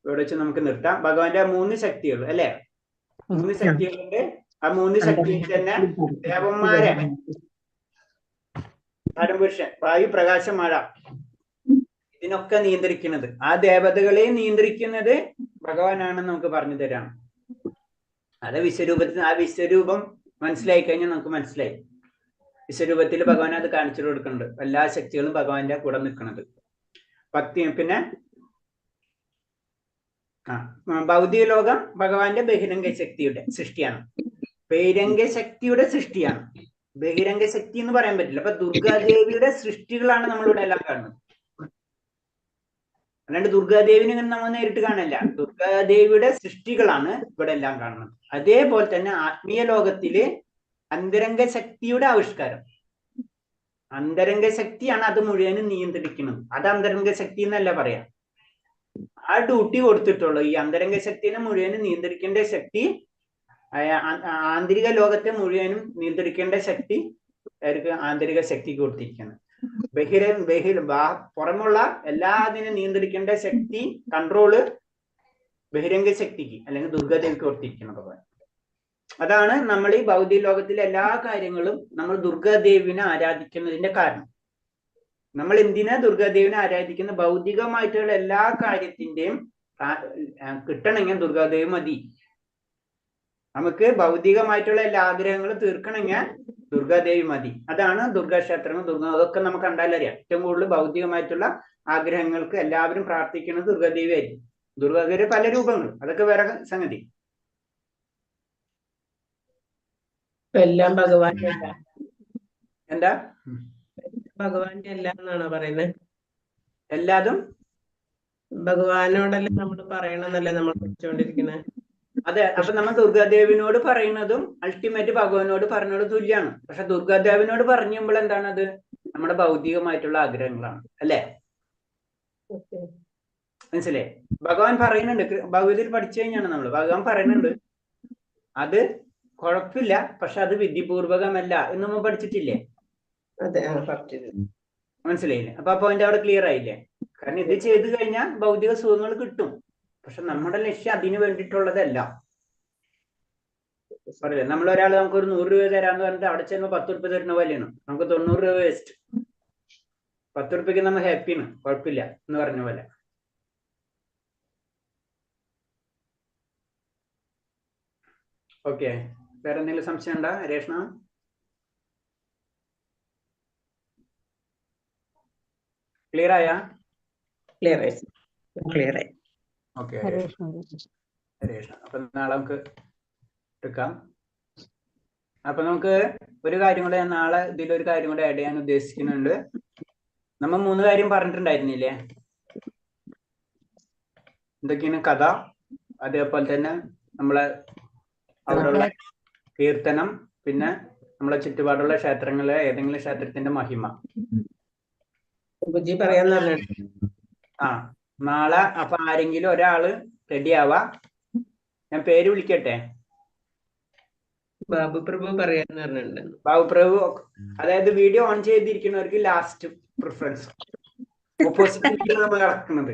ഇവിടെ വെച്ച് നമുക്ക് നിർത്താം. ഭഗവാന്റെ 3 ശക്തികൾ അല്ലെ? 3 ശക്തികളുണ്ട്. ആ 3 ശക്തിയിൽ തന്നെ ദേവന്മാരെ, പരമപുരുഷൻ, വായു, പ്രകാശം, മഴ, ഇതിനൊക്കെ നിയന്ത്രിക്കുന്നത്, ആ ദേവതകളെ നിയന്ത്രിക്കുന്നത് ഭഗവാനാണെന്ന് നമുക്ക് പറഞ്ഞു തരാം. അത് വിശ്വരൂപത്തിൽ, ആ വിശ്വരൂപം മനസ്സിലായി കഴിഞ്ഞാൽ നമുക്ക് മനസ്സിലായി. വിശ്വരൂപത്തിൽ ഭഗവാൻ അത് കാണിച്ചു കൊടുക്കുന്നുണ്ട്. എല്ലാ ശക്തികളും ഭഗവാന്റെ കൂടെ നിൽക്കുന്നത്. ഭക്തി. പിന്നെ ഭൗതിക ലോകം ഭഗവാന്റെ ബഹിരംഗ ശക്തിയുടെ സൃഷ്ടിയാണ്. ബഹിരംഗ ശക്തിയുടെ സൃഷ്ടിയാണ്. ബഹിരംഗ ശക്തി എന്ന് പറയാൻ പറ്റില്ല. അപ്പൊ ദുർഗാദേവിയുടെ സൃഷ്ടികളാണ് നമ്മളിവിടെ എല്ലാം കാണുന്നത്. അല്ലാണ്ട് ദുർഗാദേവിനെ ഇങ്ങനെ നമ്മൾ നേരിട്ട് കാണില്ല. ദുർഗാദേവിയുടെ സൃഷ്ടികളാണ് ഇവിടെ എല്ലാം കാണുന്നത്. അതേപോലെ തന്നെ ആത്മീയ ലോകത്തില് അന്തരംഗ ശക്തിയുടെ ആവിഷ്കാരം. അന്തരംഗ ശക്തിയാണ് അത് മുഴുവനും നിയന്ത്രിക്കുന്നത്. അത് അന്തരംഗ ശക്തി എന്നല്ല പറയാം. ആ ഡ്യൂട്ടി കൊടുത്തിട്ടുള്ളൂ. ഈ അന്തരംഗ ശക്തിനെ മുഴുവനും നിയന്ത്രിക്കേണ്ട ശക്തി, ആന്തരിക ലോകത്തെ മുഴുവനും നിയന്ത്രിക്കേണ്ട ശക്തി അവർക്ക് ആന്തരിക ശക്തിക്ക് കൊടുത്തിരിക്കുന്നത്. പുറമുള്ള എല്ലാത്തിനും നിയന്ത്രിക്കേണ്ട ശക്തി, കൺട്രോള് ബഹിരംഗ ശക്തിക്ക് അല്ലെങ്കിൽ ദുർഗാദേവിക്ക് കൊടുത്തിരിക്കുന്നത്. അതാണ് നമ്മൾ ഈ ഭൗതിക ലോകത്തിലെ എല്ലാ കാര്യങ്ങളും നമ്മൾ ദുർഗാദേവിനെ ആരാധിക്കുന്നതിന്റെ കാരണം. നമ്മൾ എന്തിനാ ദുർഗാദേവിനെ ആരാധിക്കുന്ന? ഭൗതികമായിട്ടുള്ള എല്ലാ കാര്യത്തിന്റെയും കിട്ടണമെങ്കിൽ ദുർഗാദേവി മതി. നമുക്ക് ഭൗതികമായിട്ടുള്ള എല്ലാ ആഗ്രഹങ്ങളും തീർക്കണമെങ്കിൽ ദുർഗാദേവി മതി. അതാണ് ദുർഗാക്ഷേത്രങ്ങൾ, അതൊക്കെ നമുക്ക് കണ്ടാലറിയാം. ഏറ്റവും കൂടുതൽ ഭൗതികമായിട്ടുള്ള ആഗ്രഹങ്ങൾക്ക് എല്ലാവരും പ്രാർത്ഥിക്കുന്നത് ദുർഗാദേവി ആയിരിക്കും. ദുർഗാദേവിയുടെ പല രൂപങ്ങളും, അതൊക്കെ വേറെ സംഗതി. എല്ലാം ഭഗവാന്റെ അല്ല. എന്താ ഭഗവാന്റെ അല്ല എന്നാണോ പറയുന്നത്? എല്ലാതും ഭഗവാനോടല്ലേ നമ്മൾ പറയണമെന്നല്ലേ നമ്മൾ പഠിച്ചുകൊണ്ടിരിക്കുന്നത്? അതെ. അപ്പൊ നമ്മൾ ദുർഗാദേവിനോട് പറയുന്നതും അൾട്ടിമേറ്റ് ഭഗവാനോട് പറഞ്ഞോട് തുല്യാണ്. പക്ഷെ ദുർഗാദേവിനോട് പറയുമ്പോൾ എന്താണത്? നമ്മുടെ ഭൗതികമായിട്ടുള്ള ആഗ്രഹങ്ങളാണ്, അല്ലേ? മനസ്സിലേ? ഭഗവാൻ പറയുന്നുണ്ട്, ഭഗവതിൽ പഠിച്ചു കഴിഞ്ഞാണ് നമ്മൾ, ഭഗവാൻ പറയുന്നുണ്ട് അത് കുഴപ്പമില്ല, പക്ഷെ അത് വിധിപൂർവകമല്ല എന്ന് നമ്മൾ പഠിച്ചിട്ടില്ലേ? അതെ, മനസ്സിലായില്ലേ? അപ്പൊ പോയിന്റ് അവിടെ ക്ലിയർ ആയില്ലേ? കാരണം ഇത് ചെയ്തു കഴിഞ്ഞാൽ ഭൗതിക സുഖങ്ങൾ കിട്ടും, പക്ഷെ നമ്മുടെ ലക്ഷ്യം അതിന് വേണ്ടിയിട്ടുള്ളതല്ല. പറയില്ലേ, നമ്മളൊരാൾ നമുക്കൊരു 100 രൂപ തരാന്ന് പറഞ്ഞിട്ട് അവിടെ ചെല്ലുമ്പോൾ 10 രൂപ തരുന്ന പോലെയാണ്. നമുക്ക് 90 രൂപ വേസ്റ്റ്. 10 രൂപയ്ക്ക് നമ്മൾ ഹാപ്പിയാണ്, കുഴപ്പമില്ല എന്ന് പറഞ്ഞ പോലെ. ഓക്കെ, വേറെ എന്തെങ്കിലും സംശയം ഉണ്ടോ രേഷ്ണ? ക്ലിയർ ആയാ? ക്ലിയർ ആയി. ഓക്കെ, അപ്പൊ നാളെ നമുക്ക് എടുക്കാം. അപ്പൊ നമുക്ക് ഒരു കാര്യം കൂടെ, നാളെ ഇതിലൊരു കാര്യം കൂടെ ആഡ് ചെയ്യാൻ ഉദ്ദേശിക്കുന്നുണ്ട്. നമ്മൾ 3 കാര്യം പറഞ്ഞിട്ടുണ്ടായിരുന്നില്ലേ? എന്തൊക്കെയാണ്? കഥ, അതേപോലെ തന്നെ നമ്മളെ അവിടെയുള്ള കീർത്തനം, പിന്നെ നമ്മളെ ചുറ്റുപാടുള്ള ക്ഷേത്രങ്ങളിലെ ഏതെങ്കിലും ക്ഷേത്രത്തിന്റെ മഹിമ. നാളെ അപ്പൊ ആരെങ്കിലും ഒരാള് റെഡി ആവാ. ഞാൻ പേര് വിളിക്കട്ടെ. ബാബു പ്രഭു പറയാന്ന് പറഞ്ഞിട്ടുണ്ട്. ബാബു പ്രഭു, അതായത് വീഡിയോ ഓൺ ചെയ്തിരിക്കുന്നവർക്ക് ലാസ്റ്റ് പ്രിഫറൻസ്. ഓപ്പോസിറ്റ് നമ്മൾ നടക്കുന്നത്.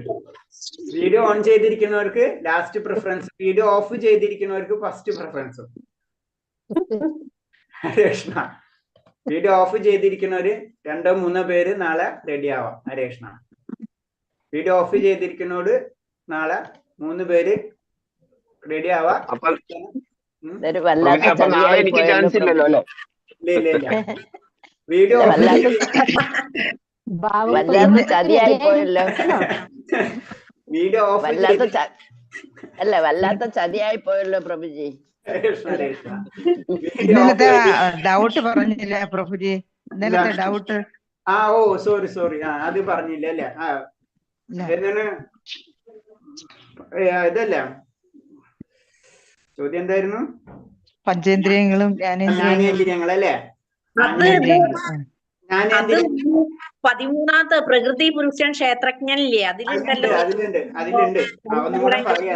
വീഡിയോ ഓൺ ചെയ്തിരിക്കുന്നവർക്ക് ലാസ്റ്റ് പ്രിഫറൻസ്, വീഡിയോ ഓഫ് ചെയ്തിരിക്കുന്നവർക്ക് first preference. Hareshna, video off ചെയ്തിരിക്കുന്നവര് 2-3 പേര് നാളെ റെഡി ആവാം. ഹരേഷ്ണ, വീഡിയോ ഓഫ് ചെയ്തിരിക്കുന്നോട് നാളെ 3 പേര് റെഡി ആവാ. എനിക്ക് ചാൻസ് ഇല്ലല്ലോ അല്ലേ? വീഡിയോ ചതിയായിപ്പോയല്ലോ. വീഡിയോ ഓഫ് അല്ല, വല്ലാത്ത ചതിയായിപ്പോയല്ലോ പ്രഭുജി. ഇന്നലത്തെ ഡൗട്ട് പറഞ്ഞില്ല പ്രഭുജി, ഇന്നലത്തെ ഡൗട്ട്. ഓ സോറി, അത് പറഞ്ഞില്ല അല്ലേ? ഇതല്ല ചോദ്യം എന്തായിരുന്നു? പഞ്ചേന്ദ്രിയങ്ങളും ജ്ഞാനേന്ദ്രിയങ്ങൾ അല്ലേ? 13ാമത്തെ പ്രകൃതി പുരുഷൻ ക്ഷേത്രജ്ഞനില്ലേ? അതിലുണ്ടല്ലോ. അതിലുണ്ട്. ഒന്നും കൂടെ പറയാ,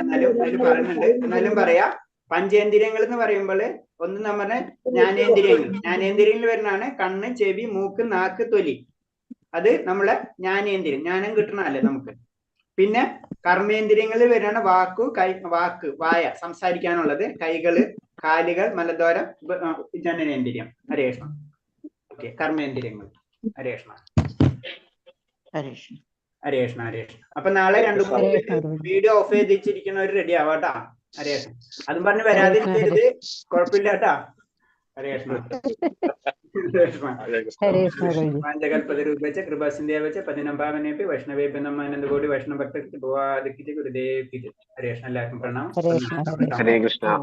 എന്നാലും പറയാ. പഞ്ചേന്ദ്രിയങ്ങൾ എന്ന് പറയുമ്പോൾ ഒന്ന് നമ്മുടെ ജ്ഞാനേന്ദ്രിയങ്ങൾ വരുന്നതാണ് കണ്ണ്, ചെവി, മൂക്ക്, നാക്ക്, തൊലി. അത് നമ്മളെ ജ്ഞാനേന്ദ്രിയം, ജ്ഞാനം കിട്ടണല്ലേ നമുക്ക്. പിന്നെ കർമ്മേന്ദ്രിയങ്ങളിൽ വരുന്നതാണ് വായ, സംസാരിക്കാനുള്ളത്, കൈകള്, കാലുകൾ, മലദ്വാരം, ജനനേന്ദ്രിയം. ഹരേഷ്ണ. ഓക്കെ, കർമ്മേന്ദ്രിയങ്ങൾ. ഹരേഷ്ണ. അപ്പൊ നാളെ 2-3 വീഡിയോ ഓഫ് ചെയ്ത് വെച്ചിരിക്കുന്നവർ റെഡി ആവാട്ടാ. ഹരേഷ്ണ, അതും പറഞ്ഞ് വരാതിരിക്കരുത്, കുഴപ്പമില്ല കേട്ടാ. ഹരേ കൃഷ്ണ. ഹരേ കൃഷ്ണ പ്രഭുജി. പാഞ്ചകൽപതരൂപേച്ച കൃപാസിന്ധ്യാവച്ച പതിനം പാവനേപി വൈഷ്ണവേപി നമാനന്ദകോടി വൈഷ്ണവ ഭക്ത ഗുരുദേവ്. ഹരേ കൃഷ്ണ. എല്ലാവർക്കും പ്രണാമം. ഹരേ കൃഷ്ണ. ഹരേ കൃഷ്ണ.